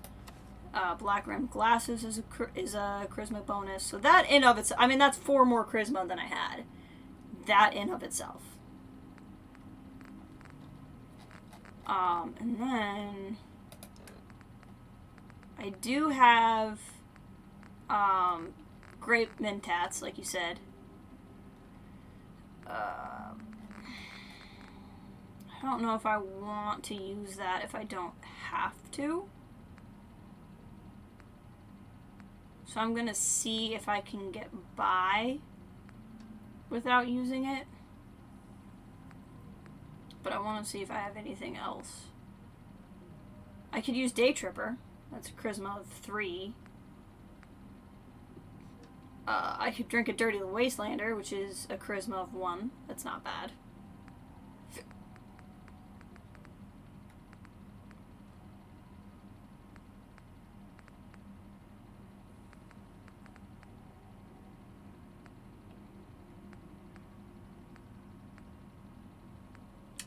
Black rimmed glasses is a charisma bonus. So that in of itself, I mean, that's 4 more charisma than I had. That in of itself. And then I do have grape mentats, like you said. I don't know if I want to use that if I don't have to. So I'm gonna see if I can get by without using it. But I want to see if I have anything else. I could use Day Tripper. That's a charisma of 3. I could drink a Dirty Wastelander, which is a charisma of 1. That's not bad.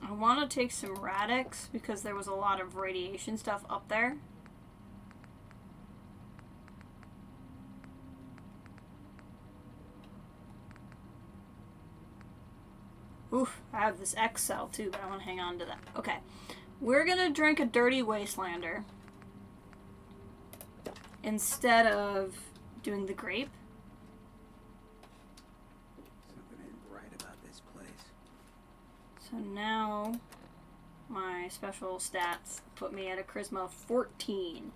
I want to take some Radix because there was a lot of radiation stuff up there. Oof, I have this X cell too, but I want to hang on to that. Okay, we're going to drink a Dirty Wastelander instead of doing the grape. Something ain't right about this place. So now my special stats put me at a charisma of 14.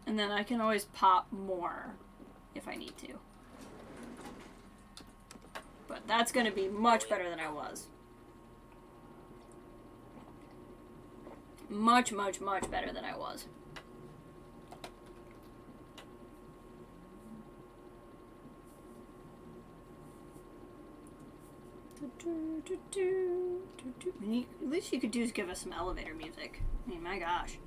And then I can always pop more if I need to. But that's going to be much better than I was. Much, much, much better than I was. At least you could do is give us some elevator music. I mean, my gosh.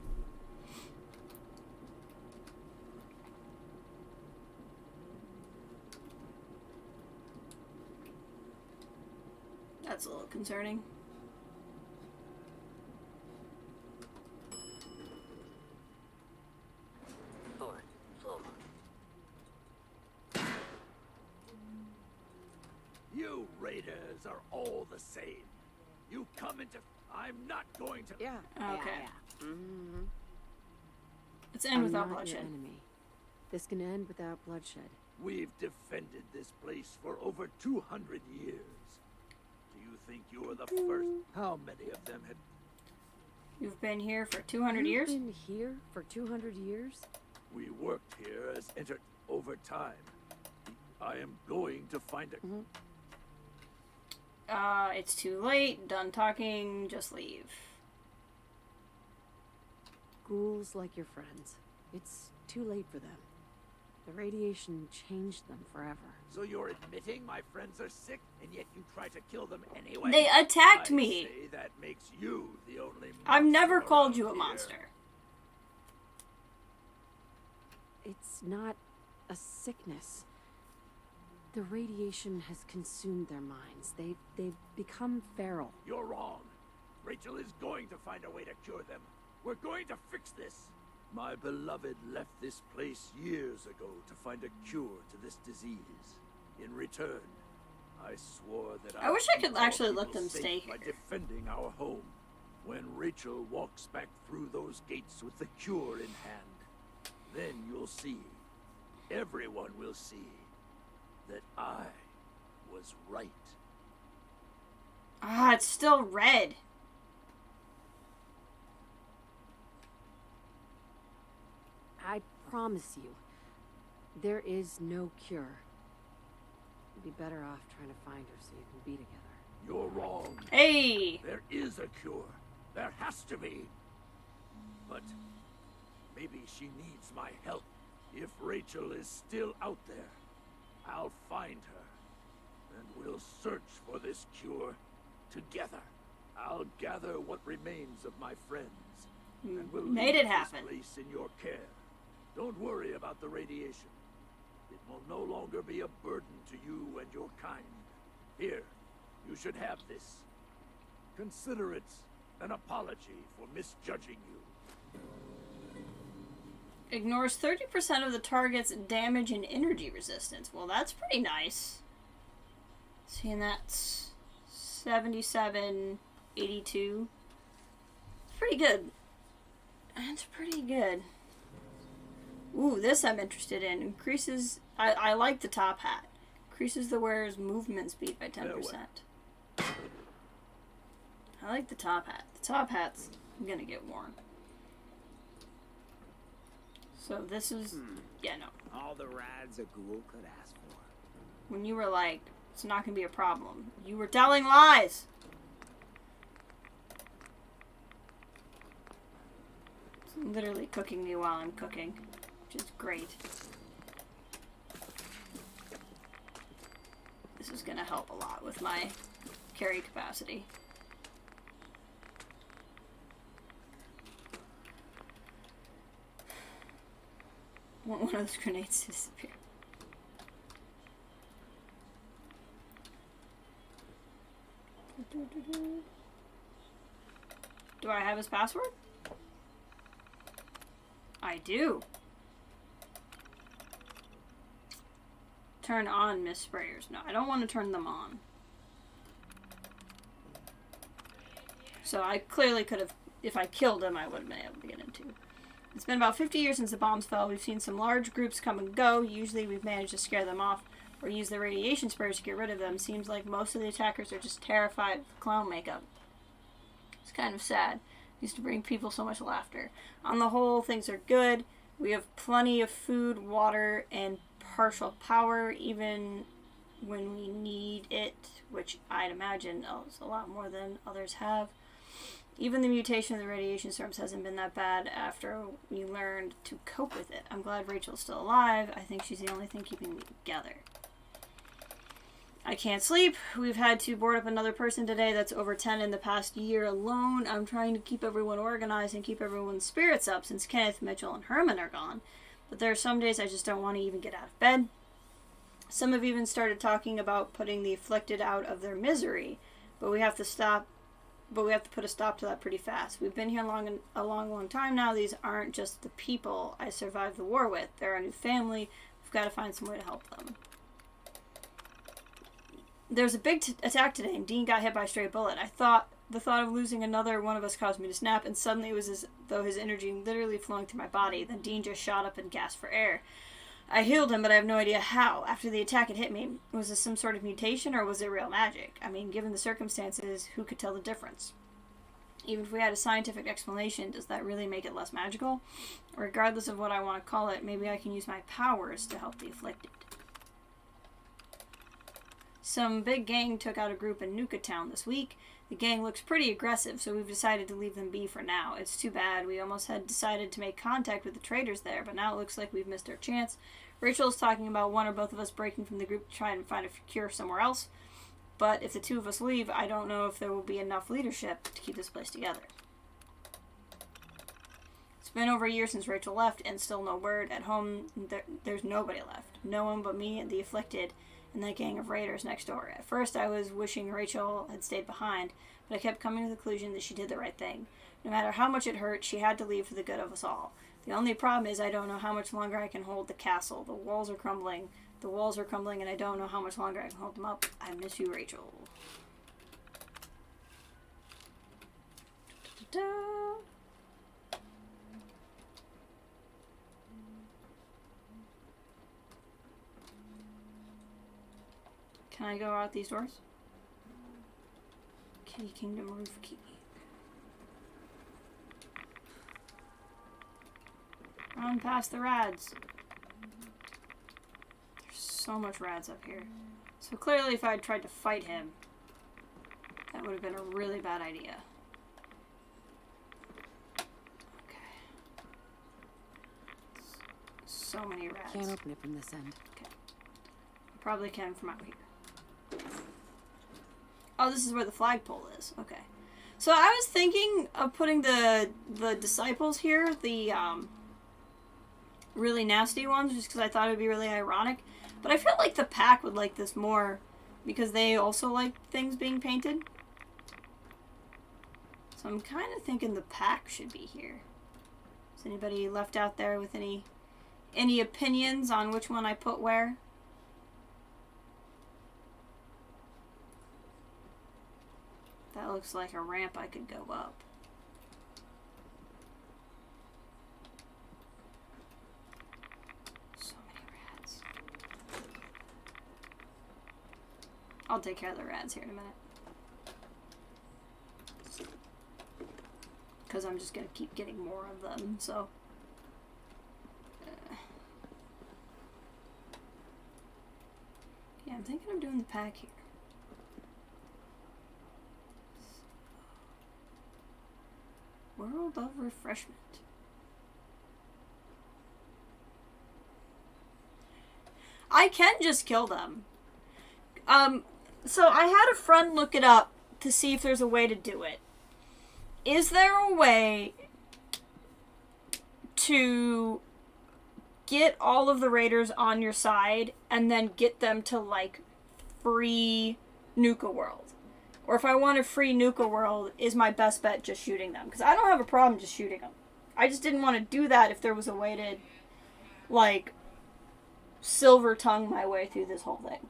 That's a little concerning. Forward. Forward. You raiders are all the same. You come into... I'm not going to... Yeah. Okay. Yeah. Mm-hmm. Let's end I'm without not bloodshed. your enemy. This can end without bloodshed. We've defended this place for over 200 years. Do you think you're the first? How many of them had... You've been here for 200 You've years? been here for 200 years? We worked here as entered over time. I am going to find a... It's too late. Done talking. Just leave. Ghouls like your friends. It's too late for them. The radiation changed them forever. So you're admitting my friends are sick, and yet you try to kill them anyway? They attacked I me. say that makes you the only I've never monster called around you a here. monster. It's not a sickness. The radiation has consumed their minds. They've become feral. You're wrong. Rachel is going to find a way to cure them. We're going to fix this. My beloved left this place years ago to find a cure to this disease. In return, I swore that I wish I could keep our actually let people them safe stay by here. defending our home. When Rachel walks back through those gates with the cure in hand, then you'll see, everyone will see, that I was right. Ah, it's still red. I promise you, there is no cure. You'd be better off trying to find her so you can be together. You're wrong. Hey! There is a cure. There has to be. but maybe she needs my help. If Rachel is still out there, I'll find her, and we'll search for this cure together. I'll gather what remains of my friends, and we'll Made leave it happen. this place in your care. Don't worry about the radiation. It will no longer be a burden to you and your kind. Here, you should have this. Consider it an apology for misjudging you. Ignores 30% of the target's damage and energy resistance. Well, that's pretty nice. See, and that's 77, 82. It's pretty good. That's pretty good. Ooh, this I'm interested in. Increases... I like the top hat. Increases the wearer's movement speed by 10%. I like the top hat. The top hat's gonna get worn. So this is... Yeah, no. All the rides a ghoul could ask for. When you were like, it's not gonna be a problem, you were telling lies! It's literally cooking me while I'm cooking, which is great. This is gonna help a lot with my carry capacity. I want one of those grenades to disappear. Do I have his password? I do. Turn on mist sprayers. No, I don't want to turn them on. So I clearly could have, if I killed him, I would have been able to get him too. It's been about 50 years since the bombs fell. We've seen some large groups come and go. Usually we've managed to scare them off or use the radiation sprayers to get rid of them. Seems like most of the attackers are just terrified of the clown makeup. It's kind of sad. Used to bring people so much laughter. On the whole, things are good. We have plenty of food, water, and partial power, even when we need it, which I'd imagine is a lot more than others have. Even the mutation of the radiation storms hasn't been that bad after we learned to cope with it. I'm glad Rachel's still alive. I think she's the only thing keeping me together. I can't sleep. We've had to board up another person today. That's over 10 in the past year alone. I'm trying to keep everyone organized and keep everyone's spirits up since Kenneth, Mitchell, and Herman are gone. But there are some days I just don't want to even get out of bed. Some have even started talking about putting the afflicted out of their misery. But we have to put a stop to that pretty fast. We've been here a long time now. These aren't just the people I survived the war with. They're our new family. We've got to find some way to help them. There's a big attack today, and Dean got hit by a stray bullet. The thought of losing another one of us caused me to snap, and suddenly it was as though his energy literally flowing through my body. Then Dean just shot up and gasped for air. I healed him, but I have no idea how. After the attack had hit me, was this some sort of mutation, or was it real magic? I mean, given the circumstances, who could tell the difference? Even if we had a scientific explanation, does that really make it less magical? Regardless of what I want to call it, maybe I can use my powers to help the afflicted. Some big gang took out a group in Nuka Town this week. The gang looks pretty aggressive, so we've decided to leave them be for now. It's too bad. We almost had decided to make contact with the traders there, but now it looks like we've missed our chance. Rachel's talking about one or both of us breaking from the group to try and find a cure somewhere else. But if the two of us leave, I don't know if there will be enough leadership to keep this place together. It's been over a year since Rachel left, and still no word. At home, there's nobody left. No one but me and the afflicted and that gang of raiders next door. At first, I was wishing Rachel had stayed behind, but I kept coming to the conclusion that she did the right thing. No matter how much it hurt, she had to leave for the good of us all. The only problem is I don't know how much longer I can hold the castle. The walls are crumbling. And I don't know how much longer I can hold them up. I miss you, Rachel. Da-da-da. Can I go out these doors? Kitty Kingdom roof key. Run past the rads. There's so much rads up here. So clearly if I had tried to fight him, that would have been a really bad idea. Okay. so many rats. Can't open it from this end. Probably can from out here. Oh, this is where the flagpole is. Okay. So I was thinking of putting the disciples here, the really nasty ones, just because I thought it would be really ironic. But I feel like the pack would like this more because they also like things being painted. So I'm kind of thinking the pack should be here. Is anybody left out there with any opinions on which one I put where? That looks like a ramp I could go up. So many rats. I'll take care of the rats here in a minute. Because I'm just going to keep getting more of them, so... Yeah, I'm thinking of doing the pack here. World of Refreshment. I can just kill them. So I had a friend look it up to see if there's a way to do it. Is there a way to get all of the raiders on your side and then get them to, like, free Nuka World? Or if I want to free Nuka World, is my best bet just shooting them? Because I don't have a problem just shooting them. I just didn't want to do that if there was a way to, like, silver tongue my way through this whole thing.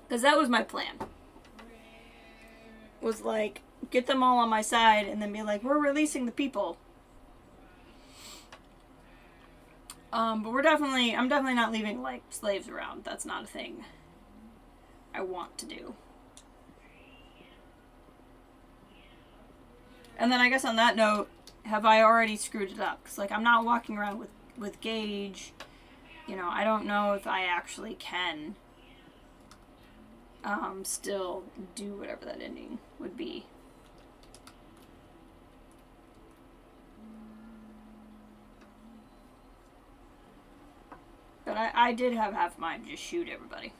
Because that was my plan. Was like, get them all on my side and then be like, we're releasing the people. But I'm definitely not leaving, like, slaves around. That's not a thing I want to do. And then I guess on that note, have I already screwed it up? Because, like, I'm not walking around with Gage. You know, I don't know if I actually can still do whatever that ending would be. But I did have half mine just shoot everybody.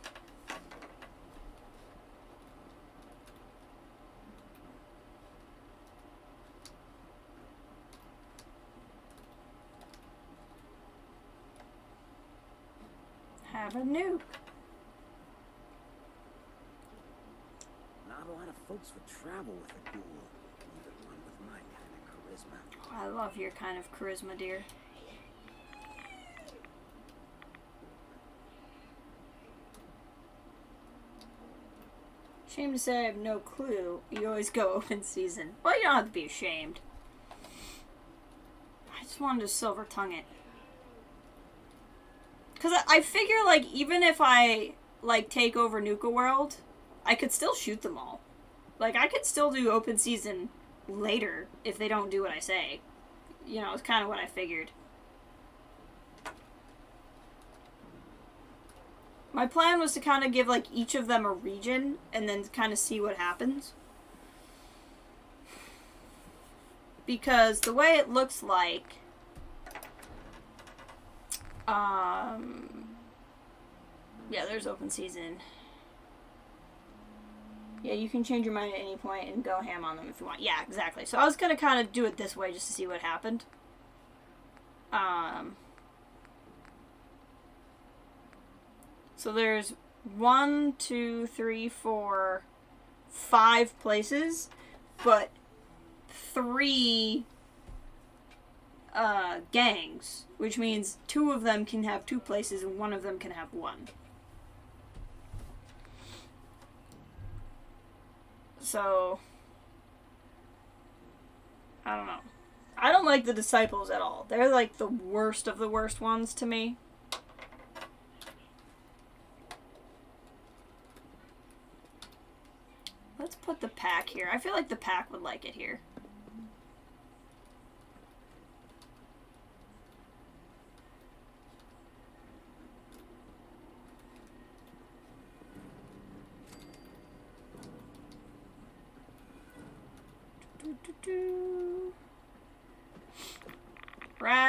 Have a nuke. Not a lot of folks would travel with a ghoul, even one with my kind of charisma. Oh, I love your kind of charisma, dear. Shame to say I have no clue. You always go open season. Well, you don't have to be ashamed. I just wanted to silver tongue it. Because I figure, like, even if I, like, take over Nuka World, I could still shoot them all. Like, I could still do open season later if they don't do what I say. You know, it's kind of what I figured. My plan was to kind of give, like, each of them a region and then kind of see what happens. Because the way it looks like... yeah, there's open season. Yeah, you can change your mind at any point and go ham on them if you want. Yeah, exactly. So I was going to kind of do it this way just to see what happened. So there's 1, 2, 3, 4, 5 places, but 3 gangs, which means 2 of them can have 2 places and 1 of them can have 1. So, I don't know. I don't like the disciples at all. They're like the worst of the worst ones to me. Let's put the pack here. I feel like the pack would like it here.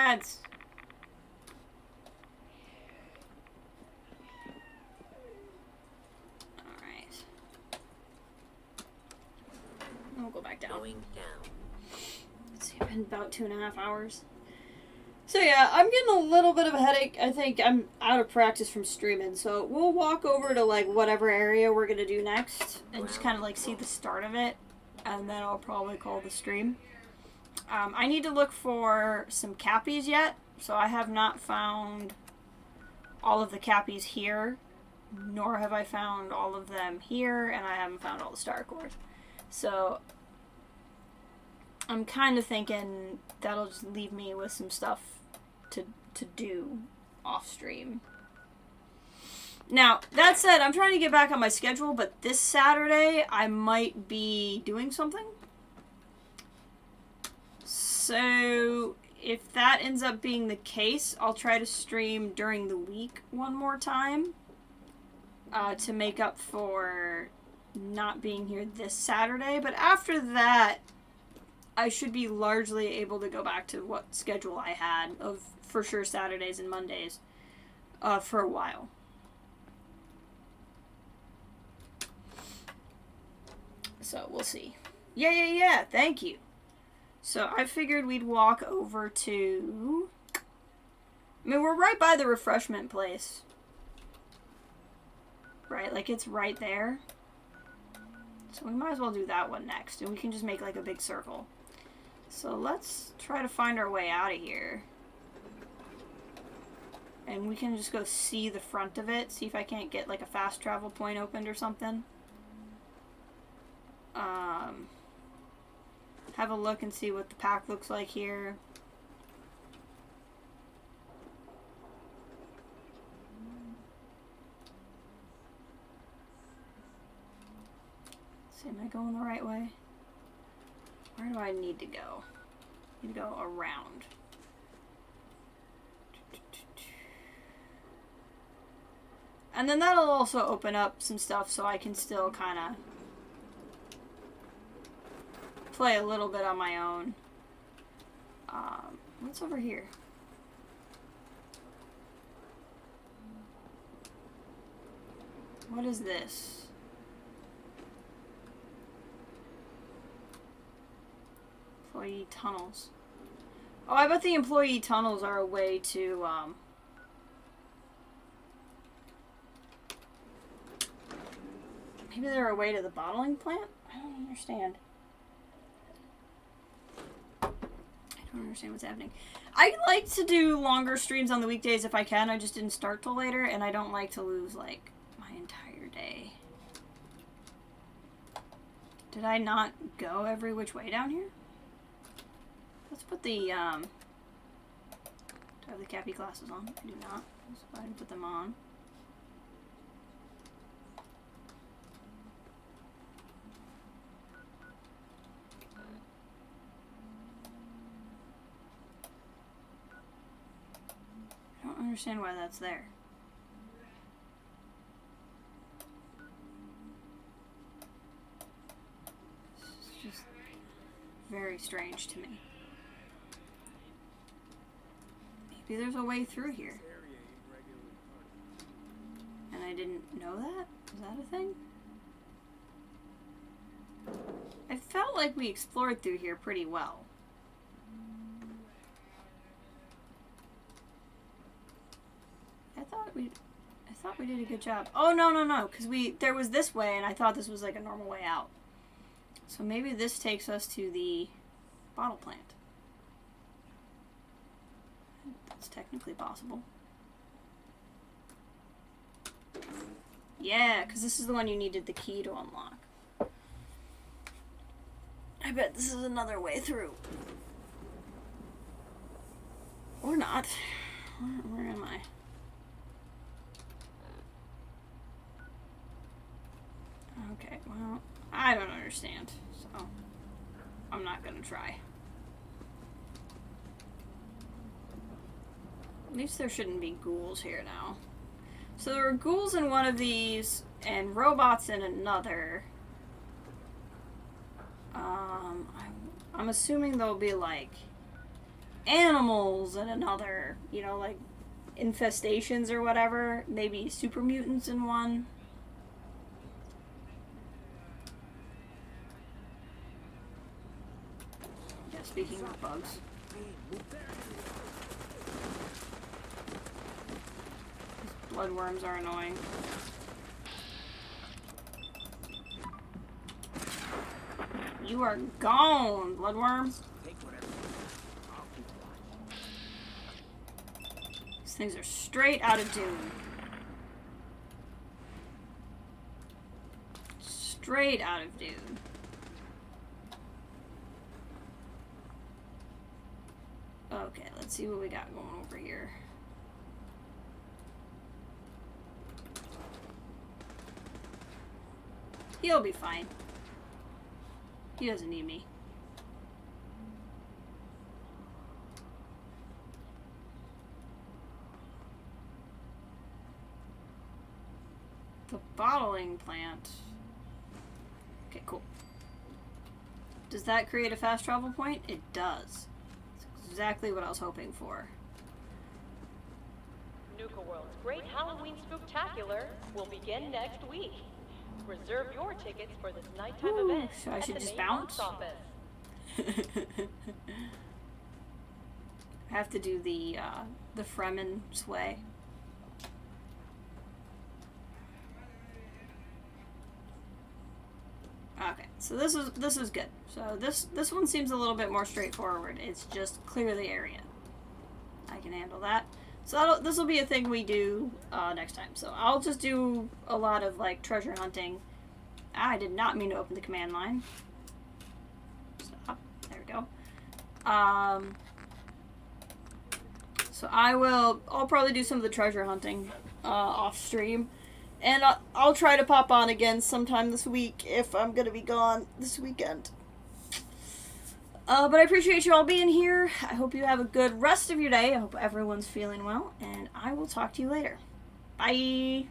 ads. Alright. We'll go back down. Going down. It's been about 2.5 hours. So yeah, I'm getting a little bit of a headache. I think I'm out of practice from streaming, so we'll walk over to like whatever area we're gonna do next and just kind of like see the start of it, and then I'll probably call the stream. I need to look for some cappies yet, so I have not found all of the cappies here, nor have I found all of them here, and I haven't found all the star cores. So I'm kind of thinking that'll just leave me with some stuff to do off stream. Now, that said, I'm trying to get back on my schedule, but this Saturday I might be doing something. So if that ends up being the case, I'll try to stream during the week one more time to make up for not being here this Saturday. But after that, I should be largely able to go back to what schedule I had of, for sure, Saturdays and Mondays for a while. So we'll see. Yeah, thank you. So I figured we'd walk over to... I mean, we're right by the refreshment place. Right, like it's right there. So we might as well do that one next, and we can just make like a big circle. So let's try to find our way out of here. And we can just go see the front of it, see if I can't get like a fast travel point opened or something. Have a look and see what the pack looks like here. Let's see, am I going the right way? Where do I need to go? I need to go around. And then that'll also open up some stuff so I can still kind of play a little bit on my own. What's over here? What is this? Employee tunnels. Oh, I bet the employee tunnels are a way to, maybe they're a way to the bottling plant? I don't understand. I don't understand what's happening. I like to do longer streams on the weekdays if I can. I just didn't start till later, and I don't like to lose, like, my entire day. Did I not go every which way down here? Let's put the, do I have the cappy glasses on? I do not. Let's go ahead and put them on. I don't understand why that's there. It's just very strange to me. Maybe there's a way through here. And I didn't know that? Is that a thing? I felt like we explored through here pretty well. I thought we did a good job. Oh, no, because there was this way, and I thought this was like a normal way out. So maybe this takes us to the bottle plant. That's technically possible. Yeah, because this is the one you needed the key to unlock. I bet this is another way through. Or not. Where am I? Okay, well, I don't understand, so I'm not gonna try. At least there shouldn't be ghouls here now. So there were ghouls in one of these, and robots in another. I'm assuming there'll be, like, animals in another, you know, like infestations or whatever. Maybe super mutants in one. Yeah, speaking of bugs. Bloodworms are annoying. You are gone, bloodworm. These things are straight out of Dune. Straight out of Dune. Okay, let's see what we got going over here. He'll be fine. He doesn't need me. The bottling plant. Okay, cool. Does that create a fast travel point? It does. It's exactly what I was hoping for. Nuka World's Great Halloween Spooktacular will begin next week. Reserve your tickets for this nighttime Ooh, event so I at should the just main bounce? box office. I have to do the Fremen sway. Okay, so this is good. So this one seems a little bit more straightforward. It's just clear the area. I can handle that. So this will be a thing we do next time. So I'll just do a lot of like treasure hunting. I did not mean to open the command line. Stop. There we go. So I'll probably do some of the treasure hunting off stream. And I'll try to pop on again sometime this week if I'm going to be gone this weekend. But I appreciate you all being here. I hope you have a good rest of your day. I hope everyone's feeling well. And I will talk to you later. Bye.